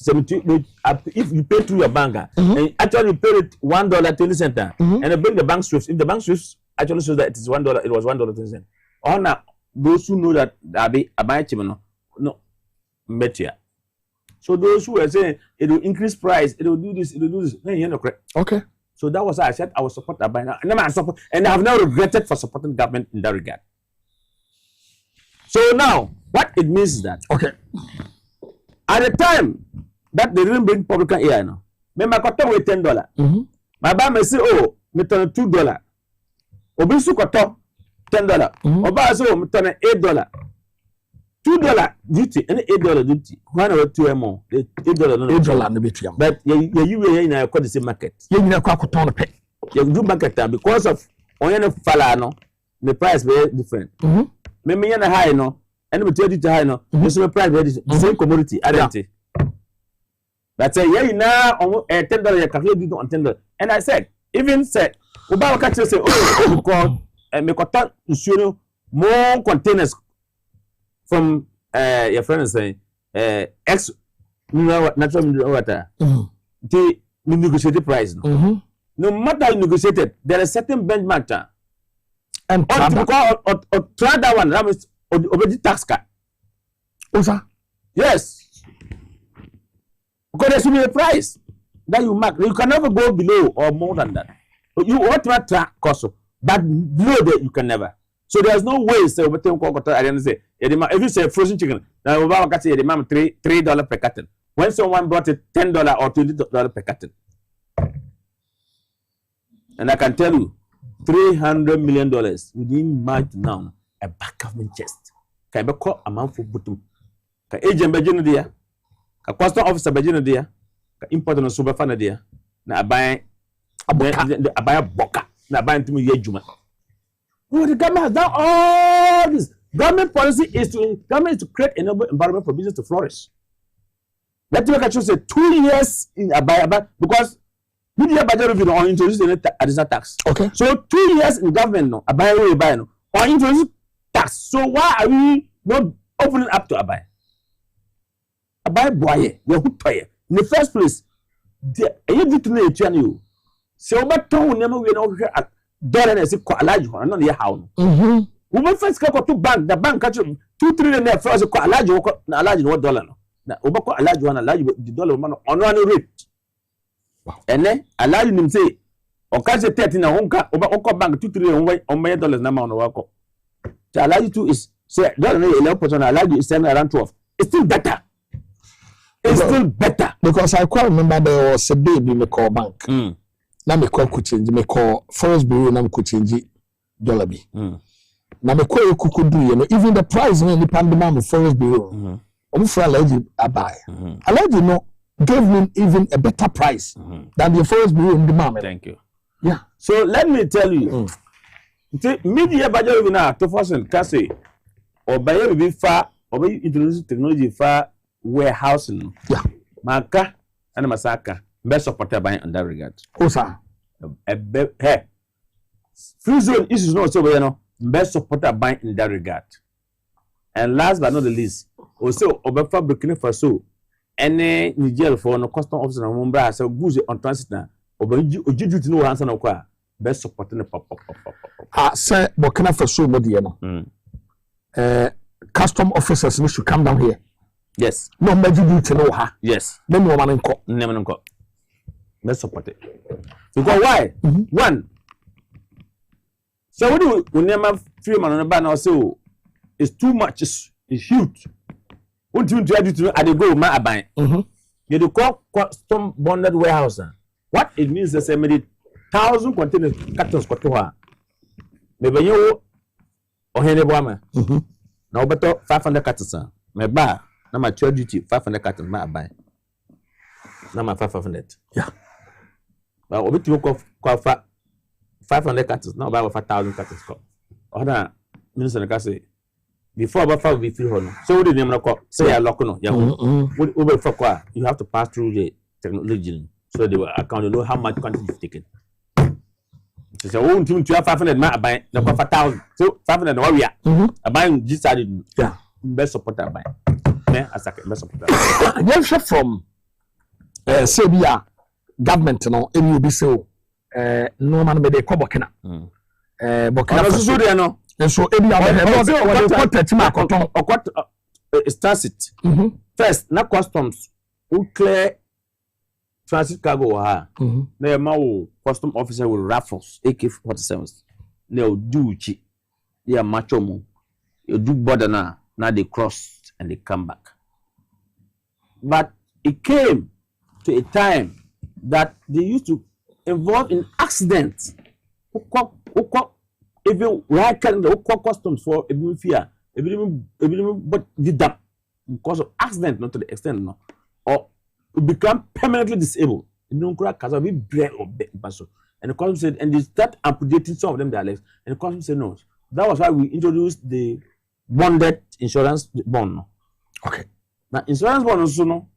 If you pay through your bank, and actually you pay it $1.20, and I bring the bank swift. If the bank swift actually shows that it is $1, it was $1.20. Or now those who know that I buy no metia. So those who are saying it will increase price, it will do this, it will do this. Okay. So that was why I said I will support that buy now, and I have now regretted for supporting government in that regard. So now, what it means is that at the time that they didn't bring public here now, me my cotton with $10. My bank may say, oh, me turn $2. Obisu cotton $10. Oba say, oh, me turn $8. $2 duty, and $8 duty. One or two more. $8 no bit. But you in a the same market. You need a cotton pay. You do market time because of on falano, the price very different. Me na high no, and me tell you high no. The price very the same commodity. Identity. But say yeah now on $10 you calculate on $10. And I said, even said, Oba catch say oh because me cotton to more containers from your friend is saying X natural mineral water. The negotiated price no. No matter how you negotiated, there is certain benchmark. And try that one, that means already tax cut. Yes. Because there should be a price that you mark. You can never go below or more than that. You want to track cost, but below that you can never. So there's no way say if you say frozen chicken, now we say $3 per carton. When someone brought it $10 or $20 per carton. And I can tell you, $300 million within March now, a back government chest. Can be called a man for bottom. Can agent Bajino dear, a custom officer Bajino dear, can import on a super fan dear. Now I buy a boca, now buying to me Yejuma. Oh, the government has done all this. Government policy is to create an environment for business to flourish. Let me actually say 2 years in Abaya because we did a budget review on introducing additional tax. Okay. So 2 years in government no Abaya no or introduce tax. So why are we not opening up to Abaya? Abaya boy, you in the first place. You need to know you So obeton nema we na ohwe dollar na se ko alaji ho no ye hawo no we be first go to bank the bank catch 2-3 na first ko alaji ho na alaji no dollar no na obako alaji ho na alaji the dollar man ono an rate ene alaji nim say o ka say 30 na honka obako bank 2-3 on my dollars na ma ono wako so alaji 2 is say dollar na 11% alaji is around 12 it's still better. It's still better because I quite remember there was a baby me call bank. Na me call could change me call Forest Bureau na me could change dollar bi. Na me call kuku do you know even the price when the pandemic Forest Bureau. Omo for allergy abuy. Allergy no gave me even a better price than the Forest Bureau in the moment. Thank you. Yeah. So let me tell you. Media budget we na to force can say or buy be far or introduce technology far warehousing. Yeah. Maka and Masaka best supported by in that regard. Osa. Hey. Free zone issues not so you know best supported by in that regard. And last but not the least, also Obefa Burkina Faso any Niger for no custom officer na Mumbra so goods on transit na Ojuju to no answer no kwa best supporting the pop. Say Burkina Faso body no. Custom officers should come down here. Yes. No major duty no ha. Yes. Then no man enko. Never enko. Let's support it. Because why? One. So what we never free man on the ban also it's too much. It's huge. What you try to do at the go ma abai. You do call custom bonded warehouse. What it means is 1,000 containers cartons ko to ha. Maybe you Oheneba Boamah. Now better 500 cartons. Me ba na my 12 duty 500 cartons ma buy na my 500 yeah well obi ti ko 500 cartons now buy 5,000 cartons ko oda minister ka say before about 5 be free hono so we dey name na ko say ya lock no ya we be for kwa you have to pass through the technology so they will account to know how much quantity you've taken so we want to 500 ma buy na 5,000 so 500 na we are buying this side yeah best supporter buy yes from Serbia government no emi obi so no man be dey ko Burkina Burkina Faso dey no so ebi our quartet ma koton transit first na customs who clear transit cargo ha na ma wo custom officer with rifles AK-47s na do chi ya macho mo you do border na they cross and they come back. But it came to a time that they used to involve in accidents. Even right kind of customs for even fear, even but did that because of accident, not to the extent no, or become permanently disabled. You don't crack because we bread or basso. And the customs said, and they start amputating some of them their legs. And the customs said no. That was why we introduced the bonded insurance bond. Okay. Now insurance bond also no.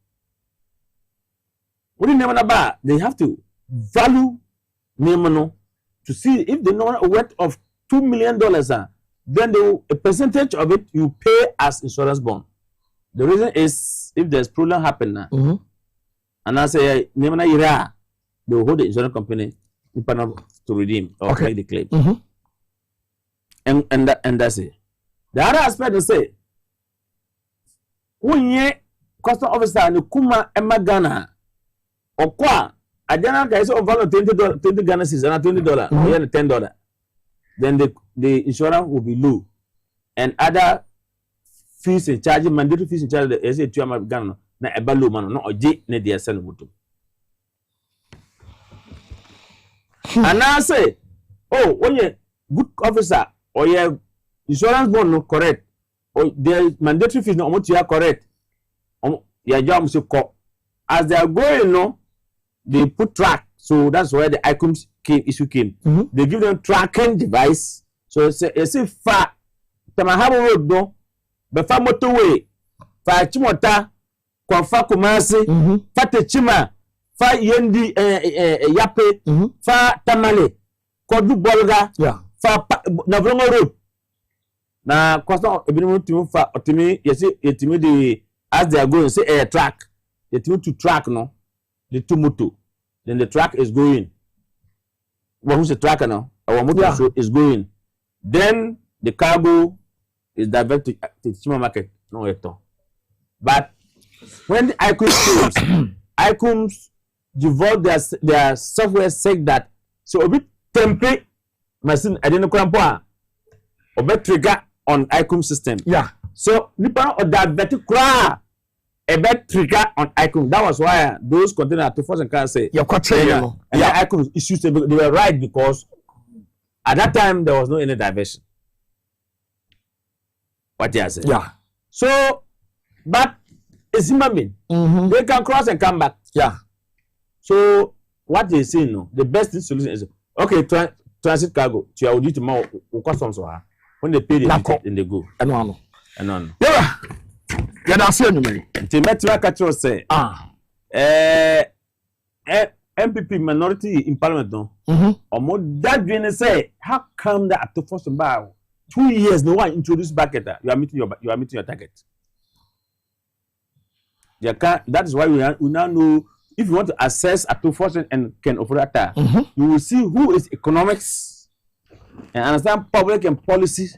What do you name about? They have to value name no to see if they know a worth of $2 million, then they will, a percentage of it you pay as insurance bond. The reason is if there's problem happen now, and I say name na ira, they will hold the insurance company to redeem or make the claim. And that's it. The other aspect is say, when ye custom officer and kuma emagana or qua Ajana guys of value $20 Ghana cedis and $20 or $10, then the insurance will be low, and other fees and charges, mandatory fees and charges, as a $2 Ghana na eba low man no oje na dia send butum. And I say, oh, when you good officer or your insurance bond no correct, or the mandatory fees no almost you are correct, your job is as they are going no. They put track, so that's where the icons issue came. They give them tracking device. So it's a far. Tamahabo road no, but far motorway, far chimota, kwa kumasi, far techima, far yendi yape, far tamale, kodu bolga, far navrongo road. Na custom ebinimu timu far otimi yesi yetimi the as they are going say air track, yetimi to track no. The two motor, then the track is going. who's a tracker now, our motor so is going. Then the cargo is diverted to the Chima market, no at all. But when the ICOMs develop their software said that so a bit template machine I didn't know or bet trigger on ICOM system. Yeah. So nipa or that vertical a bet trigger on ICOM. That was why those containers to force and can say ICOM issues they were right because at that time there was no any diversion. What you say? Yeah. So but it's human being. They can cross and come back. Yeah. So what they say no, the best solution is okay, transit cargo to your duty more customs or when they pay the ticket then they go. And on. Yeah. Yeah, that's it, man. The Metro Catcher say MPP minority in parliament no. Or more that when they say how come that to force about 2 years no one introduce bucket you are meeting your target. That is why we now know if you want to assess a force and can operator, you will see who is economics and understand public and policy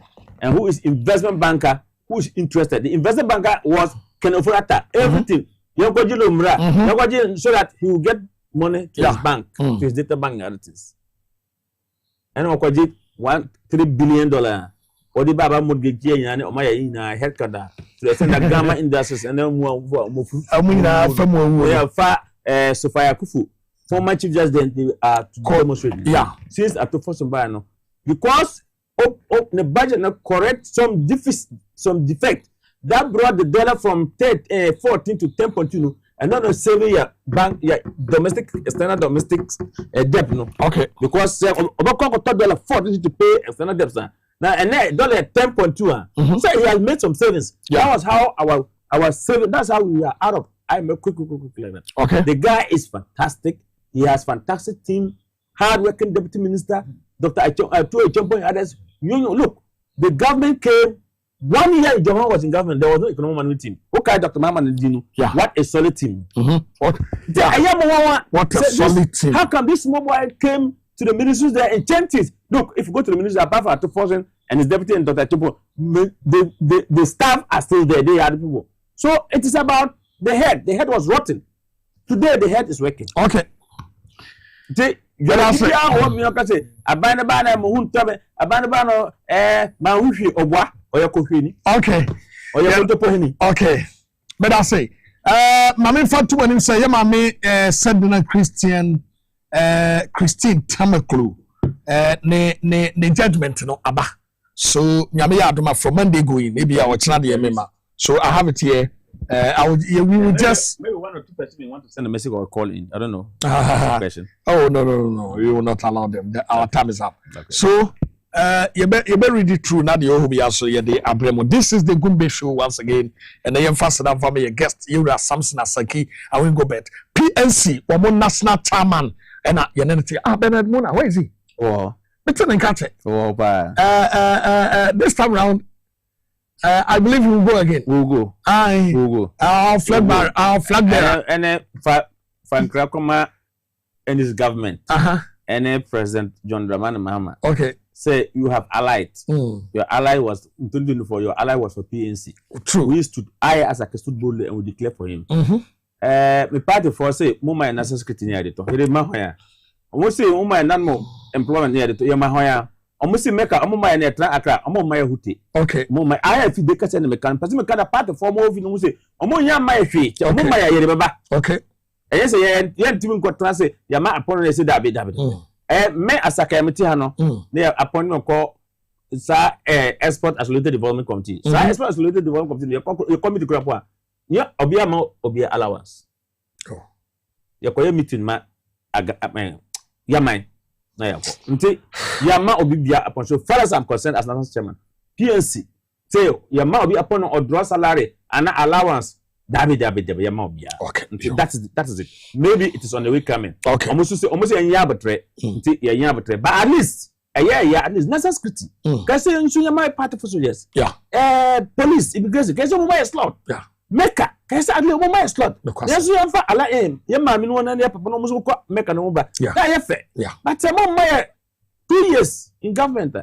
and who is investment banker, who is interested. The investment banker was can operator everything. So that he will get money to his bank, to his data bank narratives. And $1.3 billion. Or the Baba mortgage and my head cutter to send a gamma industries and then Sophia Kufu, former chief justice, to demonstrate. Yeah, since at the first of because the budget not correct some defect that brought the dollar from 14 to 10.2 and not a saving bank domestic external domestic debt no. Okay, because about $14 to pay external debts now and then dollar 10.2 so he has made some savings. That was how our saving. That's how we are out of. I'm a quick like that. Okay. The guy is fantastic. He has fantastic team, hard-working deputy minister, Dr. Achompo and others. You know, look, the government came 1 year. John was in government. There was no economic management team. Okay, Dr. Mamman Dino. Yeah. What a solid team. What a solid team. How come this small boy came to the ministries there and chanted? Look, if you go to the ministry, apart from 2,000 and his deputy and Dr. Achompo, the staff are still there. They are the people. So it is about the head. The head was rotten. Today the head is working. Okay. Okay. Okay. But I say, Mami Fatu when him say, yeah, Mami said Christine Tamaklu, ne judgment no aba. So nyame ya adoma from Monday going, maybe I will try the mema. So I have it here. We will just maybe 1 or 2 persons may want to send a message or call in. I don't know. Oh no. We will not allow them. Our time is up. Okay. So you better read it through now. The Ohubi also the Abremo. This is the Gumbe show once again, and I am faster than for me a guest. You are Samson Asaki. I will go bet PNC or national chairman and Bernard Muna. Where is he? Oh, better than catch it. Oh, this time round. I believe we'll go again. We'll go. We'll go. Our flag bearer. And then Frank Krakoma and his government. And then President John Dramani Mahama. Okay. Say you have allied. Your ally was in 2024. Your ally was for PNC. True. We stood. I as a stood boldly and we declare for him. My party for say Muma and National Secretary near the top. He did Mahoya. Almost say Muma and Namo employment near the top. Yamahoya. Almost make a Muma and Akra. My huti. Okay. Muma. I have the case and mekan. But me can part of form of you say. Omoya my fee. Muma ya baba. Okay. And yes, yeah, team got translate. Yama upon say David. Me asaka emiti hano. They appointment call sa Export Isolated Development Committee. Sa Export Isolated Development Committee. You committee krapwa. Yeah, obia allowance. Oh. You call meeting ma Yamai. Na yako. Nti Yama obibia upon so far as I'm concerned as national chairman. PNC say Yama obi upon or draw salary and allowance. David Yama obia. Okay. Sure. That is it. Maybe it is on the way coming. Okay. Almost a year but but at least a year at least national security. Kasi Yama party for soldiers. Yeah. Police, immigration. Kasi mobile slot. Yeah. Mecca. Kasi at least mobile slot. Yes, you have ala aim. Yama min one and papa no musu kwa Mecca no ba. Yeah. Yeah. But 2 years in government.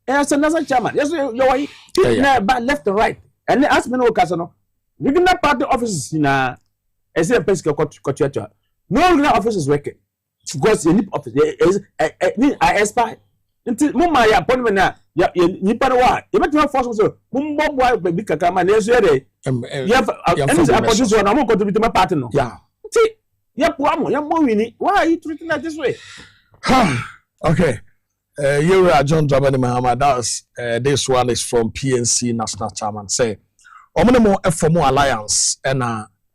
As another chairman, yes, but left and right. And ask me no casino. We can not party offices in a pesca coach. No offices working because you need office. I aspire until Mumma appointment now. You better what? You better force so. Mumbo boy, big Kama, there's your day. You have a position. I'm going to be to my partner. Yeah. See, you're more winning. Why are you treating that this way? Okay. You are John Dramani Mahama. That's this one is from PNC National Chairman. Say, Omenemo FOMO Alliance and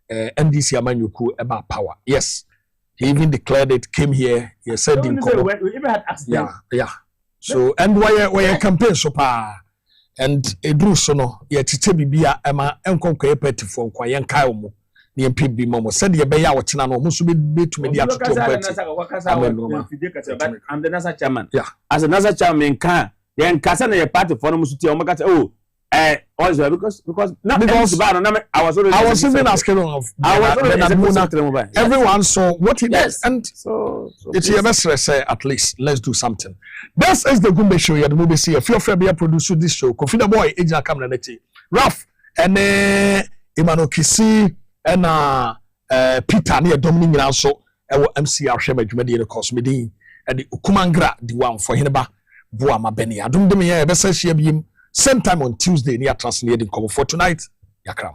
NDC Amanyuku about power. Yes, he even declared it. Came here. He said, "We even had accident." Yeah. So and why campaign so far and a drew sono yet to bibia Emma Enconque petty for Quayan Kaomo. The MP Momo said, "You be our channel, must be to me." I'm the NASA chairman. Yeah, as another chairman can then Casana party for Musuti Omagata. Oh, also because I was even asking of everyone saw what he does, and so it's your best say at least let's do something. This is the Gumbe show. You the movie see a few Febia produce this show. Confida boy, agent camera neti. Ralph and Emmanuel Kisi. And Peter near Dominic also MCR Shema Jumedi the Cosmedi and the Ukumangra the one for Oheneba Boamah Bennie. I don't do me a same time on Tuesday near translating cover for tonight. Yakram.